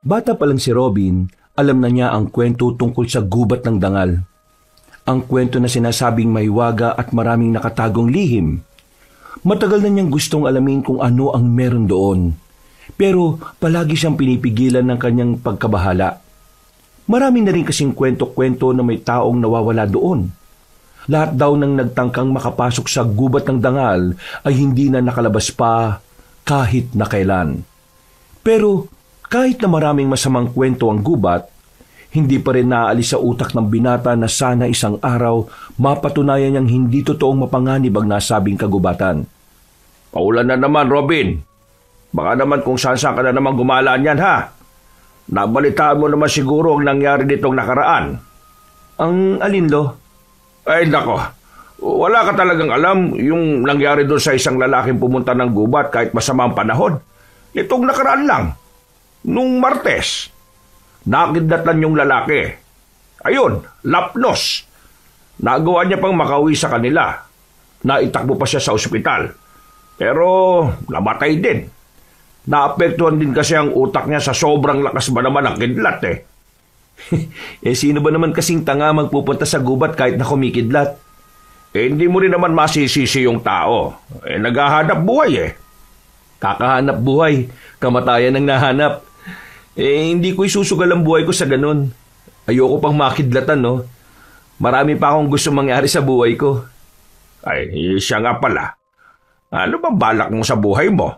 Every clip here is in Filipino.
Bata pa lang si Robin, alam na niya ang kwento tungkol sa gubat ng dangal. Ang kwento na sinasabing may waga at maraming nakatagong lihim. Matagal na niyang gustong alamin kung ano ang meron doon. Pero palagi siyang pinipigilan ng kanyang pagkabahala. Marami na rin kasing kwento-kwento na may taong nawawala doon. Lahat daw ng nagtangkang makapasok sa gubat ng dangal ay hindi na nakalabas pa kahit na kailan. Pero kahit na maraming masamang kwento ang gubat, hindi pa rin naaalis sa utak ng binata na sana isang araw mapatunayan niyang hindi totoong mapanganib ang nasabing kagubatan. Paulan na naman, Robin. Baka naman kung saan ka na naman gumalaan yan, ha? Nabalitaan mo naman siguro ang nangyari nitong nakaraan. Ang alin, Lo? Ay, nako. Wala ka talagang alam yung nangyari doon sa isang lalaking pumunta ng gubat kahit masama ang panahon. Itong nakaraan lang. Nung Martes. Nakidnatan yung lalaki. Ayun, lapnos. Nagawa niya pang makauwi sa kanila. Naitakbo pa siya sa ospital. Pero namatay din. Naapektuhan din kasi ang utak niya sa sobrang lakas ba naman ng kidlat eh. Sino ba naman kasing tanga magpupunta sa gubat kahit na kumikidlat? Hindi mo rin naman masisisi yung tao. Naghahanap buhay eh. Kakahanap buhay, kamatayan ang nahanap. Hindi ko isusugal ang buhay ko sa ganun. Ayoko pang makidlatan, no? Marami pa akong gusto mangyari sa buhay ko. Ay, siya nga pala. Ano bang balak mo sa buhay mo?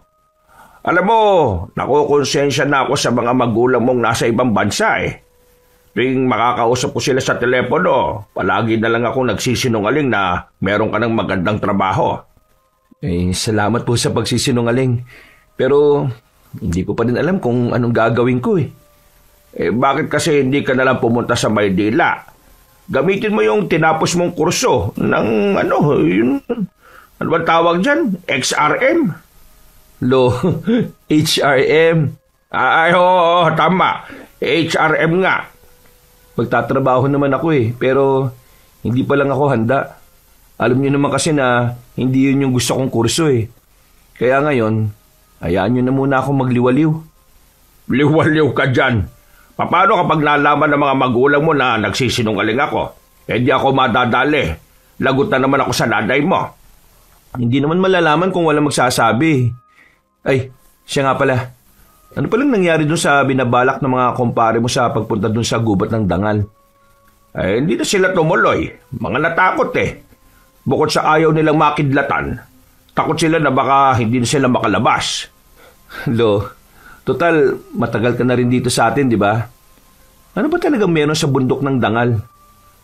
Alam mo, nakukonsensya na ako sa mga magulang mong nasa ibang bansa eh. Tuwing makakausap ko sila sa telepono, palagi na lang ako nagsisinungaling na meron ka ng magandang trabaho. Salamat po sa pagsisinungaling. Pero hindi ko pa din alam kung anong gagawin ko eh. Bakit kasi hindi ka nalang pumunta sa Maynila? Gamitin mo yung tinapos mong kurso ng ano ba tawag dyan? XRM? Lo, HRM. Ay, oo, tama. HRM nga. Magtatrabaho naman ako eh, pero hindi pa lang ako handa. Alam niyo naman kasi na hindi yun yung gusto kong kurso eh. Kaya ngayon, hayaan niyo na muna ako magliwaliw. Liwaliw ka dyan. Paano kapag nalaman ng mga magulang mo na nagsisinungaling ako? Hindi ako madadali. Lagot na naman ako sa nanay mo. Hindi naman malalaman kung walang magsasabi. Ay, siya nga pala. Ano palang nangyari dun sa binabalak ng mga kumpare mo sa pagpunta dun sa gubat ng dangal? Hindi na sila tumuloy. Mga natakot eh. Bukod sa ayaw nilang makidlatan, takot sila na baka hindi na sila makalabas. Lo, total, matagal ka na rin dito sa atin, di ba? Ano ba talagang meron sa bundok ng dangal?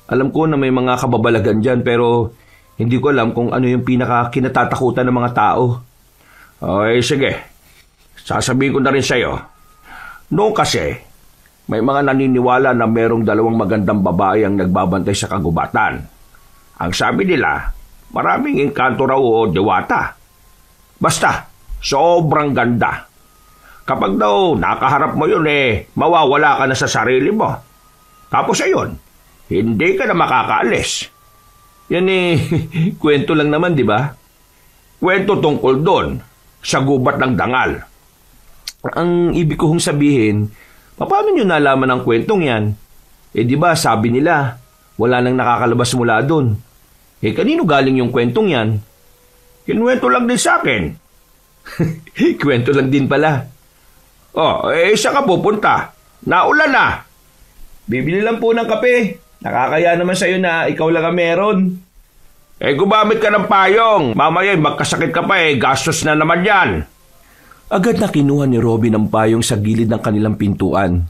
Alam ko na may mga kababalagan dyan, pero hindi ko alam kung ano yung pinaka-kinatatakutan ng mga tao. Okay, sige. Sasabihin ko na rin sa'yo. Noong kasi, may mga naniniwala na merong dalawang magandang babae ang nagbabantay sa kagubatan. Ang sabi nila, maraming engkanto raw o diwata. Basta, sobrang ganda. Kapag daw nakaharap mo yun mawawala ka na sa sarili mo. Tapos ayun, hindi ka na makakaalis. Yan kwento lang naman, di ba? Kwento tungkol doon, sa gubat ng dangal. Ang ibig kong sabihin, paano nyo nalaman ang kwentong yan? Di ba sabi nila, wala nang nakakalabas mula doon. Kanino galing yung kwentong yan? Kinuwento lang din sa akin. Kwento lang din pala. Saan ka pupunta? Naulan na. Bibili lang po ng kape. Nakakaya naman sa'yo na ikaw lang ang meron. Gumamit ka ng payong. Mamaya magkasakit ka pa gastos na naman yan. Agad na kinuha ni Robin ang payong sa gilid ng kanilang pintuan.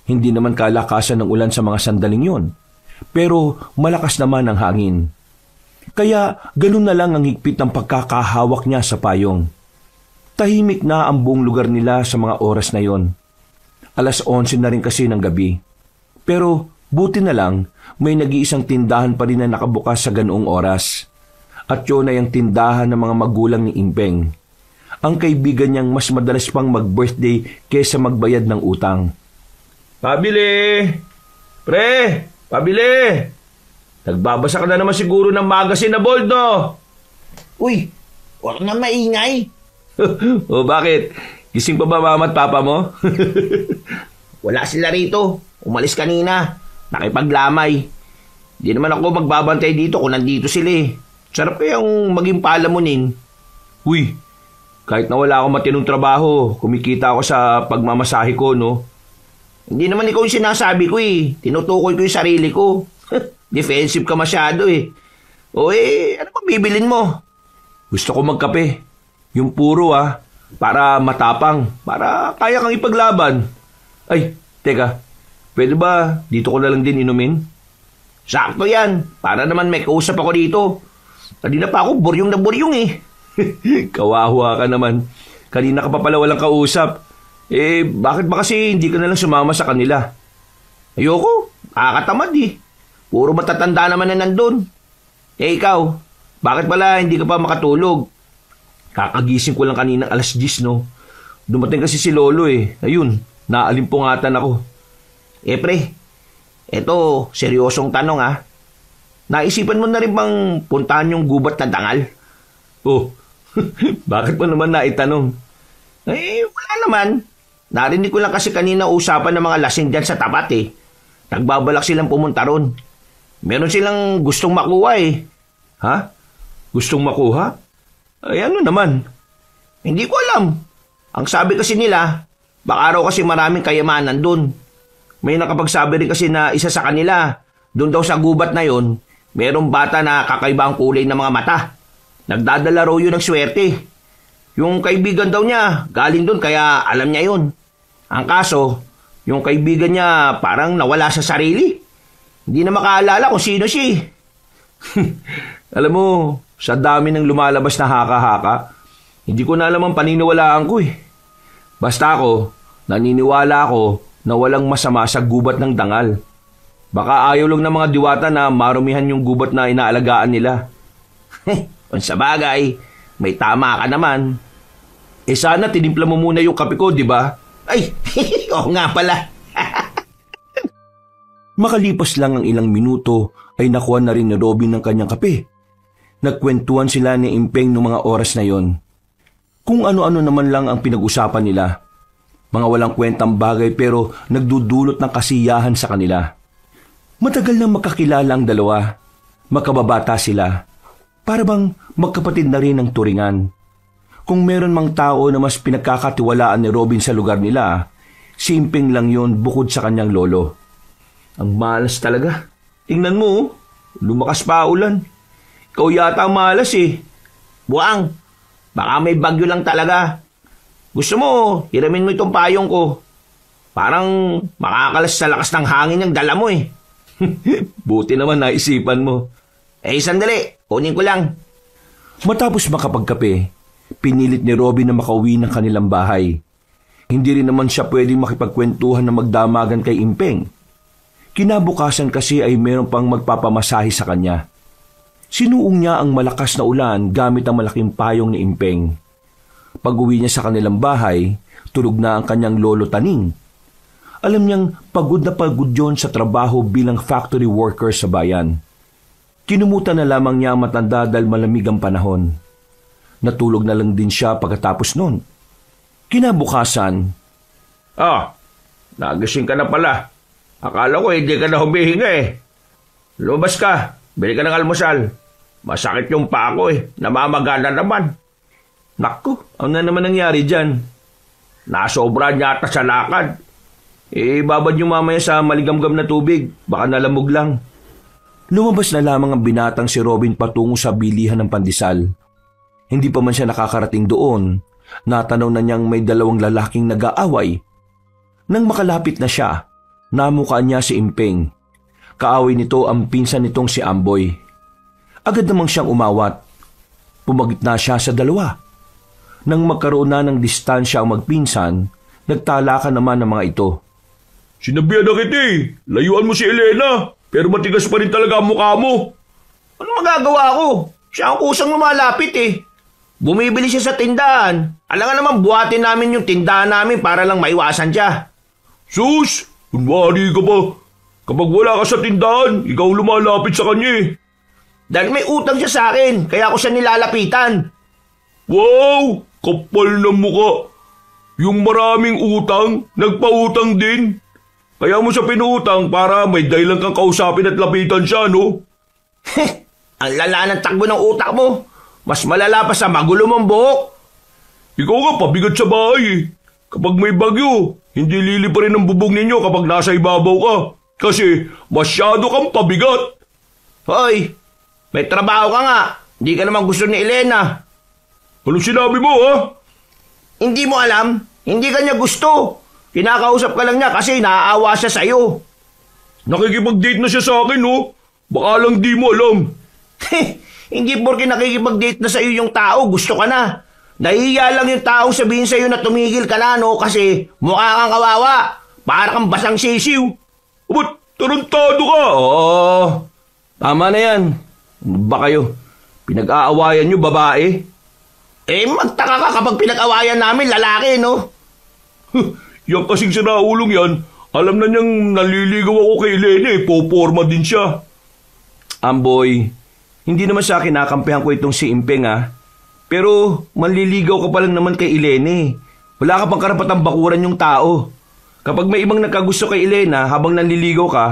Hindi naman kalakasan ng ulan sa mga sandaling yon. Pero malakas naman ang hangin. Kaya ganun na lang ang higpit ng pagkakahawak niya sa payong. Tahimik na ang buong lugar nila sa mga oras na yon. 11:00 na rin kasi ng gabi. Pero buti na lang, may nag-iisang tindahan pa rin na nakabukas sa ganoong oras. At yun ay ang tindahan ng mga magulang ni Impeng. Ang kaibigan niyang mas madalas pang mag-birthday kaysa magbayad ng utang. Pabili! Pre! Pabili! Nagbabasa ka na naman siguro ng magazine na bold, no? Uy! Huwag na maingay! Bakit? Gising pa ba mama at papa mo? wala sila rito. Umalis kanina. Nakipaglamay. Di naman ako magbabantay dito kung nandito sila eh. Sarap kayang maging palamunin. Uy, kahit na wala akong matinong trabaho, kumikita ako sa pagmamasahe ko, no? Hindi naman ikaw yung sinasabi ko eh. Tinutukoy ko yung sarili ko. Defensive ka masyado eh. O ano bang bibilin mo? Gusto ko magkape. Yung puro para matapang, para kaya kang ipaglaban. Ay, teka, pwede ba dito ko na lang din inumin? Sakto yan. Para naman may kausap ako dito. Kanina pa ako buryong na buryong eh. Kawawa ka naman. Kanina ka pa pala walang kausap. Bakit ba kasi hindi ka na lang sumama sa kanila? Ayoko. Kakatamad eh. Puro matatanda naman na nandun. Ikaw, bakit pala hindi ka pa makatulog? Kakagising ko lang kaninang 10:00, no? Dumating kasi si Lolo eh. Ayun, naalimpungatan ako. Pre, eto, seryosong tanong Naisipan mo na rin bang puntahan yung gubat na dangal? Oh, bakit mo naman naitanong? Wala naman. Narinig ko lang kasi kanina usapan ng mga lasing dyan sa tapat eh. Nagbabalak silang pumunta ron. Meron silang gustong makuha eh. Ha? Gustong makuha? Ay ano naman? Hindi ko alam. Ang sabi kasi nila, baka raw kasi maraming kayamanan dun. May nakapagsabi rin kasi na isa sa kanila, dun daw sa gubat na yon, merong bata na kakaiba ang kulay ng mga mata. Nagdadala raw yun ng swerte. Yung kaibigan daw niya, galing dun kaya alam niya yun. Ang kaso, yung kaibigan niya parang nawala sa sarili. Hindi na makaalala kung sino siya. Alam mo, sa dami ng lumalabas na haka-haka, hindi ko na alam ang paniniwalaan ko eh. Basta ako, naniniwala ako na walang masama sa gubat ng dangal. Baka ayaw lang ng mga diwata na marumihan yung gubat na inaalagaan nila. Kung sa bagay, may tama ka naman. Sana tinimpla mo muna yung kape ko, di ba? Ay, oo nga pala. Makalipas lang ang ilang minuto ay nakuha na rin ni Robin ng kanyang kape. Nagkwentuhan sila ni Impeng noong mga oras na yon. Kung ano-ano naman lang ang pinag-usapan nila. Mga walang kwentang bagay pero nagdudulot ng kasiyahan sa kanila. Matagal nang magkakilala ang dalawa. Magkababata sila. Para bang magkapatid na rin ang turingan. Kung meron mang tao na mas pinagkakatiwalaan ni Robin sa lugar nila, si Impeng lang yon bukod sa kanyang lolo. Ang malas talaga. Tingnan mo, lumakas pa ulan. Ikaw yata ang malas eh. Buang, baka may bagyo lang talaga. Gusto mo, hiramin mo itong payong ko. Parang makakalas sa lakas ng hangin yung dala mo eh. Buti naman naisipan mo. Sandali, kunin ko lang. Matapos makapagkape, pinilit ni Robin na makauwi ng kanilang bahay. Hindi rin naman siya pwedeng makipagkwentuhan na magdamagan kay Impeng. Kinabukasan kasi ay meron pang magpapamasahe sa kanya. Sinuong niya ang malakas na ulan gamit ang malaking payong ni Impeng. Pag-uwi niya sa kanilang bahay, tulog na ang kanyang lolo Taning. Alam niyang pagod na pagod yun sa trabaho bilang factory worker sa bayan. Kinumutan na lamang niya ang matanda dahil malamig ang panahon. Natulog na lang din siya pagkatapos nun. Kinabukasan, nagising ka na pala. Akala ko hindi ka na humihinga eh. Lumabas ka, bili ka ng almusal. Masakit yung paa ko eh, namamagana naman. Naku, ano na naman nangyari dyan? Nasobra niya ata sa lakad. Babad yung mamaya sa maligamgam na tubig, baka nalamog lang. Lumabas na lamang ang binatang si Robin patungo sa bilihan ng pandesal. Hindi pa man siya nakakarating doon, natanaw na niyang may dalawang lalaking nag-aaway. Nang makalapit na siya, namukaan niya si Impeng. Kaaway nito ang pinsan nitong si Amboy. Agad namang siyang umawat. Pumagitna siya sa dalawa. Nang magkaroon na ng distansya ang magpinsan, nagtalakan naman ng mga ito. Sinabihan na kita eh. Layuan mo si Elena. Pero matigas pa rin talaga ang mukha mo. Ano magagawa ko? Siya ang kusang lumalapit eh. Bumibili siya sa tindahan. Alam nga naman buhatin namin yung tindahan namin para lang maiwasan siya. Sus! Kunwari ka ba? Kapag wala ka sa tindahan, ikaw lumalapit sa kanya eh. Dahil may utang siya sa akin, kaya ako siya nilalapitan. Wow! Kapal na mukha. Yung maraming utang, nagpautang din. Kaya mo siya pinuutang para may dahilan kang kausapin at lapitan siya, no? Ang lala ng takbo ng utak mo. Mas malala pa sa magulo mong buhok. Ikaw nga, pabigat sa bahay eh. Kapag may bagyo, hindi lilipa rin ang bubong ninyo kapag nasa ibabaw ka. Kasi masyado kang pabigat. Hoy, may trabaho ka nga. Hindi ka naman gusto ni Elena. Anong sinabi mo, ha? Hindi mo alam? Hindi ka niya gusto. Kinakausap ka lang niya kasi naaawa siya sa'yo. Nakikipag-date na siya sa akin, no? Baka lang di mo alam. Hindi porke nakikipag-date na sa'yo yung tao, gusto ka na. Nahihiya lang yung taong sabihin sa'yo na tumigil ka na, no? Kasi mukha kang kawawa. Para kang basang sisiw. Ba't tarantado ka? Oo, tama na yan. Ano ba kayo? Pinag-aawayan niyo babae? Magtaka ka kapag pinag-awayan namin lalaki, no? Yang kasing sinaulong yan, alam na niyang naliligaw ako kay Elena eh. Poporma din siya. Amboy, hindi naman sa akin nakampihan ko itong si Impeng Pero manliligaw ka pa lang naman kay Elena. Wala ka pang karapatang bakuran yung tao. Kapag may ibang nagkagusto kay Elena habang nanliligaw ka,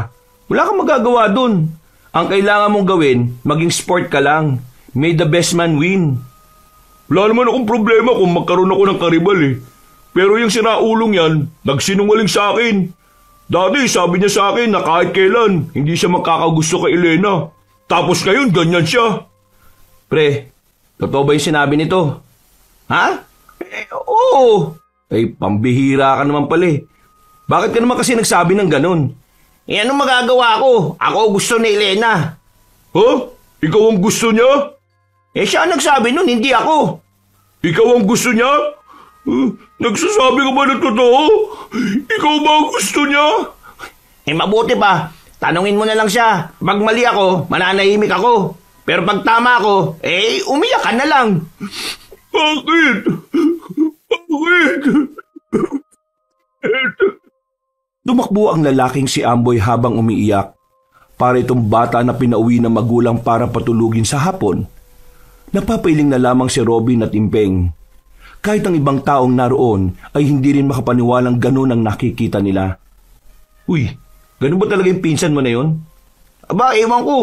wala kang magagawa dun. Ang kailangan mong gawin, maging sport ka lang. May the best man win. Wala naman akong problema kung magkaroon ako ng karibal eh. Pero yung sinaulong yan, nagsinungaling sa akin. Dati sabi niya sa akin na kahit kailan, hindi siya magkakagusto kay Elena. Tapos ngayon, ganyan siya. Pre, totoo ba yung sinabi nito? Ha? Oo. Ay, pambihira ka naman pala eh. Bakit ka naman kasi nagsabi ng ganun? Anong magagawa ko? Ako gusto ni Elena. Ha? Ikaw ang gusto niya? Siya ang nagsabi nun, hindi ako. Ikaw ang gusto niya? Nagsasabi ka ba ng totoo? Ikaw ba ang gusto niya? Mabuti pa. Tanungin mo na lang siya. Pag mali ako, mananahimik ako. Pero pag tama ako, umiyak ka na lang. Bakit? Bakit? Tumakbo ang lalaking si Amboy habang umiiyak. Para itong bata na pinauwi ng magulang para patulugin sa hapon. Napapailing na lamang si Robin at Impeng. Kahit ang ibang taong naroon ay hindi rin makapaniwalang ganun ang nakikita nila. Uy, ganun ba talaga yung pinsan mo na yon? Aba, ewan ko.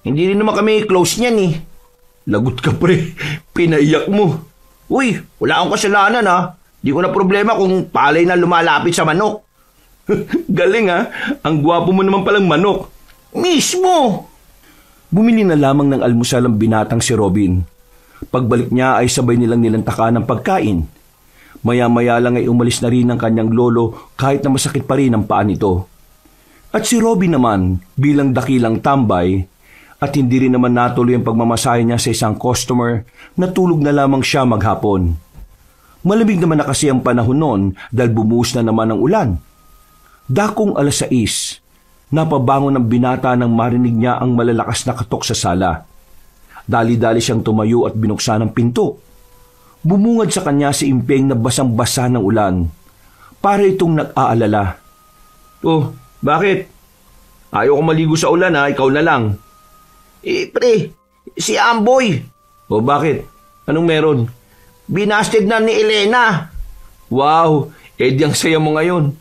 Hindi rin naman kami close niyan eh. Lagot ka pre, pinaiyak mo. Uy, wala akong kasalanan Di ko na problema kung palay na lumalapit sa manok. Galing ang gwapo mo naman palang manok. Mismo! Bumili na lamang ng almusal ang binatang si Robin. Pagbalik niya ay sabay nilang nilantaka ng pagkain. Maya-maya lang ay umalis na rin ang kanyang lolo kahit na masakit pa rin ang paa nito. At si Robin naman bilang dakilang tambay at hindi rin naman natuloy ang pagmamasahe niya sa isang customer, natulog na lamang siya maghapon. Malamig naman na kasi ang panahon noon dahil bumuhos na naman ang ulan. Dakong 6:00, napabangon ng binata nang marinig niya ang malalakas na katok sa sala. Dali-dali siyang tumayo at binuksan ang pinto. Bumungad sa kanya si Impeng na basang-basa ng ulan. Para itong nag-aalala. Oh, bakit? Ayaw ko maligo sa ulan ikaw na lang. Pre, si Amboy. O bakit? Anong meron? Binasted na ni Elena. Wow, di ang saya mo ngayon.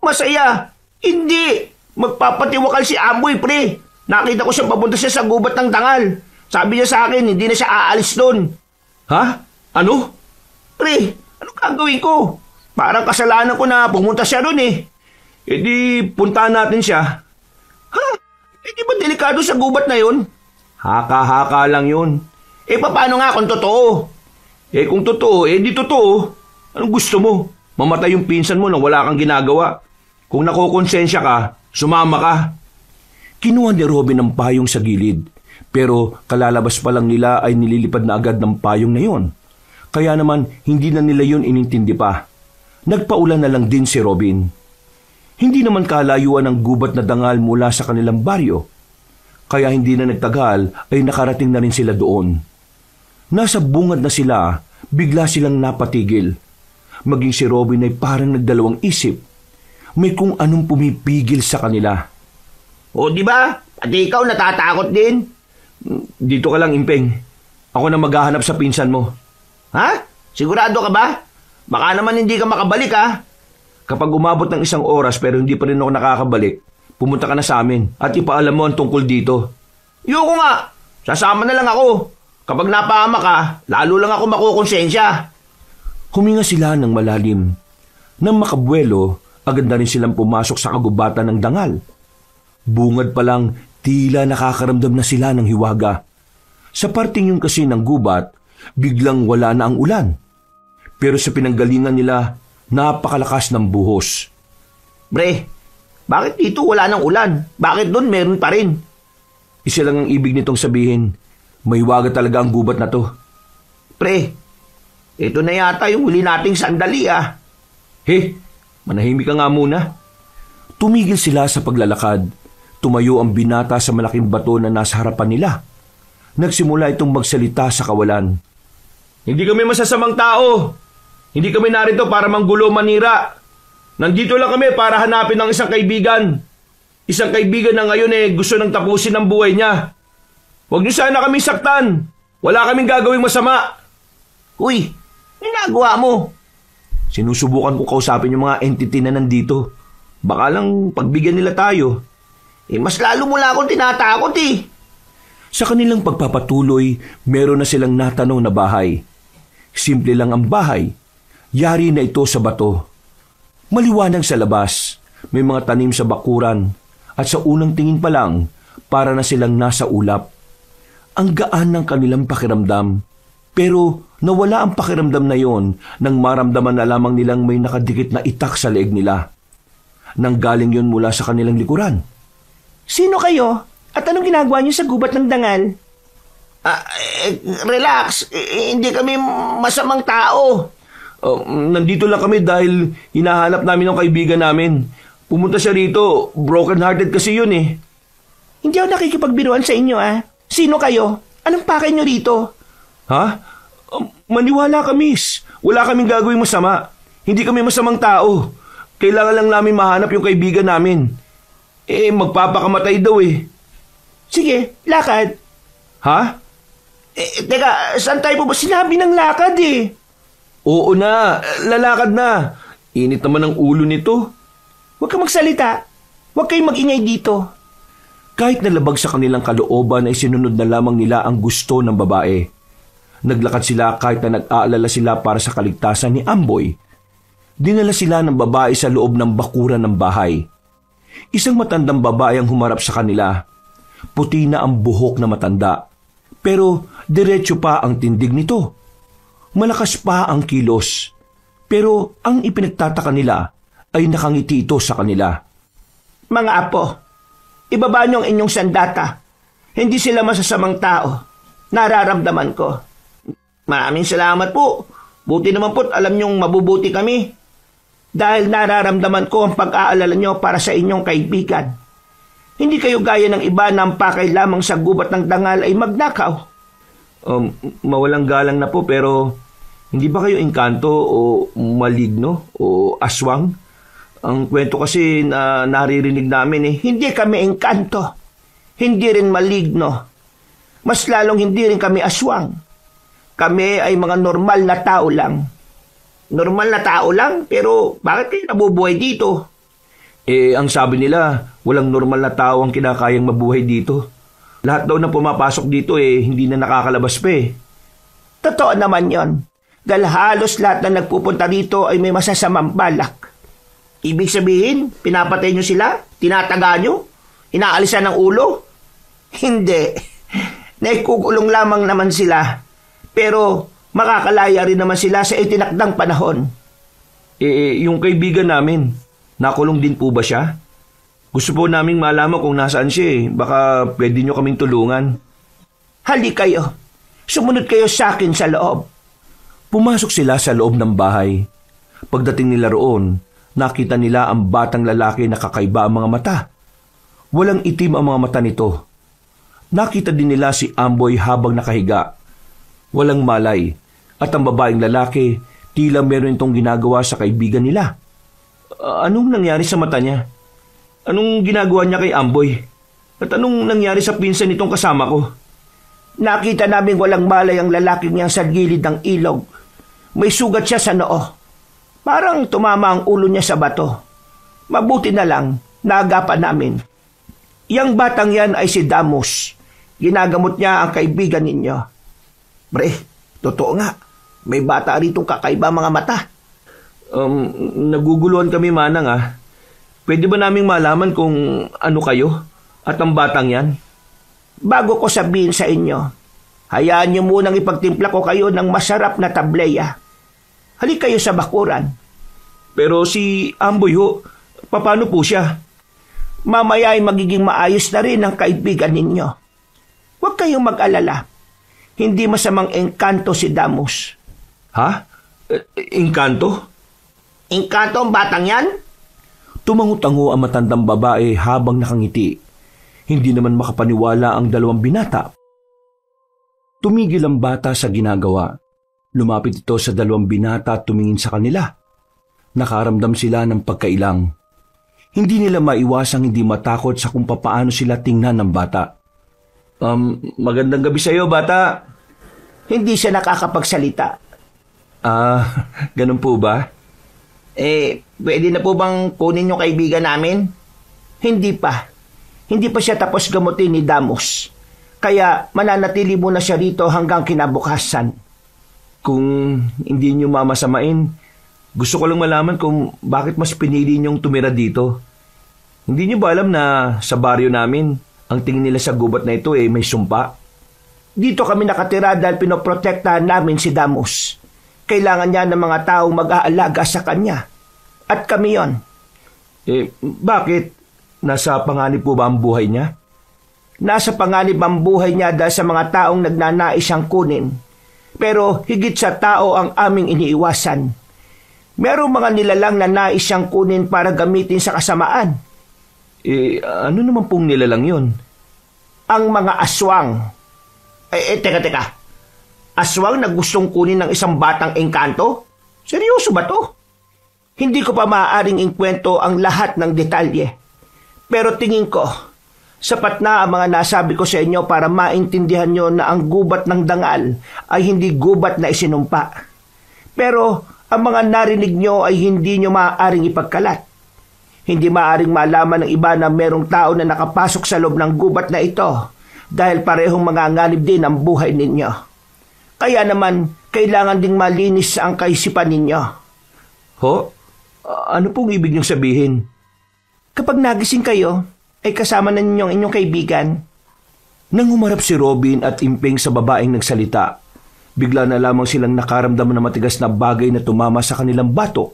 Masaya? Hindi. Magpapatiwakal si Amboy, pre. Nakita ko siya papunta siya sa gubat ng dangal. Sabi niya sa akin, hindi na siya aalis doon. Ha? Ano? Pre, anong gagawin ko? Parang kasalanan ko na pumunta siya doon eh. Di puntahan natin siya. Ha? Di ba delikado sa gubat na yun? Haka-haka lang yun. Paano nga kung totoo? Kung totoo, di totoo. Anong gusto mo? Mamatay yung pinsan mo nang wala kang ginagawa. Kung nakokonsensya ka, sumama ka. Kinuha ni Robin ang payong sa gilid. Pero kalalabas pa lang nila ay nililipad na agad ng payong na yon. Kaya naman hindi na nila yun inintindi pa. Nagpaulan na lang din si Robin. Hindi naman kalayuan ang gubat na dangal mula sa kanilang baryo. Kaya hindi na nagtagal ay nakarating na rin sila doon. Nasa bungad na sila, bigla silang napatigil. Maging si Robin ay parang nagdalawang isip. May kung anong pumipigil sa kanila. O di ba? Pati ikaw natatakot din. Dito ka lang, Impeng. Ako na maghahanap sa pinsan mo. Ha? Sigurado ka ba? Baka naman hindi ka makabalik Kapag umabot ng 1 oras pero hindi pa rin ako nakakabalik, pumunta ka na sa amin at ipaalam mo ang tungkol dito. Yoko nga! Sasama na lang ako. Kapag napahama ka, lalo lang ako makukonsensya. Huminga sila ng malalim. Nang makabuelo, agad na rin silang pumasok sa kagubatan ng dangal. Bungad pa lang, tila nakakaramdam na sila ng hiwaga. Sa parting yun kasi ng gubat, biglang wala na ang ulan. Pero sa pinanggalingan nila, napakalakas ng buhos. Bre, bakit dito wala ng ulan? Bakit doon meron pa rin? Isa lang ang ibig nitong sabihin, may hiwaga talaga ang gubat na to. Pre, ito na yata yung huli nating sandali ah. He, manahimik ka nga muna. Tumigil sila sa paglalakad. Tumayo ang binata sa malaking bato na nasa harapan nila. Nagsimula itong magsalita sa kawalan. Hindi kami masasamang tao. Hindi kami narito para manggulo o manira. Nandito lang kami para hanapin ang isang kaibigan. Isang kaibigan na ngayon gusto nang tapusin ang buhay niya. Huwag niyo sana kami saktan. Wala kaming gagawing masama. Uy, ginagawa mo. Sinusubukan ko kausapin yung mga entity na nandito. Baka lang pagbigyan nila tayo. Mas lalo mo lang akong tinatakot eh. Sa kanilang pagpapatuloy, meron na silang natanong na bahay. Simple lang ang bahay. Yari na ito sa bato. Maliwanag sa labas. May mga tanim sa bakuran. At sa unang tingin pa lang, para na silang nasa ulap. Ang gaan ng kanilang pakiramdam. Pero nawala ang pakiramdam na yon nang maramdaman na lamang nilang may nakadikit na itak sa leeg nila. Nanggaling yon mula sa kanilang likuran. Sino kayo? At anong ginagawa niyo sa gubat ng dangal? Relax. Hindi kami masamang tao. Nandito lang kami dahil hinahanap namin ang kaibigan namin. Pumunta siya rito. Broken-hearted kasi yun eh. Hindi ako nakikipagbiruan sa inyo ah. Sino kayo? Anong pakay niyo rito? Ha? Maniwala ka, miss. Wala kaming gagawing masama. Hindi kami masamang tao. Kailangan lang namin mahanap yung kaibigan namin. Magpapakamatay daw eh. Sige, lakad. Ha? Teka, saan tayo po ba? Sinabi ng lakad eh. Oo na, lalakad na. Init naman ang ulo nito. Huwag kang magsalita. Huwag kayong mag-ingay dito. Kahit nalabag sa kanilang kalooban ay sinunod na lamang nila ang gusto ng babae. Naglakad sila kahit na nag-aalala sila para sa kaligtasan ni Amboy. Dinala sila ng babae sa loob ng bakuran ng bahay. Isang matandang babae ang humarap sa kanila. Puti na ang buhok na matanda. Pero diretso pa ang tindig nito. Malakas pa ang kilos. Pero ang ipinagtataka nila ay nakangiti ito sa kanila. Mga apo, ibaba niyo ang inyong sandata. Hindi sila masasamang tao. Nararamdaman ko. Maraming salamat po. Buti naman po't alam niyong mabubuti kami. Dahil nararamdaman ko ang pag-aalala niyo para sa inyong kaibigan. Hindi kayo gaya ng iba na ang pakay lamang sa gubat ng dangal ay magnakaw. Mawalang galang na po pero hindi ba kayo engkanto o maligno o aswang? Ang kwento kasi na naririnig namin Hindi kami engkanto. Hindi rin maligno. Mas lalong hindi rin kami aswang. Kami ay mga normal na tao lang. Normal na tao lang, pero bakit kayo nabubuhay dito? Ang sabi nila, walang normal na tao ang kinakayang mabuhay dito. Lahat daw na pumapasok dito hindi na nakakalabas pa eh. Totoo naman yon. Dahil halos lahat na nagpupunta dito ay may masasamang balak. Ibig sabihin, pinapatay nyo sila? Tinataga nyo? Inaalisan ng ulo? Hindi. Naikukulong lamang naman sila. Pero makakalaya rin naman sila sa itinakdang panahon. Yung kaibigan namin, nakulong din po ba siya? Gusto po naming malaman kung nasaan siya Baka pwede nyo kaming tulungan. Hali kayo. Sumunod kayo sa akin sa loob. Pumasok sila sa loob ng bahay. Pagdating nila roon, nakita nila ang batang lalaki na kakaiba ang mga mata. Walang itim ang mga mata nito. Nakita din nila si Amboy habang nakahiga. Walang malay. At ang babaeng lalaki, tila meron itong ginagawa sa kaibigan nila. Anong nangyari sa mata niya? Anong ginagawa niya kay Amboy? At anong nangyari sa pinsan nitong kasama ko? Nakita namin walang malay ang lalaking niyang sa gilid ng ilog. May sugat siya sa noo. Parang tumama ang ulo niya sa bato. Mabuti na lang, naagapan namin. Yang batang yan ay si Damos. Ginagamot niya ang kaibigan ninyo. Pre, totoo nga. May bata ritong kakaiba mga mata. Naguguluhan kami, Manang Pwede ba naming malaman kung ano kayo at ang batang yan? Bago ko sabihin sa inyo, hayaan niyo munang ipagtimpla ko kayo ng masarap na tableya. Halik kayo sa bakuran. Pero si Amboy paano po siya? Mamaya ay magiging maayos na rin ang kaibigan ninyo. Huwag kayong mag-alala. Hindi masamang engkanto si Damos. Ha? Engkanto? Engkanto ang batang yan? Tumango-tango ang matandang babae habang nakangiti. Hindi naman makapaniwala ang dalawang binata. Tumigil ang bata sa ginagawa. Lumapit ito sa dalawang binata at tumingin sa kanila. Nakaramdam sila ng pagkailang. Hindi nila maiwasang hindi matakot sa kung papaano sila tingnan ng bata. Magandang gabi sa iyo, bata. Hindi siya nakakapagsalita. Ganun po ba? Pwede na po bang kunin yung kaibigan namin? Hindi pa. Hindi pa siya tapos gamutin ni Damos. Kaya mananatili muna siya rito hanggang kinabukasan. Kung hindi niyo mamasamain, gusto ko lang malaman kung bakit mas pinili niyong tumira dito. Hindi niyo ba alam na sa baryo namin, ang tingin nila sa gubat na ito may sumpa? Dito kami nakatira dahil pinoprotektahan namin si Damos. Kailangan niya ng mga taong mag-aalaga sa kanya. At kami yon. Bakit? Nasa panganib po ba ang buhay niya? Nasa panganib ang buhay niya dahil sa mga taong nagnanais siyang kunin. Pero higit sa tao ang aming iniiwasan. Merong mga nilalang na nais siyang kunin para gamitin sa kasamaan. Ano naman pong nilalang yon? Ang mga aswang. Teka. Aswang na gustong kunin ng isang batang engkanto? Seryoso ba to? Hindi ko pa maaaring ikwento ang lahat ng detalye. Pero tingin ko, sapat na ang mga nasabi ko sa inyo para maintindihan nyo na ang gubat ng dangal ay hindi gubat na isinumpa. Pero ang mga narinig nyo ay hindi nyo maaaring ipagkalat. Hindi maaaring malaman ng iba na merong tao na nakapasok sa loob ng gubat na ito dahil parehong mga nganib din ang buhay ninyo. Kaya naman, kailangan ding malinis ang kaisipan ninyo. Ano pong ibig niyong sabihin? Kapag nagising kayo, ay kasama na ninyo ang inyong kaibigan. Nang humarap si Robin at Impeng sa babaeng nagsalita, bigla na lamang silang nakaramdam ng matigas na bagay na tumama sa kanilang batok.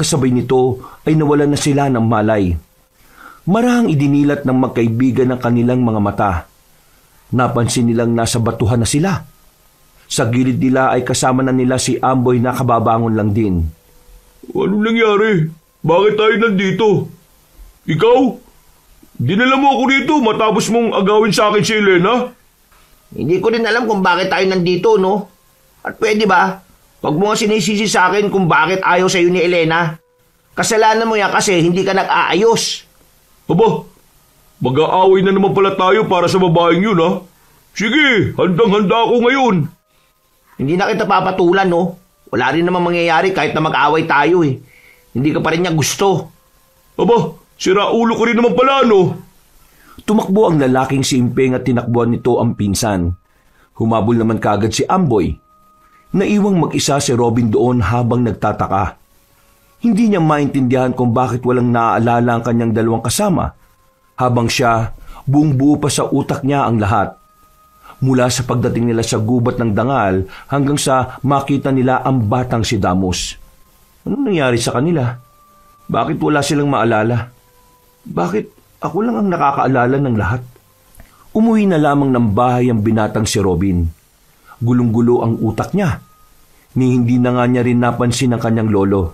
Kasabay nito ay nawalan na sila ng malay. Marahang idinilat ng magkaibigan ng kanilang mga mata. Napansin nilang nasa batuhan na sila. Sa gilid nila ay kasama na nila si Amboy na kababangon lang din. Anong nangyari? Bakit tayo nandito? Ikaw? Dinala mo ako dito matapos mong agawin sa akin si Elena? Hindi ko rin alam kung bakit tayo nandito, no? At pwede ba? Huwag mo nga sinisisi sa akin kung bakit ayaw sa'yo ni Elena. Kasalanan mo yan kasi hindi ka nag-aayos. Aba, mag-aaway na naman pala tayo para sa babaeng yun, ha? Sige, handang-handa ako ngayon. Hindi na kita papatulan, no? Wala rin naman mangyayari kahit na mag-aaway tayo, eh. Hindi ka pa rin niya gusto. Aba, sira ulo ko rin naman pala, no? Tumakbo ang lalaking si Impeng at tinakbuhan nito ang pinsan. Humabol naman kagad si Amboy. Naiwang mag-isa si Robin doon habang nagtataka. Hindi niya maintindihan kung bakit walang naaalala ang kanyang dalawang kasama. Habang siya, buong buo pa sa utak niya ang lahat. Mula sa pagdating nila sa gubat ng dangal hanggang sa makita nila ang batang si Damos. Anong nangyari sa kanila? Bakit wala silang maalala? Bakit ako lang ang nakakaalala ng lahat? Umuwi na lamang ng bahay ang binatang si Robin. Gulong-gulo ang utak niya. Ni hindi na nga niya rin napansin ang kanyang lolo.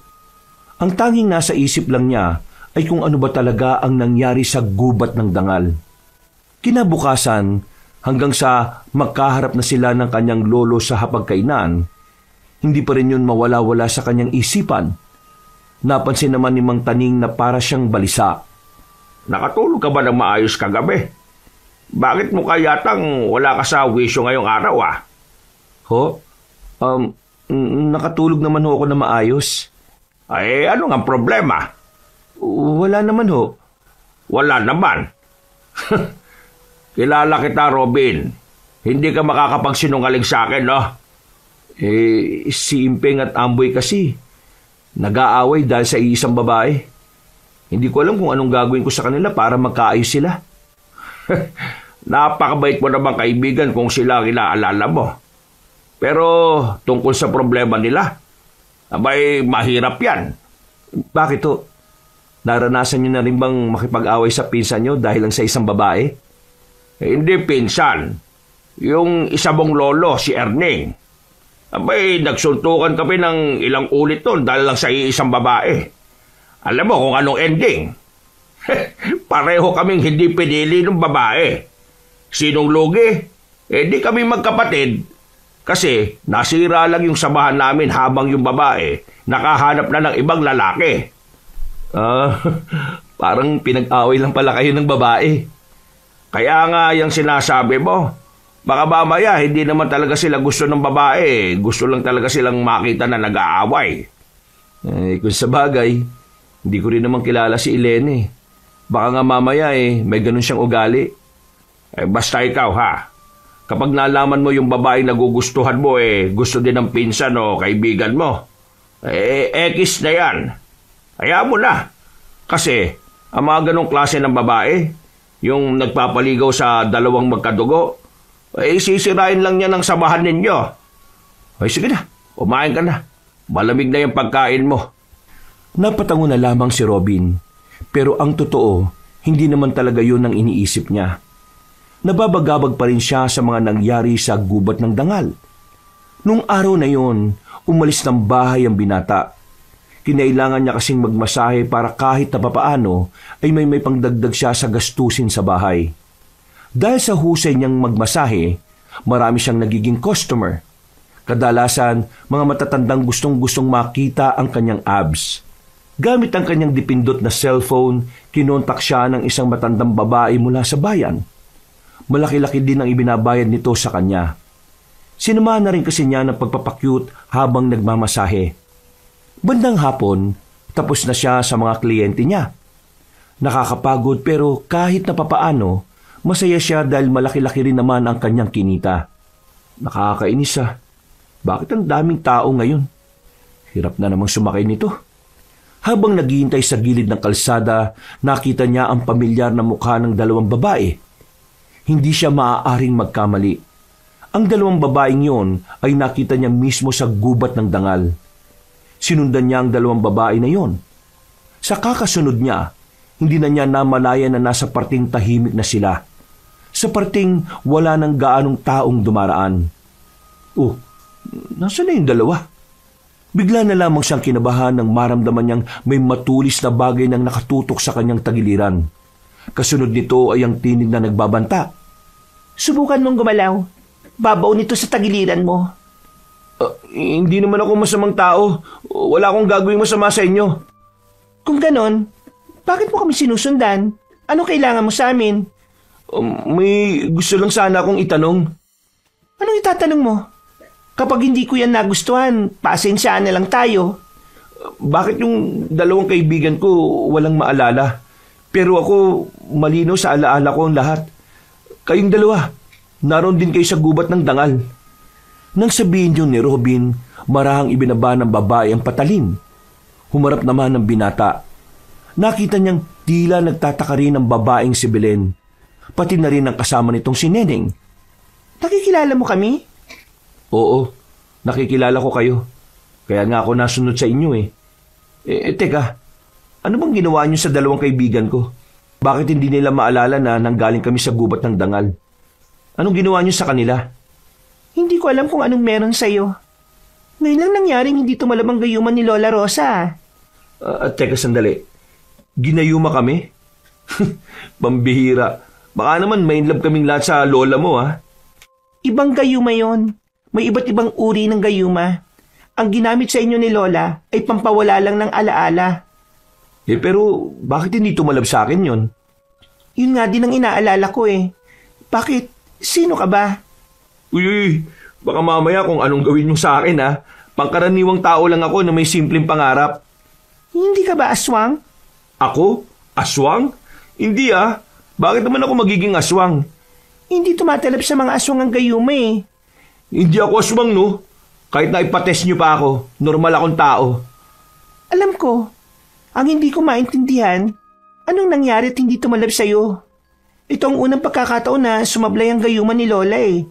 Ang tanging nasa isip lang niya ay kung ano ba talaga ang nangyari sa gubat ng dangal. Kinabukasan, hanggang sa magkaharap na sila ng kanyang lolo sa hapagkainan, hindi pa rin yun mawala-wala sa kanyang isipan. Napansin naman ni Mang Taning na para siyang balisa. Nakatulog ka ba ng maayos kagabi? Bakit mo kayatang wala ka sa wisyo ngayong araw, Nakatulog naman ako na maayos. Ay, ano nga problema? Wala naman ho. Wala naman. Kilala kita, Robin. Hindi ka makakapagsinungaling sa akin, no? Si Impeng at Amboy kasi, nag-aaway dahil sa iisang babae. Hindi ko alam kung anong gagawin ko sa kanila para magkaayos sila. Napakabait mo naman kaibigan kung sila ang inaalala mo. Pero tungkol sa problema nila, abay mahirap yan. Bakit ho? Naranasan niyo na rin bang makipag-away sa pinsan niyo dahil lang sa isang babae? Hindi pinsan. Yung isa mong lolo, si Erning. Abay, nagsuntukan kami ng ilang ulit nun dahil lang sa isang babae. Alam mo kung anong ending? Pareho kaming hindi pinili ng babae. Sinong lugi? Di kami magkapatid. Kasi nasira lang yung samahan namin habang yung babae nakahanap na ng ibang lalaki. Parang pinag-away lang pala kayo ng babae. Kaya nga yung sinasabi mo, baka mamaya hindi naman talaga sila gusto ng babae. Gusto lang talaga silang makita na nag-aaway. Kung sa bagay, hindi ko rin naman kilala si Elene. Baka nga mamaya may ganun siyang ugali. Basta ikaw ha, kapag nalaman mo yung babaeng nagugustuhan mo gusto din ng pinsan o kaibigan mo, X na yan. Hayaan mo na. Kasi ang mga ganong klase ng babae, yung nagpapaligaw sa dalawang magkadugo, sisirain lang niya ng samahan ninyo. Ay sige na, kumain ka na. Malamig na yung pagkain mo. Napatango na lamang si Robin. Pero ang totoo, hindi naman talaga yun ang iniisip niya. Nababagabag pa rin siya sa mga nangyari sa gubat ng dangal. Nung araw na yon, umalis ng bahay ang binata. Kinailangan niya kasing magmasahe para kahit na papaano ay may pangdagdag siya sa gastusin sa bahay. Dahil sa husay niyang magmasahe, marami siyang nagiging customer. Kadalasan, mga matatandang gustong-gustong makita ang kanyang abs. Gamit ang kanyang dipindot na cellphone, kinontak siya ng isang matandang babae mula sa bayan. Malaki-laki din ang ibinabayad nito sa kanya. Sinamahan na rin kasi niya ng pagpapakyut habang nagmamasahe. Bandang hapon, tapos na siya sa mga kliyente niya. Nakakapagod pero kahit na papaano, masaya siya dahil malaki-laki rin naman ang kanyang kinita. Nakakainis ah. Bakit ang daming tao ngayon? Hirap na namang sumakay nito. Habang naghihintay sa gilid ng kalsada, nakita niya ang pamilyar na mukha ng dalawang babae. Hindi siya maaaring magkamali. Ang dalawang babaeng yon ay nakita niya mismo sa gubat ng dangal. Sinundan niya ang dalawang babae na yon. Sa kakasunod niya, hindi na niya namalaya na nasa parting tahimik na sila. Sa parting wala nang gaanong taong dumaraan. Nasaan na yung dalawa? Bigla na lamang siyang kinabahan nang maramdaman niyang may matulis na bagay nang nakatutok sa kanyang tagiliran. Kasunod nito ay ang tinig na nagbabanta. Subukan mong gumalaw. Babaw nito sa tagiliran mo. Hindi naman ako masamang tao. Wala akong gagawing masama sa inyo. Kung ganon, bakit mo kami sinusundan? Ano kailangan mo sa amin? May gusto lang sana akong itanong. Anong itatanong mo? Kapag hindi ko yan nagustuhan, pasensyaan na lang tayo. Bakit yung dalawang kaibigan ko walang maalala? Pero ako, malino sa alaala ko ang lahat. Kayong dalawa, naroon din kayo sa gubat ng dangal. Nang sabihin yun ni Robin, marahang ibinaba ng babae ang patalim. Humarap naman ng binata. Nakita niyang tila nagtataka rin ang babaeng si Belen. Pati na rin ang kasama nitong si Neneng. Nakikilala mo kami? Oo, nakikilala ko kayo. Kaya nga ako nasunod sa inyo eh. Teka, ano bang ginawa niyo sa dalawang kaibigan ko? Bakit hindi nila maalala na nanggaling kami sa gubat ng dangal? Anong ginawa niyo sa kanila? Hindi ko alam kung anong meron sa'yo. Ngayon lang nangyaring hindi tumalabang gayuman ni Lola Rosa. Teka sandali. Ginayuma kami? Pambihira. Baka naman may in love kaming lahat sa lola mo ha? Ibang gayuma yon. May iba't ibang uri ng gayuma. Ang ginamit sa inyo ni Lola ay pampawala lang ng alaala. Pero bakit hindi tumalab sa akin yon? Yun nga din ang inaalala ko eh. Bakit? Sino ka ba? Uy, baka mamaya kung anong gawin mo sa akin ha. Pangkaraniwang tao lang ako na may simpleng pangarap. Hindi ka ba aswang? Ako? Aswang? Hindi ah. Bakit naman ako magiging aswang? Hindi tumatalab sa mga aswang ang gayuma eh. Hindi ako aswang, no? Kahit na ipatest niyo pa ako, normal akong tao. Alam ko, ang hindi ko maintindihan, anong nangyari at hindi tumalab sa'yo? Ito ang unang pagkakataon na sumablay ang gayuma ni Lola eh.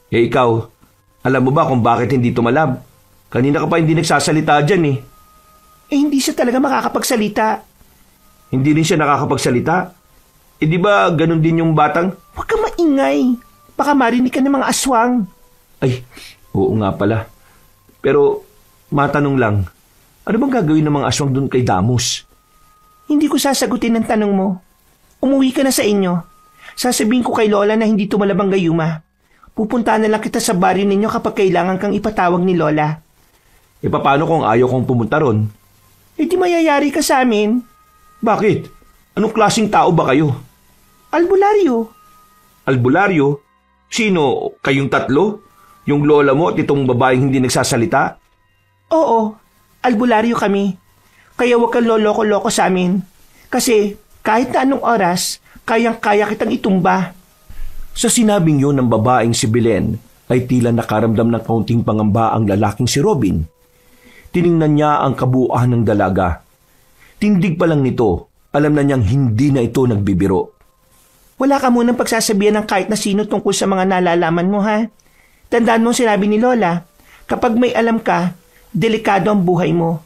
Eh ikaw, alam mo ba kung bakit hindi tumalab? Kanina ka pa hindi nagsasalita dyan eh. Eh hindi siya talaga makakapagsalita. Hindi rin siya nakakapagsalita. Eh di ba ganun din yung batang? Huwag ka maingay. Baka marinig ka ng mga aswang. Ay, oo nga pala. Pero, matanong lang, ano bang gagawin ng mga aswang doon kay Damus? Hindi ko sasagutin ang tanong mo. Umuwi ka na sa inyo. Sasabihin ko kay Lola na hindi tumalab ang gayuma. Pupuntahan na lang kita sa baryo ninyo kapag kailangan kang ipatawag ni Lola. E paano kung ayaw kong pumunta ron? Eh di mayayari ka sa amin. Bakit? Anong klaseng tao ba kayo? Albularyo. Albularyo? Sino? Kayong tatlo? Yung lola mo at itong babaeng hindi nagsasalita? Oo, albularyo kami. Kaya huwag kang loloko-loko sa amin. Kasi kahit na anong oras, kayang-kaya kitang itumba. Sa sinabing yun ng babaeng si Belen ay tila nakaramdam ng kaunting pangamba ang lalaking si Robin. Tiningnan niya ang kabuuan ng dalaga. Tindig pa lang nito, alam na niyang hindi na ito nagbibiro. Wala ka munang pagsasabihan ng kahit na sino tungkol sa mga nalalaman mo, ha? Tandaan mo sinabi ni Lola, kapag may alam ka, delikado ang buhay mo.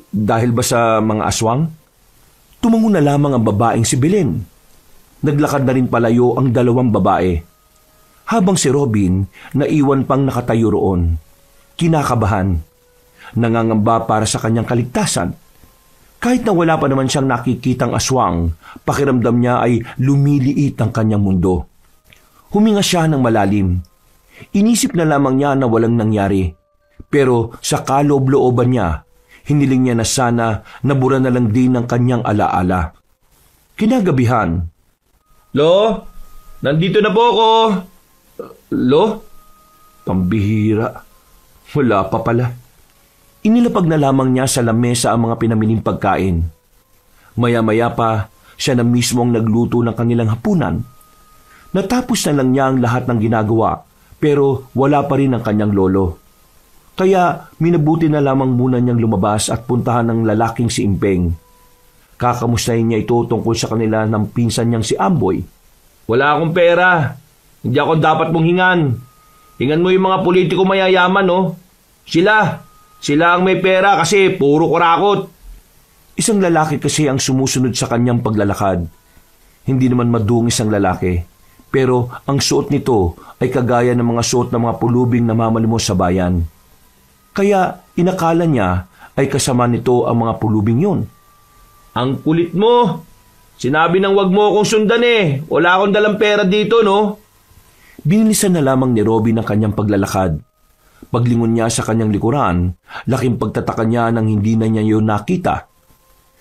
Dahil ba sa mga aswang? Tumango na lamang ang babaeng si Belen. Naglakad na rin palayo ang dalawang babae. Habang si Robin, naiwan pang nakatayo roon. Kinakabahan. Nangangamba para sa kanyang kaligtasan. Kahit na wala pa naman siyang nakikitang aswang, pakiramdam niya ay lumiliit ang kanyang mundo. Huminga siya ng malalim. Inisip na lamang niya na walang nangyari. Pero sa kaloob-looban niya, hiniling niya na sana nabura na lang din ang kanyang alaala. Kinagabihan. Lo, nandito na po ako. Lo? Pambihira. Wala pa pala. Inilapag na lamang niya sa lamesa ang mga pinamiling pagkain. Maya-maya pa, siya na mismo ang nagluto ng kanilang hapunan. Natapos na lang niya ang lahat ng ginagawa, pero wala pa rin ang kanyang lolo. Kaya minabuti na lamang muna niyang lumabas at puntahan ng lalaking si Impeng. Kakamustahin niya ito tungkol sa kanila ng pinsan niyang si Amboy. Wala akong pera. Hindi ako dapat mong hingan. Hingan mo yung mga politiko mayayaman, no? Sila ang may pera kasi puro kurakot. Isang lalaki kasi ang sumusunod sa kanyang paglalakad. Hindi naman madungis ang lalaki, pero ang suot nito ay kagaya ng mga suot ng mga pulubing namamalimos sa bayan. Kaya inakala niya ay kasama nito ang mga pulubing yun. Ang kulit mo. Sinabi nang wag mo akong sundan eh. Wala akong dalang pera dito, no? Binilisan na lamang ni Robin ang kanyang paglalakad. Paglingon niya sa kanyang likuran, laking pagtataka niya nang hindi na niya yun nakita.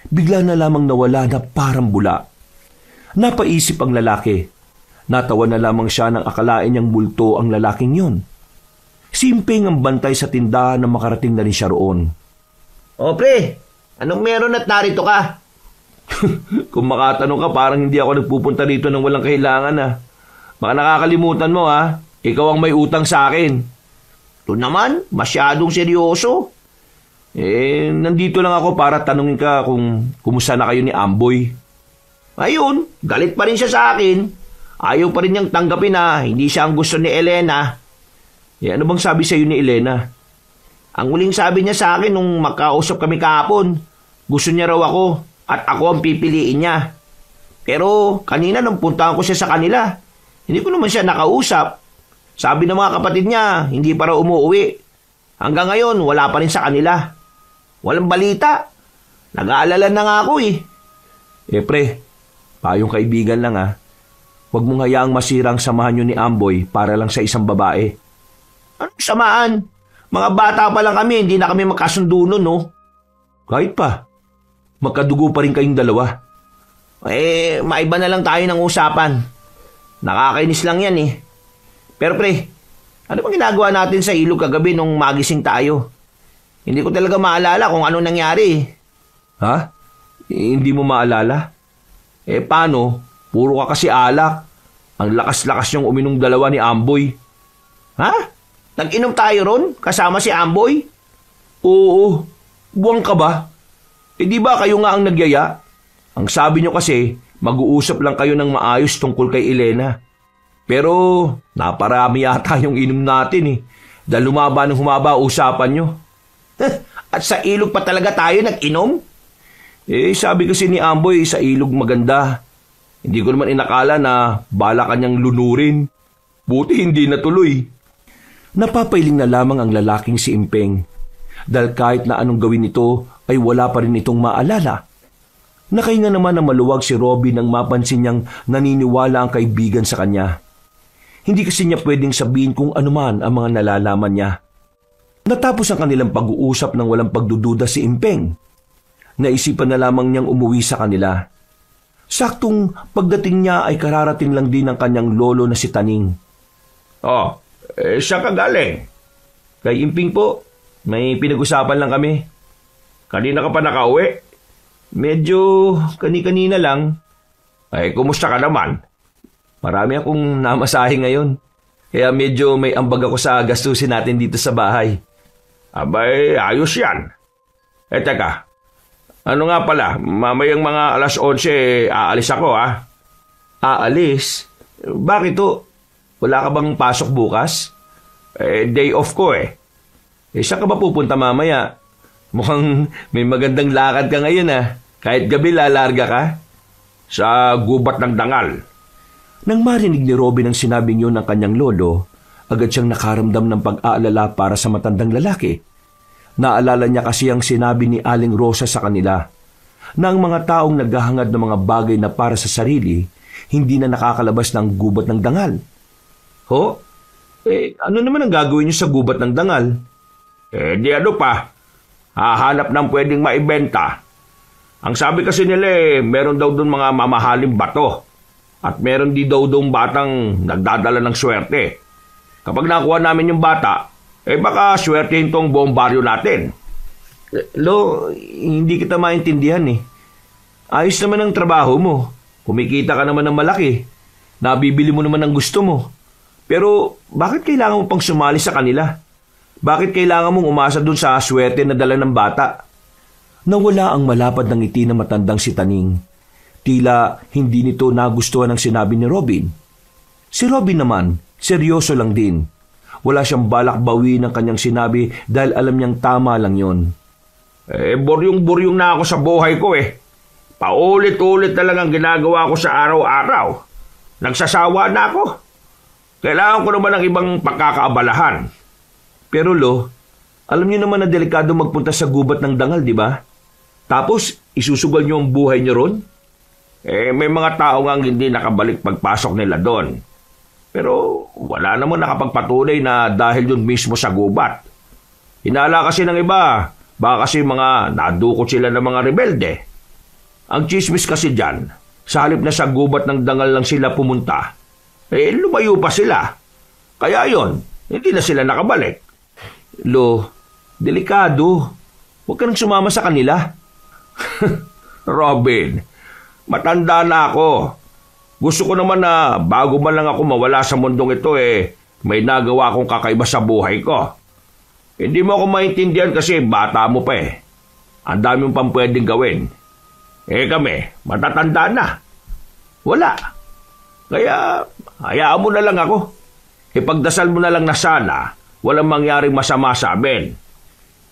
Bigla na lamang nawala na parang bula. Napaisip ang lalaki. Natawa na lamang siya nang akalain niyang multo ang lalaking yun. Simping ang bantay sa tindahan na makarating na rin siya roon. O pre, anong meron at narito ka? Kung makatanong ka, parang hindi ako nagpupunta rito ng walang kailangan ah. Baka nakakalimutan mo ah. Ikaw ang may utang sa akin. Ito naman, masyadong seryoso. Nandito lang ako para tanungin ka kung kumusta na kayo ni Amboy. Ayun, galit pa rin siya sa akin. Ayaw pa rin niyang tanggapin na hindi siya ang gusto ni Elena. Ano bang sabi sa iyo ni Elena? Ang huling sabi niya sa akin nung magkausap kami kahapon, gusto niya raw ako at ako ang pipiliin niya. Pero kanina nung puntahan ko siya sa kanila, hindi ko naman siya nakausap. Sabi ng mga kapatid niya, hindi pa raw umuwi. Hanggang ngayon, wala pa rin sa kanila. Walang balita. Nag-aalala na nga ako eh. Pre, payong kaibigan lang ah. Huwag mong hayaang masirang samahan niyo ni Amboy para lang sa isang babae. Anong samaan? Mga bata pa lang kami, hindi na kami magkasundo nun, no? Kahit pa, magkadugo pa rin kayong dalawa. Maiba na lang tayo ng usapan. Nakakainis lang yan eh. Pero pre, ano bang ginagawa natin sa ilog kagabi nung magising tayo? Hindi ko talaga maalala kung ano nangyari. Ha? Hindi mo maalala? Paano? Puro ka kasi alak. Ang lakas-lakas niyong uminom dalawa ni Amboy. Ha? Nag-inom tayo ron? Kasama si Amboy? Oo. Buwang ka ba? Di ba kayo nga ang nagyaya? Ang sabi niyo kasi, mag-uusap lang kayo ng maayos tungkol kay Elena. Pero, naparami yata yung inom natin eh. Dahil humaba ng humaba usapan niyo. At sa ilog pa talaga tayo nag-inom? Sabi kasi ni Amboy, sa ilog maganda. Hindi ko naman inakala na bala kanyang lunurin. Buti hindi natuloy. Napapailing na lamang ang lalaking si Impeng. Dahil kahit na anong gawin ito, ay wala pa rin itong maalala. Nakahinga naman na maluwag si Robin nang mapansin niyang naniniwala ang kaibigan sa kanya. Hindi kasi niya pwedeng sabihin kung anuman ang mga nalalaman niya. Natapos ang kanilang pag-uusap ng walang pagdududa si Impeng. Naisipan na lamang niyang umuwi sa kanila. Saktong pagdating niya ay kararating lang din ng kanyang lolo na si Taning. Siya ka galing. Kay Imping po, may pinag-usapan lang kami. Kanina ka pa nakauwi? Medyo kani-kanina lang. Kumusta ka naman? Marami akong namasahe ngayon. Kaya medyo may ambag ako sa gastusin natin dito sa bahay. Abay, ayos yan. Teka. Ano nga pala, mamayang mga 11:00, aalis ako ha? Aalis? Bakit to? Wala ka bang pasok bukas? Day off ko eh. Saan ka ba pupunta mamaya? Mukhang may magandang lakad ka ngayon Kahit gabi lalarga ka? Sa gubat ng dangal. Nang marinig ni Robin ang sinabing yun ng kanyang lolo, agad siyang nakaramdam ng pag-aalala para sa matandang lalaki. Naalala niya kasi ang sinabi ni Aling Rosa sa kanila na ang mga taong naghahangad ng mga bagay na para sa sarili, hindi na nakakalabas ng gubat ng dangal. Ho? Ano naman ang gagawin niyo sa gubat ng dangal? Di ano pa. Hahanap ng pwedeng maibenta. Ang sabi kasi nila meron daw doon mga mamahaling bato. At meron di daw doon batang nagdadala ng swerte. Kapag nakuha namin yung bata, baka swertehin tong buong baryo natin. Lo, hindi kita maintindihan Ayos naman ang trabaho mo. Kumikita ka naman ng malaki. Nabibili mo naman ang gusto mo. Pero bakit kailangan mo pang sumali sa kanila? Bakit kailangan mong umasa dun sa swerte na dala ng bata? Nawala ang malapad ng ngiti na matandang si Taning. Tila hindi nito nagustuhan ang sinabi ni Robin. Si Robin naman, seryoso lang din. Wala siyang balak bawi ng kanyang sinabi dahil alam niyang tama lang yon. Buryong-buryong na ako sa buhay ko Paulit-ulit na lang ang ginagawa ko sa araw-araw. Nagsasawa na ako. Kailangan ko naman ng ibang pagkakaabalahan. Pero Lo, alam niyo naman na delikado magpunta sa gubat ng dangal, di ba? Tapos, isusugal niyo ang buhay niyo ron? May mga tao nga hindi nakabalik pagpasok nila doon. Pero wala naman nakapagpatunay na dahil doon mismo sa gubat. Hinala kasi ng iba, baka kasi mga nadukot sila ng mga rebelde. Ang chismis kasi dyan, sa halip na sa gubat ng dangal lang sila pumunta, lumayo pa sila. Kaya yon, hindi na sila nakabalik. Lo, delikado. Huwag ka nang sumama sa kanila. Robin, matanda na ako. Gusto ko naman na bago man lang ako mawala sa mundong ito may nagawa akong kakaiba sa buhay ko. Hindi mo ako maintindihan kasi bata mo pa Ang dami mong pang pwedeng gawin. Kami, matatanda na. Wala. Kaya, hayaan mo na lang ako. Ipagdasal mo na lang na sana walang mangyaring masama sa amin.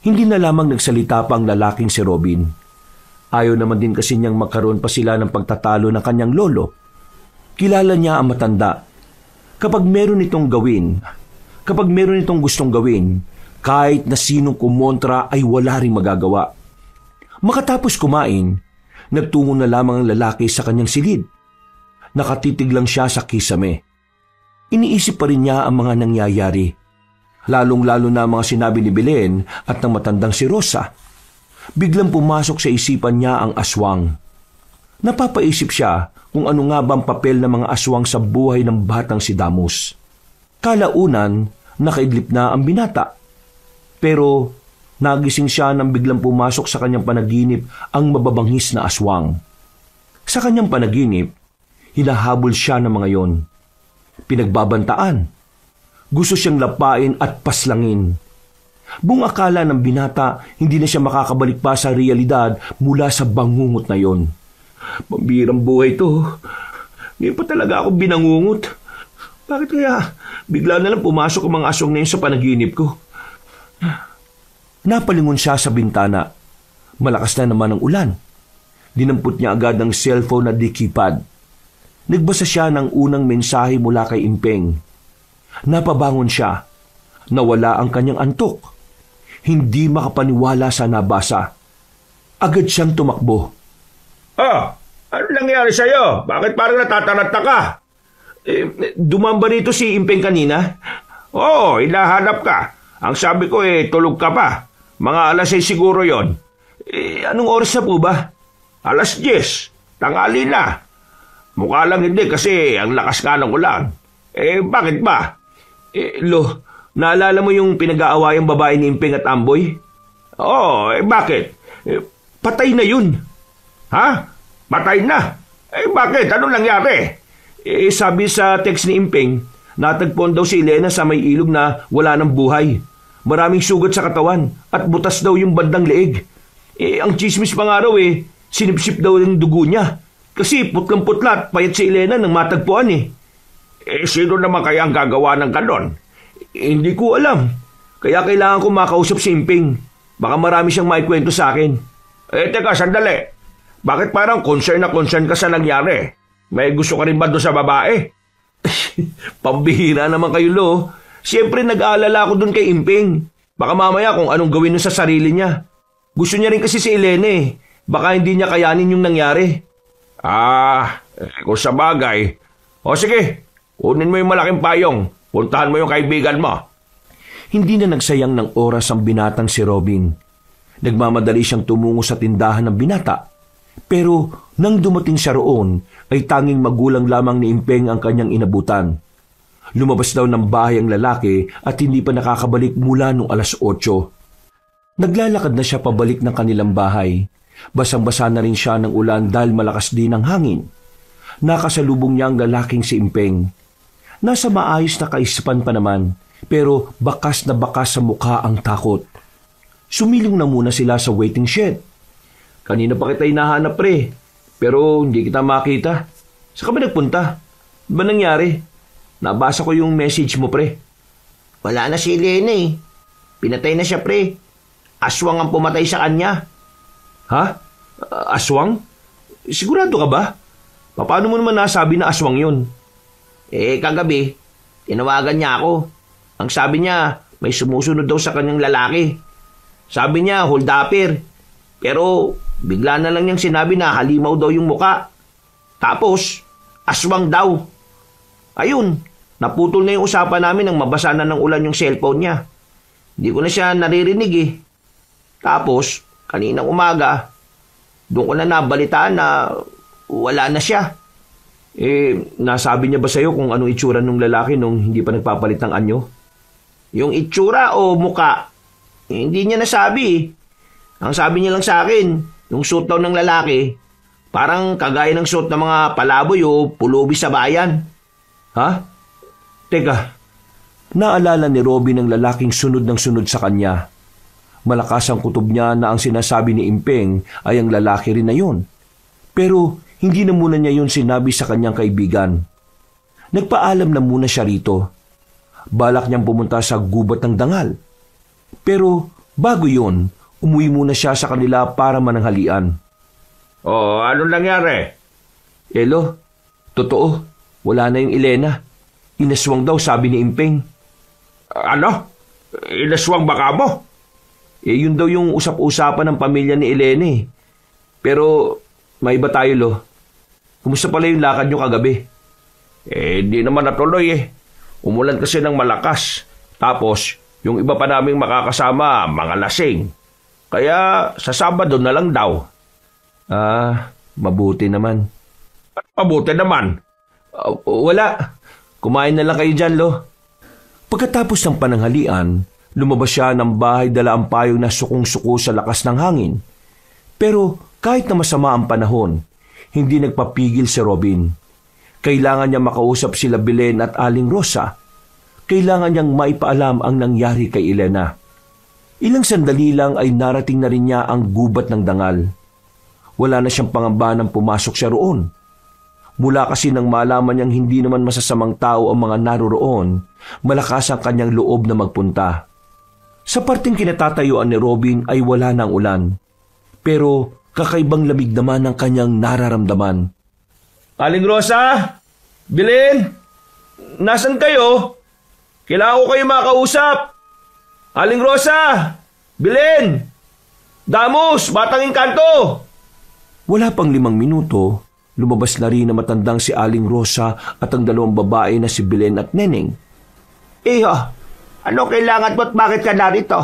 Hindi na lamang nagsalita pa ang lalaking si Robin. Ayaw naman din kasi niyang magkaroon pa sila ng pagtatalo ng kanyang lolo. Kilala niya ang matanda. Kapag meron itong gustong gawin, kahit na sinong kumontra ay wala ring magagawa. Makatapos kumain, nagtungo na lamang ang lalaki sa kanyang silid. Nakatitig lang siya sa kisame. Iniisip pa rin niya ang mga nangyayari. Lalong-lalo na ang mga sinabi ni Belen at ng matandang si Rosa. Biglang pumasok sa isipan niya ang aswang. Napapaisip siya kung ano nga bang papel ng mga aswang sa buhay ng batang si Damus. Kalaunan, nakaidlip na ang binata. Pero Nagising siya nang biglang pumasok sa kanyang panaginip ang mababanghis na aswang. Sa kanyang panaginip, hinahabol siya ng mga yon. Pinagbabantaan. Gusto siyang lapain at paslangin. Buong akala ng binata, hindi na siya makakabalik pa sa realidad mula sa bangungot na yon. Pambirang buhay to. Ngayon pa talaga ako binangungot. Bakit kaya bigla na lang pumasok ang mga aswang na yun sa panaginip ko? Napalingon siya sa bintana. Malakas na naman ang ulan. Dinampot niya agad ang cellphone na di-keypad. Nagbasa siya ng unang mensahe mula kay Impeng. Napabangon siya. Nawala ang kanyang antok. Hindi makapaniwala sa nabasa. Agad siyang tumakbo. Ano nangyari sa'yo? Bakit parang natataranta ka? Dumamba rito si Impeng kanina? Oo, hinahanap ka. Ang sabi ko tulog ka pa. Mga alas 6 siguro yon. Anong oras na po ba? Alas 10. Tanghali na. Mukha lang hindi kasi ang lakas nga ng ulan. Bakit ba? Lo, naalala mo yung pinag-aawayang babae ni Impeng at Amboy? Oo, bakit? Patay na yun. Ha? Patay na? Bakit? Anong nangyari? Sabi sa text ni Impeng, natagpuan daw si Elena sa may ilog na wala ng buhay. Maraming sugat sa katawan at butas daw yung bandang leeg. Ang chismis pa nga raw sinipsip daw yung dugo niya. Kasi putlang-putla at payat si Elena nang matagpuan Sino naman kaya ang gagawa ng ganon? Hindi ko alam. Kaya kailangan ko makausap si Impeng. Baka marami siyang maikwento sa akin. Teka, sandali. Bakit parang concern na concern ka sa nangyari? May gusto ka rin ba doon sa babae? Pambihira naman kayo, Lo. Siyempre nag-aalala ako doon kay Impeng. Baka mamaya kung anong gawin sa sarili niya. Gusto niya rin kasi si Elena Baka hindi niya kayanin yung nangyari. Kung sa bagay. O sige, kunin mo yung malaking payong. Puntahan mo yung kaibigan mo. Hindi na nagsayang ng oras ang binatang si Robin. Nagmamadali siyang tumungo sa tindahan ng binata. Pero nang dumating siya roon, ay tanging magulang lamang ni Impeng ang kanyang inabutan. Lumabas daw ng bahay ang lalaki at hindi pa nakakabalik mula nung alas 8. Naglalakad na siya pabalik ng kanilang bahay. Basang-basa na rin siya ng ulan dahil malakas din ang hangin. Nakasalubong niya ang lalaking si Impeng. Nasa maayos na kaisipan pa naman, pero bakas na bakas sa mukha ang takot. Sumilong na muna sila sa waiting shed. Kanina pa kita hinahanap, pre, pero hindi kita makita. Saan ka ba nagpunta? Ba nangyari? Nabasa ko yung message mo, pre. Wala na si Elena Pinatay na siya, pre. Aswang ang pumatay sa kanya. Ha? Aswang? Sigurado ka ba? Paano mo naman nasabi na aswang yun? Kagabi, tinawagan niya ako. Ang sabi niya, may sumusunod daw sa kanyang lalaki. Sabi niya, hold upper. Pero bigla na lang niyang sinabi na halimaw daw yung muka. Tapos, aswang daw. Ayun, naputol na yung usapan namin nang mabasa na ng ulan yung cellphone niya. Hindi ko na siya naririnig Tapos, kaninang umaga, doon ko na nabalitaan na wala na siya. Nasabi niya ba sa'yo kung anong itsura ng lalaki nung hindi pa nagpapalit ng anyo? Yung itsura o muka? Hindi niya nasabi. Ang sabi niya lang sa akin, yung suit daw ng lalaki, parang kagaya ng suit ng mga palaboy o pulubi sa bayan. Ha? Teka, naalala ni Robin ang lalaking sunod ng sunod sa kanya. Malakas ang kutob niya na ang sinasabi ni Impeng ay ang lalaki rin na yun. Pero hindi na muna niya yun sinabi sa kanyang kaibigan. Nagpaalam na muna siya rito. Balak niyang pumunta sa gubat ng dangal. Pero bago yun, umuwi muna siya sa kanila para mananghalian. Ano nangyari? Elo, totoo, wala na yung Elena. Inaswang daw, sabi ni Impeng. Ano? Inaswang baka mo? Yun daw yung usap-usapan ng pamilya ni Elena Pero may iba tayo, Lo. Kumusta pala yung lakad nyo kagabi? Di naman natuloy Umulan kasi ng malakas. Tapos, yung iba pa naming makakasama, mga lasing. Kaya, sa Sabado na lang daw. Mabuti naman. Mabuti naman? Wala. Kumain na lang kayo dyan, Lo. Pagkatapos ng pananghalian, Lumabas siya ng bahay dala ang payong na sukong-suko sa lakas ng hangin. Pero kahit na masama ang panahon, hindi nagpapigil si Robin. Kailangan niya makausap sila Belen at Aling Rosa. Kailangan niyang maipaalam ang nangyari kay Elena. Ilang sandali lang ay narating na rin niya ang gubat ng dangal. Wala na siyang pangamba nang pumasok siya roon. Mula kasi nang malaman niyang hindi naman masasamang tao ang mga naroroon, malakas ang kanyang loob na magpunta. Sa parteng kinatatayuan ni Robin ay wala ng ulan. Pero kakaibang lamig naman ang kanyang nararamdaman. Aling Rosa? Belen? Nasaan kayo? Kailangan ko kayo makausap. Aling Rosa! Belen! Damos! Batang Engkanto! Wala pang 5 minuto, lumabas na rin na matandang si Aling Rosa at ang 2 babae na si Belen at Neneng. Iho, ano kailangan mo at bakit ka narito?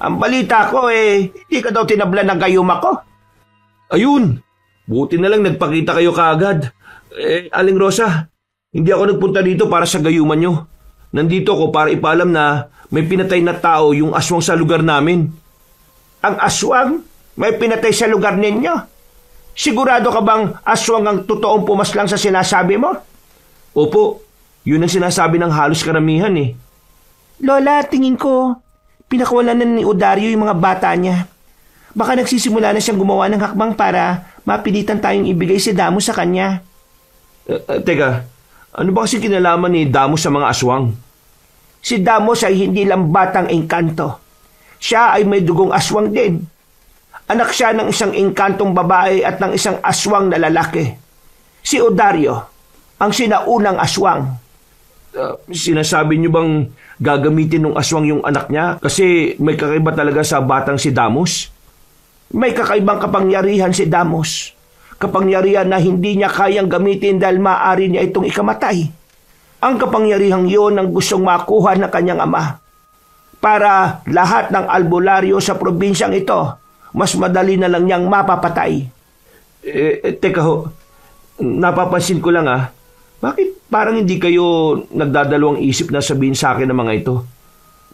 Ang balita ko hindi ka daw tinablan ng gayuma ko. Ayun! Buti na lang nagpakita kayo kaagad. Aling Rosa, hindi ako nagpunta dito para sa gayuman nyo. Nandito ako para ipaalam na may pinatay na tao yung aswang sa lugar namin. Ang aswang? May pinatay sa lugar ninyo? Sigurado ka bang aswang ang totoong pumaslang sa sinasabi mo? Opo, yun ang sinasabi ng halos karamihan eh. Lola, tingin ko, pinakawalan na ni Odario yung mga bata niya. Baka nagsisimula na siyang gumawa ng hakbang para mapilitan tayong ibigay si Damos sa kanya. Teka, ano ba kasi kinalaman ni Damos sa mga aswang? Si Damos ay hindi lang batang engkanto. Siya ay may dugong aswang din. Anak siya ng isang engkantong babae at ng isang aswang na lalaki. Si Odario, ang sinaunang aswang. Sinasabi niyo bang gagamitin ng aswang yung anak niya kasi may kakaiba talaga sa batang si Damos? May kakaibang kapangyarihan si Damos. Kapangyarihan na hindi niya kayang gamitin dahil maaari niya itong ikamatay. Ang kapangyarihang iyon ang gustong makuha ng kanyang ama. Para lahat ng albularyo sa probinsyang ito, mas madali na lang niyang mapapatay. Teka ho, napapansin ko lang bakit parang hindi kayo nagdadalawang isip na sabihin sa akin ng mga ito?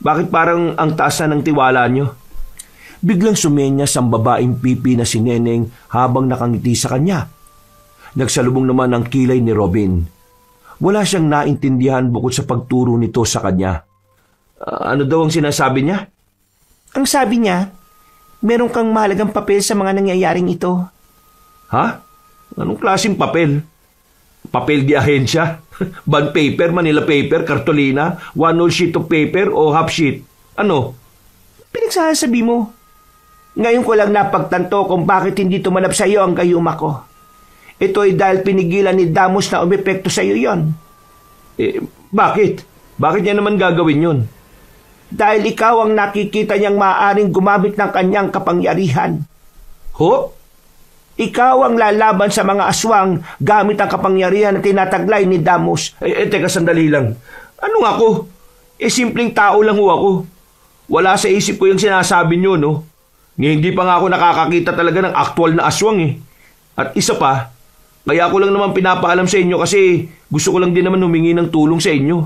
Bakit parang ang taas na ng tiwala niyo? Biglang sumenyas ang babaeng pipi na si Neneng habang nakangiti sa kanya. Nagsalubong naman ang kilay ni Robin. Wala siyang naintindihan bukod sa pagturo nito sa kanya. Ano daw ang sinasabi niya? Ang sabi niya, meron kang mahalagang papel sa mga nangyayaring ito. Ha? Anong klaseng papel? Papel di ahensya? Bond paper, Manila paper, kartolina, 1/2 sheet of paper o half sheet? Ano? Pinagsasabi mo. Ngayon ko lang napagtanto kung bakit hindi tumalab sa iyo ang gayuma ko. Ito ay dahil pinigilan ni Damos na umepekto sa iyo yon. Bakit? Bakit niya naman gagawin yon? Dahil ikaw ang nakikita niyang maaaring gumamit ng kanyang kapangyarihan. Ho? Ikaw ang lalaban sa mga aswang gamit ang kapangyarihan na tinataglay ni Damos. Teka sandali lang. Anong ako? Simpleng tao lang ho ako. Wala sa isip ko yung sinasabi niyo, no? Hindi pa nga ako nakakakita talaga ng aktual na aswang eh. At isa pa, kaya ko lang naman pinapaalam sa inyo kasi gusto ko lang din naman humingi ng tulong sa inyo.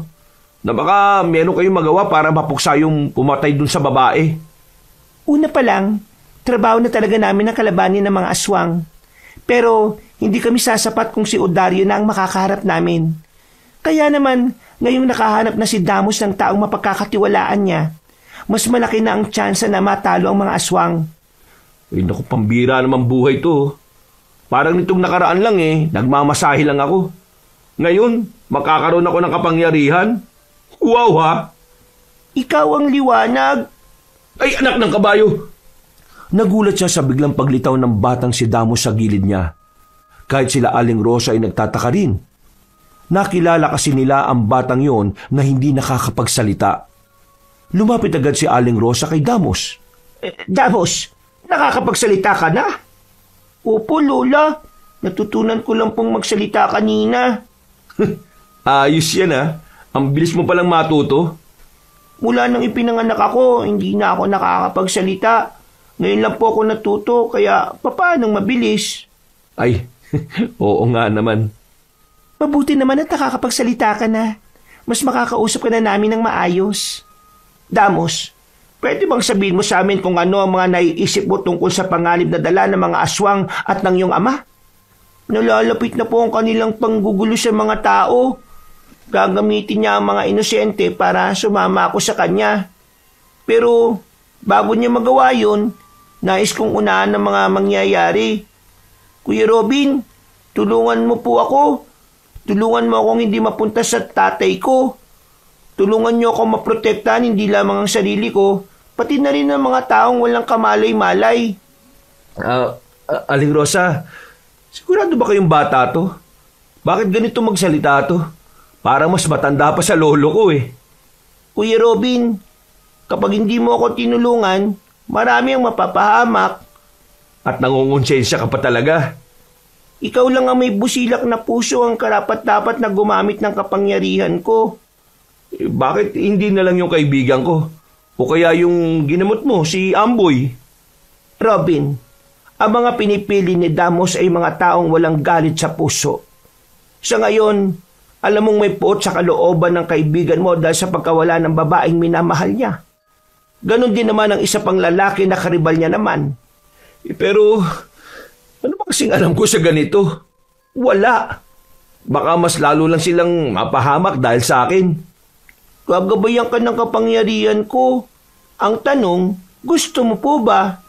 Na baka meron kayong magawa para mapuksa yung pumatay dun sa babae. Una pa lang, trabaho na talaga namin ang kalabanin ng mga aswang. Pero hindi kami sasapat kung si Odario na ang makakaharap namin. Kaya naman, ngayong nakahanap na si Damos ng taong mapagkakatiwalaan niya, mas malaki na ang tsansa na matalo ang mga aswang. Naku, pambira naman buhay to. Parang nitong nakaraan lang nagmamasahe lang ako. Ngayon, makakaroon ako ng kapangyarihan. Wow ha! Ikaw ang liwanag. Ay, anak ng kabayo! Nagulat siya sa biglang paglitaw ng batang si Damos sa gilid niya. Kahit sila Aling Rosa ay nagtataka rin. Nakilala kasi nila ang batang yon na hindi nakakapagsalita. Lumapit agad si Aling Rosa kay Damos. Damos, nakakapagsalita ka na? Opo, Lola. Natutunan ko lang pong magsalita kanina. Ayos yan Ang bilis mo palang matuto. Mula nang ipinanganak ako, hindi na ako nakakapagsalita. Ngayon lang po ako natuto, kaya papaanong mabilis? Ay, oo nga naman. Mabuti naman at nakakapagsalita ka na. Mas makakausap ka na namin ng maayos. Damos, pwede bang sabihin mo sa amin kung ano ang mga naiisip mo tungkol sa panganib na dala ng mga aswang at ng iyong ama? Nalalapit na po ang kanilang panggugulo sa mga tao. Gagamitin niya ang mga inosente para sumama ako sa kanya. Pero bago niya magawa yun, nais kong unahan ng mga mangyayari. Kuya Robin, tulungan mo po ako. Tulungan mo akong hindi mapunta sa tatay ko. Tulungan niyo ako maprotektahan hindi lamang ang sarili ko, pati na rin ang mga taong walang kamalay-malay. Aling Rosa, sigurado ba kayong bata to? Bakit ganito magsalita to? Parang mas matanda pa sa lolo ko eh. Kuya Robin, kapag hindi mo ako tinulungan, marami ang mapapahamak. At nangungonsensya ka pa talaga. Ikaw lang ang may busilak na puso ang karapat-dapat na gumamit ng kapangyarihan ko. Bakit hindi na lang yung kaibigan ko? O kaya yung ginamot mo, si Amboy? Robin, ang mga pinipili ni Damos ay mga taong walang galit sa puso. Sa ngayon, alam mong may puot sa kalooban ng kaibigan mo dahil sa pagkawala ng babaeng minamahal niya. Ganon din naman ang isa pang lalaki na karibal niya naman. Pero, ano ba kasing alam ko sa ganito? Wala. Baka mas lalo lang silang mapahamak dahil sa akin. Gagabayan ka ng kapangyarihan ko. Ang tanong, gusto mo po ba?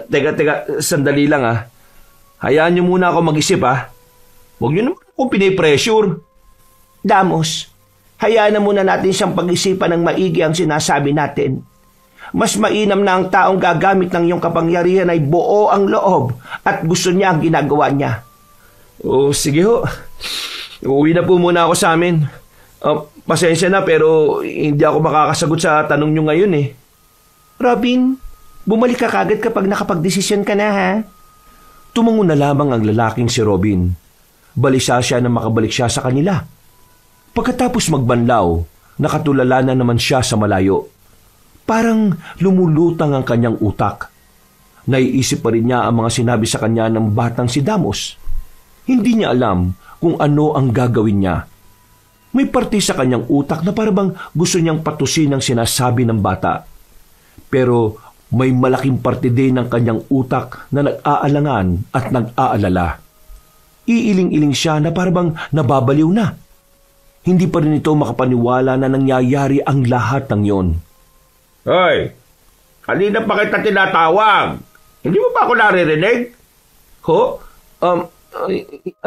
Teka, sandali lang ah. Hayaan niyo muna ako mag-isip ah. Huwag niyo naman akong pinipressure. Damos, hayaan na muna natin siyang pag-isipan ng maigi ang sinasabi natin. Mas mainam na ang taong gagamit ng iyong kapangyarihan ay buo ang loob at gusto niya ang ginagawa niya. Sige ho. Uuwi na po muna ako sa amin. Pasensya na pero hindi ako makakasagot sa tanong nyo ngayon eh. Robin, bumalik ka kagad kapag nakapagdesisyon ka na ha? Tumango na lamang ang lalaking si Robin. Balisa siya na makabalik siya sa kanila. Pagkatapos magbanlaw, nakatulala na naman siya sa malayo. Parang lumulutang ang kanyang utak. Naiisip pa rin niya ang mga sinabi sa kanya ng batang si Damos. Hindi niya alam kung ano ang gagawin niya. May parte sa kanyang utak na parang gusto niyang patusin ang sinasabi ng bata. Pero may malaking parte din ng kanyang utak na nag-aalangan at nag-aalala. Iiling-iling siya na parang nababaliw na. Hindi pa rin ito makapaniwala na nangyayari ang lahat ng yon. Hoy, kanina pa kita tinatawag. Hindi mo ba ako naririnig? Ho?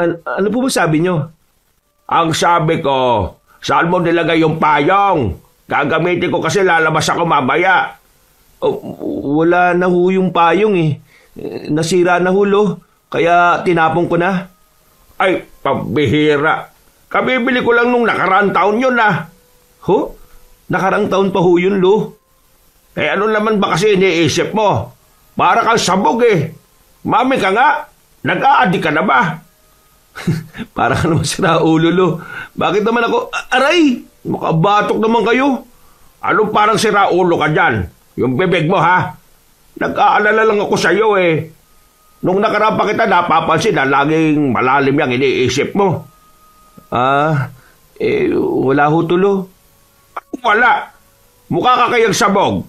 Ano po ba sabi niyo? Ang sabi ko, saan mo nilagay yung payong? Gagamitin ko kasi lalabas ako mamaya. Wala na ho yung payong eh. Nasira na hulo, kaya tinapon ko na. Ay, pambihira. Kabibili ko lang nung nakaraang taon yun ah. Ho? Nakarang taon pa ho yun, lo. Ano naman ba kasi iniisip mo? Para kang sabog eh. Mami ka nga, nag-a-addict ka na ba? Para ka naman sira ulo, lo. Bakit naman ako? Aray! Makabatok naman kayo. Anong parang sira ulo ka dyan? Yung bibig mo ha? Nag-aalala lang ako sa iyo eh. Nung nakaraan pa kita napapansin na laging malalim yung iniisip mo. Wala ho tulo. Wala. Mukha ka kayang sabog.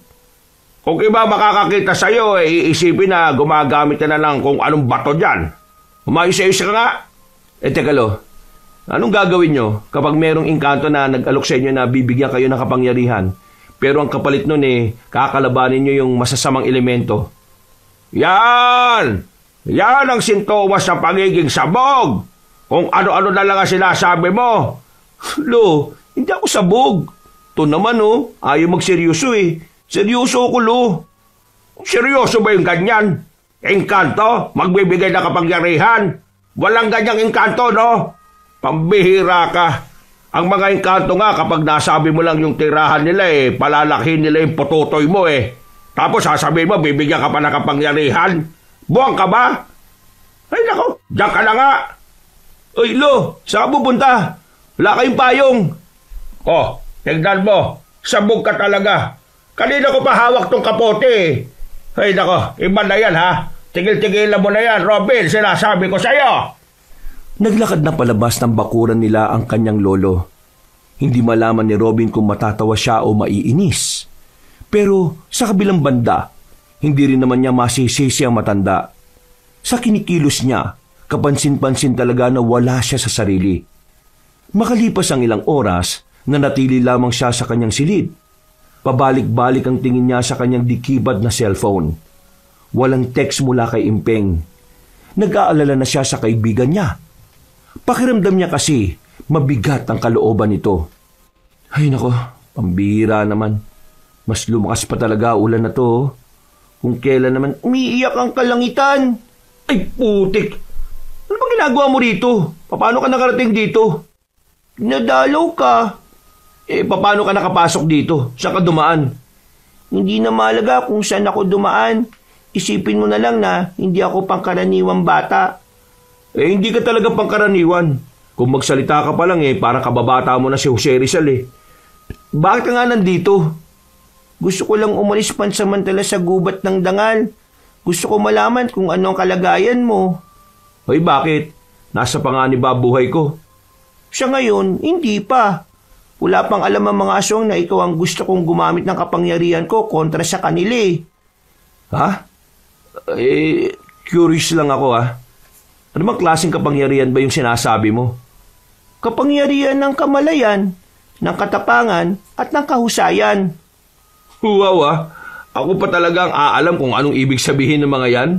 Kung iba makakakita sa iyo, iisipin na gumagamit ka na lang kung anong bato dyan. Umayos-ayos ka nga. Teka lo, anong gagawin nyo kapag merong engkanto na nag-alok sa inyo na bibigyan kayo ng kapangyarihan, pero ang kapalit nun kakalabanin nyo yung masasamang elemento? Yan! Yan ang sintomas ng pagiging sabog! Kung ano-ano na lang ang sinasabi mo. Lo, hindi ako sabog. To naman ayaw magseryoso eh. Seryoso ako, lo. Seryoso ba yung ganyan? Engkanto? Magbibigay na kapangyarihan? Walang ganyang engkanto, no? Pambihira ka. Ang mga engkanto nga, kapag nasabi mo lang yung tirahan nila palalakihin nila yung pututoy mo Tapos sasabihin mo, bibigyan ka pa ng kapangyarihan. Buwang ka ba? Ay nako, diyan ka na nga. Oy, lo, saan pupunta? Wala kayong payong. Tignan mo, sabog ka talaga. Kanina ko pa hawak tong kapote Ay nako, iba na yan ha. Tigil-tigilan mo na yan, Robin, sinasabi ko sa'yo. Naglakad na palabas ng bakuran nila ang kanyang lolo. Hindi malaman ni Robin kung matatawa siya o maiinis. Pero sa kabilang banda, hindi rin naman niya masisisi ang matanda. Sa kinikilos niya, kapansin-pansin talaga na wala siya sa sarili. Makalipas ang ilang oras, nanatili lamang siya sa kanyang silid. Pabalik-balik ang tingin niya sa kanyang dikibad na cellphone. Walang text mula kay Impeng. Nag-aalala na siya sa kaibigan niya. Pakiramdam niya kasi mabigat ang kalooban nito. Ay nako, pambihira naman. Mas lumakas pa talaga ulan na to. Kung kailan naman Umiiyak ang kalangitan. Ay, putik! Ano bang ginagawa mo rito? Paano ka nakarating dito? Nadalaw ka. Paano ka nakapasok dito? Saan ka dumaan? Hindi na mahalaga kung saan ako dumaan. Isipin mo na lang na hindi ako pangkaraniwang bata. Hindi ka talaga pangkaraniwan. Kung magsalita ka pa lang parang kababata mo na si Jose Rizal Bakit ka nga nandito? Gusto ko lang umalis pansamantala sa gubat ng dangal. Gusto ko malaman kung ano ang kalagayan mo. Hoy, bakit? Nasa pa nga ni ba buhay ko? Sa ngayon, hindi pa. Wala pang alam ang mga aswang na ikaw ang gusto kong gumamit ng kapangyarihan ko kontra sa kanila Ha? Curious lang ako Ano bang klaseng kapangyarihan ba yung sinasabi mo? Kapangyarihan ng kamalayan, ng katapangan at ng kahusayan. Wow Ako pa talaga ang aalam kung anong ibig sabihin ng mga yan.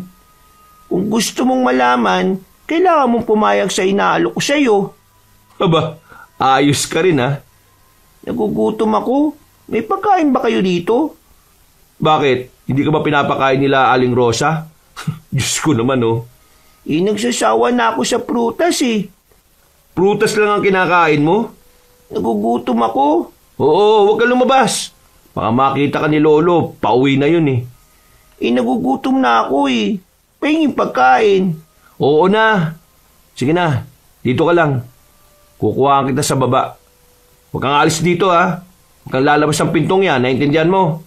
Kung gusto mong malaman, kailangan mong pumayag sa inaalok ko sa iyo. Aba, ayos ka rin Nagugutom ako. May pagkain ba kayo dito? Bakit? Hindi ka ba pinapakain nila Aling Rosa? Diyos ko naman Nagsasawa na ako sa prutas Prutas lang ang kinakain mo? Nagugutom ako. Oo, huwag ka lumabas. Baka makita ka ni Lolo, pauwi na yun Nagugutom na ako Pahinging pagkain. Oo na. Sige na, dito ka lang. Kukuhaan kita sa baba. Huwag kang alis dito Huwag kang lalabas ng pintong yan, naintindihan mo?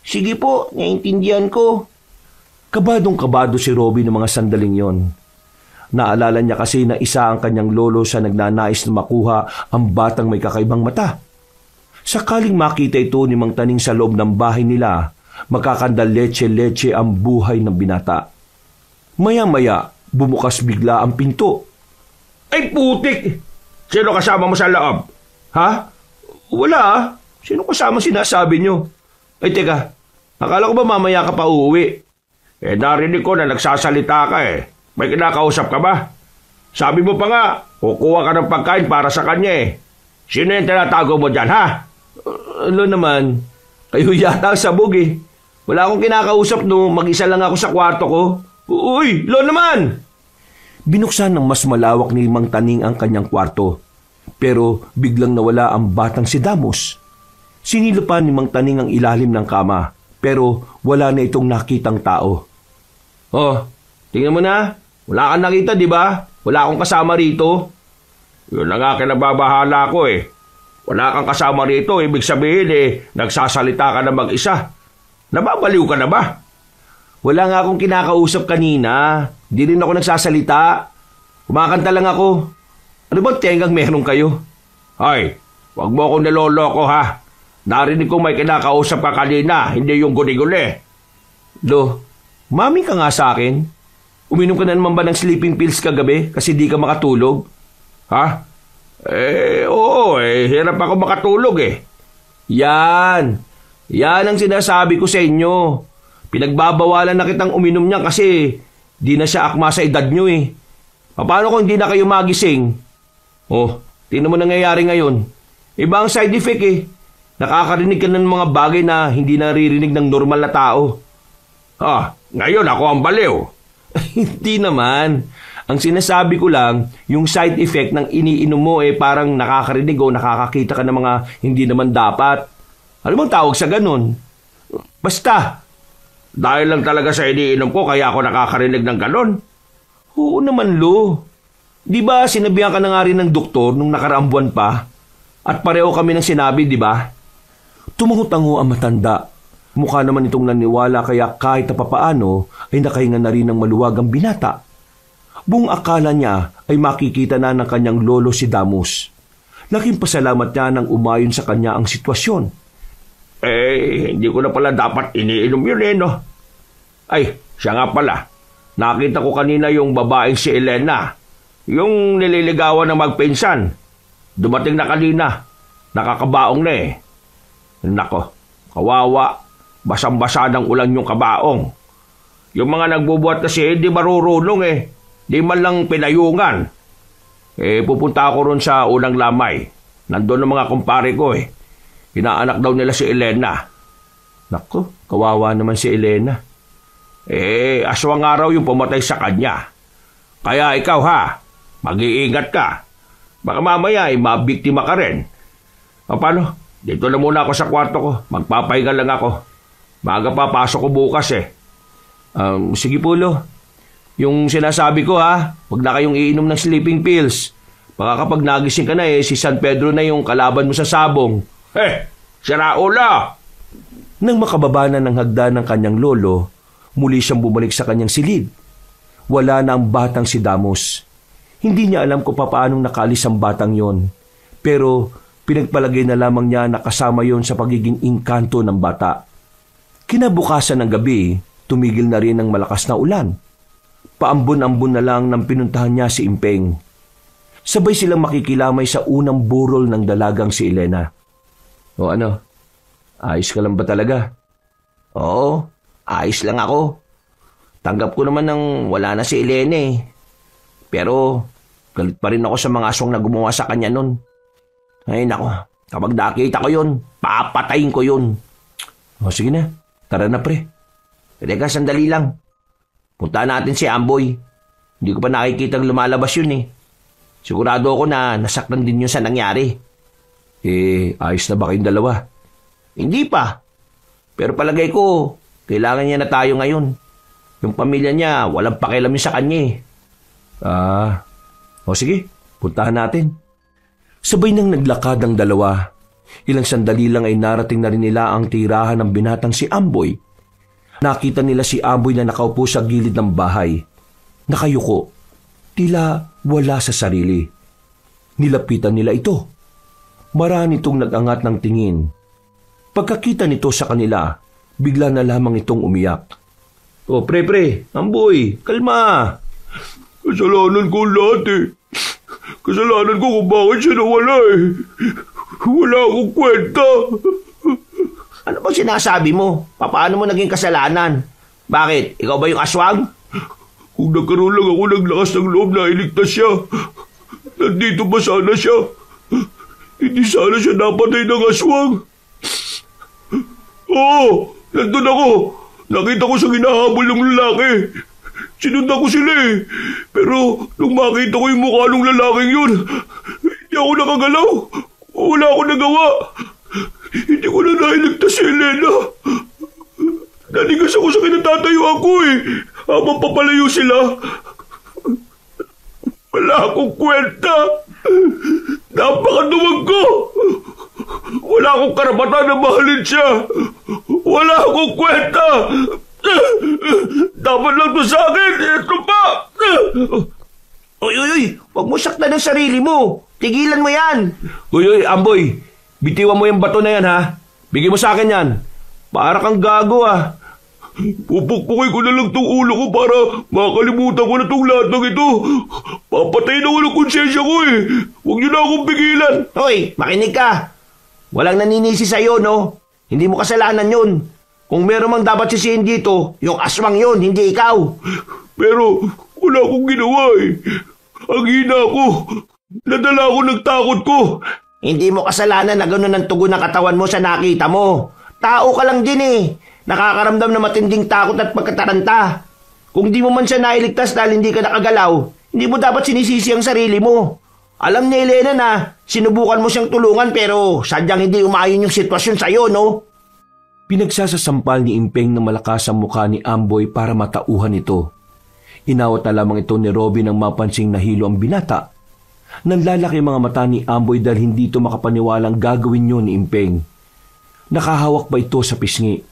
Sige po, naintindihan ko. Kabadong-kabado si Robin ng mga sandaling yon. Naalala niya kasi na isa ang kanyang lolo sa nagnanais na makuha ang batang may kakaibang mata. Sakaling makita ito ni Mang Taning sa loob ng bahay nila, makakandal leche-leche ang buhay ng binata. Maya-maya, bumukas bigla ang pinto. Ay, putik! Sino kasama mo sa loob? Ha? Wala Sino kasama sinasabi nyo? Ay, teka. Akala ko ba mamaya ka pa uuwi? Narinig ko na nagsasalita ka May kinakausap ka ba? Sabi mo pa nga, kukuha ka ng pagkain para sa kanya Sino yung tinatago mo dyan, ha? Ano naman? Kayo yata ang sabog Wala akong kinakausap mag-isa lang ako sa kwarto ko. Uy, lo naman! Binuksan ng mas malawak ni Mang Taning ang kanyang kwarto. Pero biglang nawala ang batang si Damos. Sinilupan ni Mang Taning ang ilalim ng kama, pero wala na itong nakitang tao. Tingnan mo na. Wala kang nakita, di ba? Wala akong kasama rito. Yun na nga kinababahala ko Wala kang kasama rito, ibig sabihin nagsasalita ka na mag-isa. Nababaliw ka na ba? Wala nga akong kinakausap kanina. Di rin ako nagsasalita. Kumakanta lang ako. Ano bang tengang meron kayo? Ay, wag mo akong niloloko ha. Narinig ko may kinakausap ka kanina, hindi yung guni-guni. Lo, mami ka nga sa akin. Uminom ka na naman ba ng sleeping pills kagabi kasi di ka makatulog? Ha? Oo, hirap ako makatulog Yan ang sinasabi ko sa inyo. Pinagbabawalan na kitang uminom niya kasi di na siya akma sa edad nyo Paano kung hindi na kayo magising? Tingnan mo nangyayari ngayon. Iba ang side effect Nakakarinig ka ng mga bagay na hindi naririnig ng normal na tao. Ngayon ako ang baliw. Hindi naman. Ang sinasabi ko lang, yung side effect ng iniinom mo parang nakakarinig o nakakakita ka ng mga hindi naman dapat. Ano bang tawag sa ganun? Basta. Dahil lang talaga sa iniinom ko kaya ako nakakarinig ng ganon. Oo naman, Lo. Di ba sinabihan ka na nga rin ng doktor nung nakaraang buwan pa? At pareho kami ng sinabi, di ba? Tumango-tango ang matanda. Mukha naman itong naniwala kaya kahit na papaano ay nakahinga na rin ng maluwag ang binata. Buong akala niya ay makikita na ng kanyang lolo si Damos. Laking pasalamat niya nang umayon sa kanya ang sitwasyon. Hindi ko na pala dapat iniinom yun no? Ay, siya nga pala. Nakita ko kanina yung babaeng si Elena. Yung nililigawan ng magpinsan. Dumating na kanina. Nakakabaong na Nako, kawawa. Basang-basa ng ulan yung kabaong. Yung mga nagbubuhat kasi di marurunong Di man lang pinayungan. Pupunta ako ron sa unang lamay. Nandun ang mga kumpare ko Inaanak daw nila si Elena. Nako, kawawa naman si Elena. Aswang araw yung pumatay sa kanya. Kaya ikaw mag-iingat ka. Baka mamaya mabiktima ka rin. Paano? Dito na muna ako sa kwarto ko. Magpapahinga lang ako. Maaga pa pasok ko bukas Sige po, Lo. Yung sinasabi ko huwag na kayong iinom ng sleeping pills. Baka kapag nagising ka na si San Pedro na yung kalaban mo sa sabong. Sira ulo! Nang makababa na ng hagdan ng kanyang lolo, muli siyang bumalik sa kanyang silid. Wala na ang batang si Damos. Hindi niya alam kung paanong nakalis ang batang yon. Pero pinagpalagay na lamang niya na kasama yon sa pagiging engkanto ng bata. Kinabukasan ng gabi, tumigil na rin ang malakas na ulan. Paambon-ambon na lang nang pinuntahan niya si Impeng. Sabay silang makikilamay sa unang burol ng dalagang si Elena. O ano? Ayos ka lang ba talaga? Oo, ayos lang ako. Tanggap ko naman ng wala na si Elena Pero galit pa rin ako sa mga aswang na gumawa sa kanya nun. Ay nako, kapag nakita ko yun, papatayin ko yun. O sige na, tara na pre. Teka, sandali lang. Punta natin si Amboy. Hindi ko pa nakikitang lumalabas yun Sigurado ako na nasaktan din yun sa nangyari. Ayos na ba kayong dalawa? Hindi pa. Pero palagay ko, kailangan niya na tayo ngayon. Yung pamilya niya, walang pakialam sa kanya O sige, puntahan natin. Sabay nang naglakad ang dalawa. Ilang sandali lang ay narating na rin nila ang tirahan ng binatang si Amboy. Nakita nila si Amboy na nakaupo sa gilid ng bahay. Nakayuko, tila wala sa sarili. Nilapitan nila ito. Marami itong nag-angat ng tingin. Pagkakita nito sa kanila, bigla na lamang itong umiyak. O pre, Amboy, kalma. Kasalanan ko lahat Kasalanan ko kung bakit siya nawala Wala akong kwenta. Ano bang sinasabi mo? Paano mo naging kasalanan? Bakit? Ikaw ba yung aswang? Kung nagkaroon lang ako ng lakas ng loob na iligtas siya, nandito ba sana siya? Hindi sana siya napatay ng aswang. Oo, nandun ako. Nakita ko sa ginahabol ng lalaki. Sinundan ko sila Pero nung makita ko yung mukha ng lalaking yun, hindi ako nakagalaw. Wala ako nagawa. Hindi ko na nailigtas si Elena. Nanigas ako sa kinatatayuan ko habang papalayo sila. Wala akong kwenta. Napakaduwag ko. Wala akong karapatan na mahalin siya. Wala akong kwenta. Dapat lang to sa akin. Ito pa. Uy, huwag mo saktan ang sarili mo. Tigilan mo yan. Uy, Amboy, bitiwan mo yung bato na yan Bigay mo sa akin yan. Para kang gago Pupukpukin ko na lang tong ulo ko para makalimutan ko na tong lahat ng ito. Papatayin ako ng konsensya ko Huwag niyo na akong pigilan. Hoy, makinig ka. Walang naninisi sa'yo, no? Hindi mo kasalanan yun. Kung meron mang dapat sisihin dito, yung aswang yun, hindi ikaw. Pero wala akong ginawa Ang hina ko. Nadala ako ng takot ko. Hindi mo kasalanan na gano'n ang tugon ng katawan mo sa nakita mo. Tao ka lang din Nakakaramdam na matinding takot at pagkataranta. Kung di mo man siya nailigtas dahil hindi ka nakagalaw, hindi mo dapat sinisisi ang sarili mo. Alam ni Elena na sinubukan mo siyang tulungan pero sadyang hindi umayon yung sitwasyon sa'yo, no? Pinagsasasampal ni Impeng na malakas ang mukha ni Amboy para matauhan ito. Inawat na lamang ito ni Robby nang mapansing nahilo ang binata. Nanlalaki mga mata ni Amboy dahil hindi ito makapaniwalang gagawin yun ni Impeng. Nakahawak pa ito sa pisngi.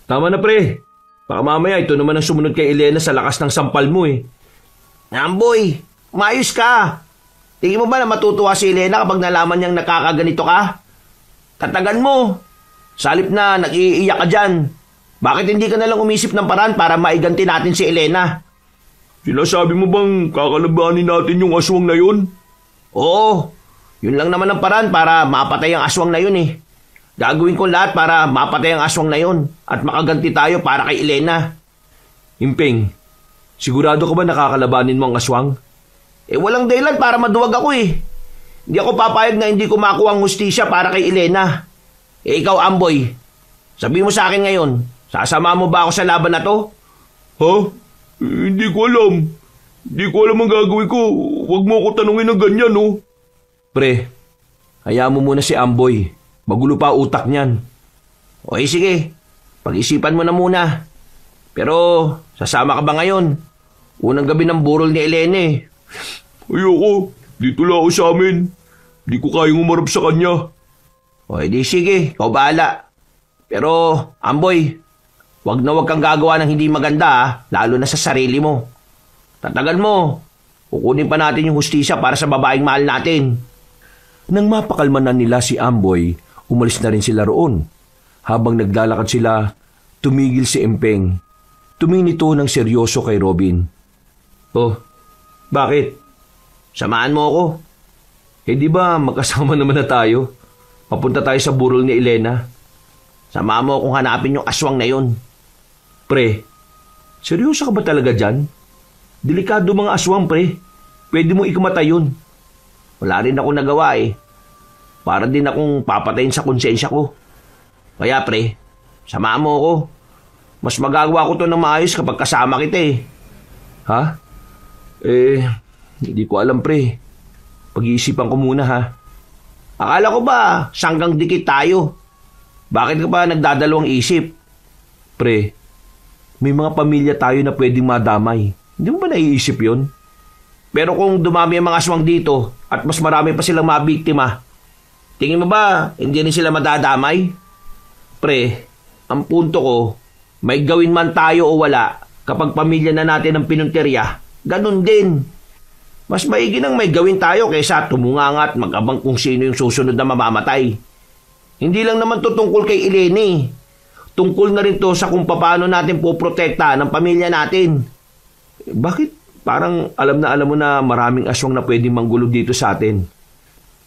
Tama na pre. Baka mamaya ito naman ang sumunod kay Elena sa lakas ng sampal mo Amboy, umayos ka. Tingin mo ba na matutuwa si Elena kapag nalaman niyang nakakaganito ka? Tatagan mo. Sa halip na nag-iiyak ka dyan. Bakit hindi ka nalang umisip ng paraan para maiganti natin si Elena? Sinasabi mo bang kakalabanin natin yung aswang na yun? Oo, yun lang naman ang paraan para mapatay ang aswang na yun eh. Gagawin ko lahat para mapatay ang aswang na yun at makaganti tayo para kay Elena. Impeng, sigurado ka ba nakakalabanin mo ang aswang? Walang dahilan para maduwag ako eh. Hindi ako papayag na hindi ko makuha ang hustisya para kay Elena. Ikaw, Amboy, sabi mo sa akin ngayon, sasama mo ba ako sa laban na to? Ha? Hindi ko alam. Hindi ko alam ang gagawin ko. Huwag mo ako tanungin ng ganyan, oh. Pre, hayaan mo muna si Amboy. Magulo pa utak niyan. Okay, sige. Pag-isipan mo na muna. Pero, sasama ka ba ngayon? Unang gabi ng burol ni Elena eh. Ayoko. Dito lang ako sa amin. Di ko kayang umarap sa kanya. O, di sige. Ikaw bahala. Pero, Amboy, wag na wag kang gagawa ng hindi maganda ha, lalo na sa sarili mo. Tatagal mo. Kukunin pa natin yung hustisya para sa babaeng mahal natin. Nang mapakalma na nila si Amboy, umalis na rin sila roon. Habang naglalakad sila, tumigil si Impeng. Tumingin ito ng seryoso kay Robin. Oh, bakit? Samahan mo ako. Di ba magkasama naman na tayo? Papunta tayo sa burol ni Elena. Samahan mo akong hanapin yung aswang na yun. Pre, seryoso ka ba talaga dyan? Delikado mga aswang, pre. Pwede mo ikamatay yun. Wala rin akong nagawa eh. Para din akong papatayin sa konsensya ko. Kaya pre, samahan mo ako. Mas magagawa ko to ng maayos kapag kasama kita eh. Ha? Hindi ko alam, pre. Pag-iisipan ko muna, ha? Akala ko ba sanggang dikit tayo? Bakit ka pa nagdadalawang isip? Pre, may mga pamilya tayo na pwedeng madamay. Hindi mo ba naiisip yon? Pero kung dumami ang mga aswang dito at mas marami pa silang mabiktima, tingin mo ba hindi rin sila madadamay? Pre, ang punto ko, may gawin man tayo o wala, kapag pamilya na natin ang pinunterya, ganun din. Mas maigi nang may gawin tayo kaysa tumunganga at mag-abang kung sino yung susunod na mamamatay. Hindi lang naman to tungkol kay Eleni. Tungkol na rin to sa kung paano natin poprotekta ng pamilya natin. Bakit parang alam mo na maraming aswang na pwedeng manggulo dito sa atin?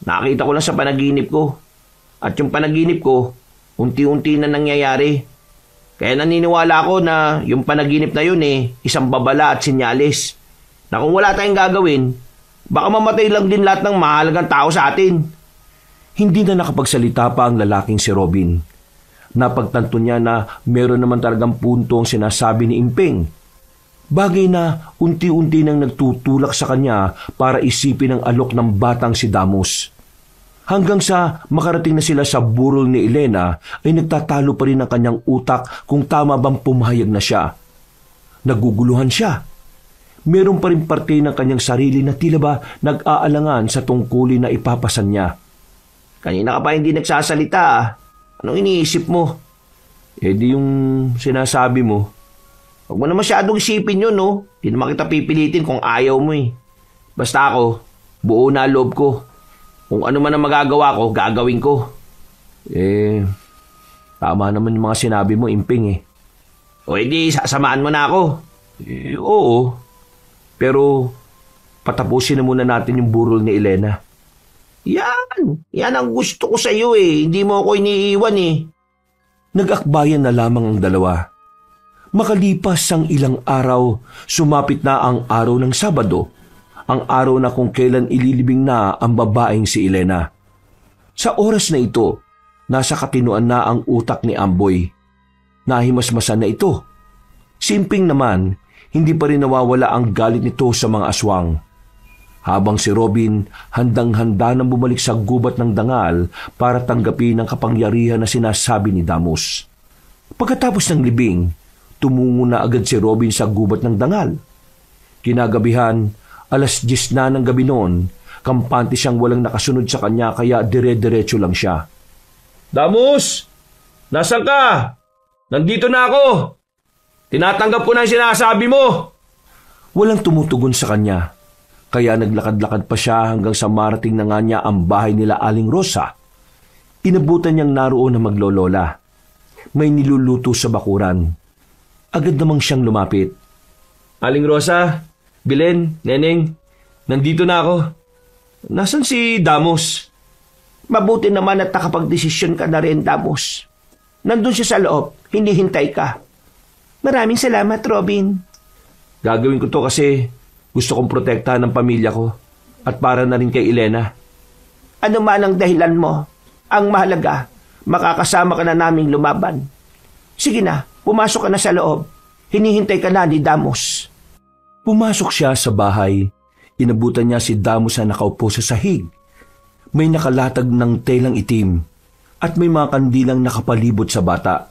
Nakita ko lang sa panaginip ko. At yung panaginip ko, unti-unti na nangyayari. Kaya naniniwala ako na yung panaginip na yun isang babala at sinyalis. Na kung wala tayong gagawin, baka mamatay lang din lahat ng mahalagang tao sa atin. Hindi na nakapagsalita pa ang lalaking si Robin. Napagtanto niya na meron naman talagang punto ang sinasabi ni Impeng. Bagay na unti-unti nang nagtutulak sa kanya para isipin ang alok ng batang si Damos. Hanggang sa makarating na sila sa burol ni Elena ay nagtatalo pa rin ang kanyang utak kung tama bang pumahayag na siya. Naguguluhan siya. Meron pa rin parte ng kanyang sarili na tila ba nag-aalangan sa tungkulin na ipapasan niya. Kanina ka pa hindi nagsasalita. Anong iniisip mo? Di yung sinasabi mo. Huwag mo na masyadong isipin yun, no? Di naman kita pipilitin kung ayaw mo eh. Basta ako, buo na loob ko. Kung ano man ang magagawa ko, gagawin ko. Tama naman yung mga sinabi mo, Impeng . O edi, sasamahan mo na ako. Oo. Pero, patapusin na muna natin yung burol ni Elena. Yan ang gusto ko sa iyo eh. Hindi mo ako iniiwan eh. Nag-akbayan na lamang ang dalawa. Makalipas ang ilang araw, sumapit na ang araw ng Sabado, ang araw na kung kailan ililibing na ang babaeng si Elena. Sa oras na ito, nasa katinuan na ang utak ni Amboy. Nahimasmasan na ito. Simping naman, hindi pa rin nawawala ang galit nito sa mga aswang. Habang si Robin handang-handa nang bumalik sa gubat ng dangal para tanggapin ang kapangyarihan na sinasabi ni Damos. Pagkatapos ng libing, tumungo na agad si Robin sa gubat ng dangal. Kinagabihan, 10:00 na ng gabi noon, kampante siyang walang nakasunod sa kanya kaya dire-diretso lang siya. Damos! Nasaan ka? Nandito na ako! Tinatanggap ko na yung sinasabi mo! Walang tumutugon sa kanya. Kaya naglakad-lakad pa siya hanggang sa marating na nga niya ang bahay nila Aling Rosa. Inabutan niyang naroon na maglolola. May niluluto sa bakuran. Agad namang siyang lumapit. Aling Rosa, Belen, Neneng, nandito na ako. Nasaan si Damos? Mabuti naman at nakapagdesisyon ka na rin, Damos. Nandun siya sa loob, hinihintay ka. Maraming salamat, Robin. Gagawin ko to kasi gusto kong protektahan ng pamilya ko at para na rin kay Elena. Ano man ang dahilan mo, ang mahalaga, makakasama ka na naming lumaban. Sige na, pumasok ka na sa loob. Hinihintay ka na ni Damos. Pumasok siya sa bahay. Inabutan niya si Damos na nakaupo sa sahig. May nakalatag ng telang itim at may mga kandilang nakapalibot sa bata.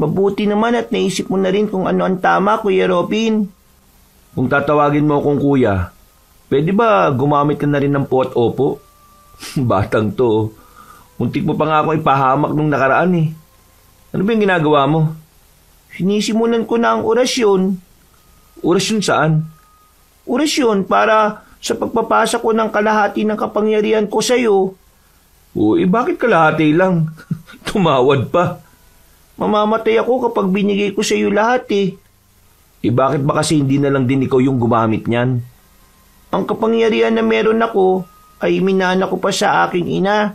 Mabuti naman at naisip mo na rin kung ano ang tama, Kuya Robin. Kung tatawagin mo akong kuya, pwede ba gumamit ka na rin ng po at opo? Batang to. Muntik mo pa nga ako ipahamak nung nakaraan eh. Ano ba yung ginagawa mo? Sinisimulan ko na ang orasyon. Orasyon saan? Orasyon para sa pagpapasa ko ng kalahati ng kapangyarihan ko sa iyo. Bakit kalahati lang? Tumawad pa. Mamamatay ako kapag binigay ko sa iyo lahat eh. Bakit ba kasi hindi na lang din ikaw yung gumamit niyan? Ang kapangyarihan na meron ako ay minana ko pa sa aking ina.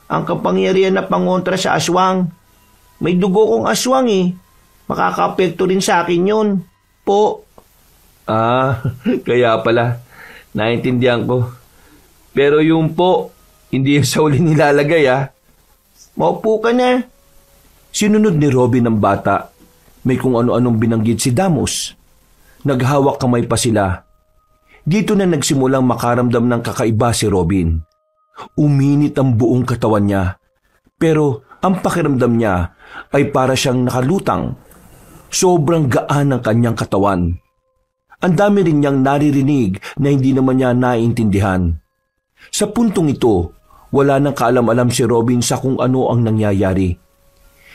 Ang kapangyarihan na pangontra sa aswang. May dugo kong aswang eh. Makaka-apekto rin sa akin yun. Po. Kaya pala. Naintindihan ko. Pero yung po, hindi yung sa uli nilalagay Maupo ka na. Sinunod ni Robin ang bata. May kung ano-anong binanggit si Damos. Naghawak kamay pa sila. Dito na nagsimulang makaramdam ng kakaiba si Robin. Uminit ang buong katawan niya. Pero ang pakiramdam niya ay para siyang nakalutang. Sobrang gaan ng kanyang katawan. Ang dami rin niyang naririnig na hindi naman niya naiintindihan. Sa puntong ito, wala nang kaalam-alam si Robin sa kung ano ang nangyayari.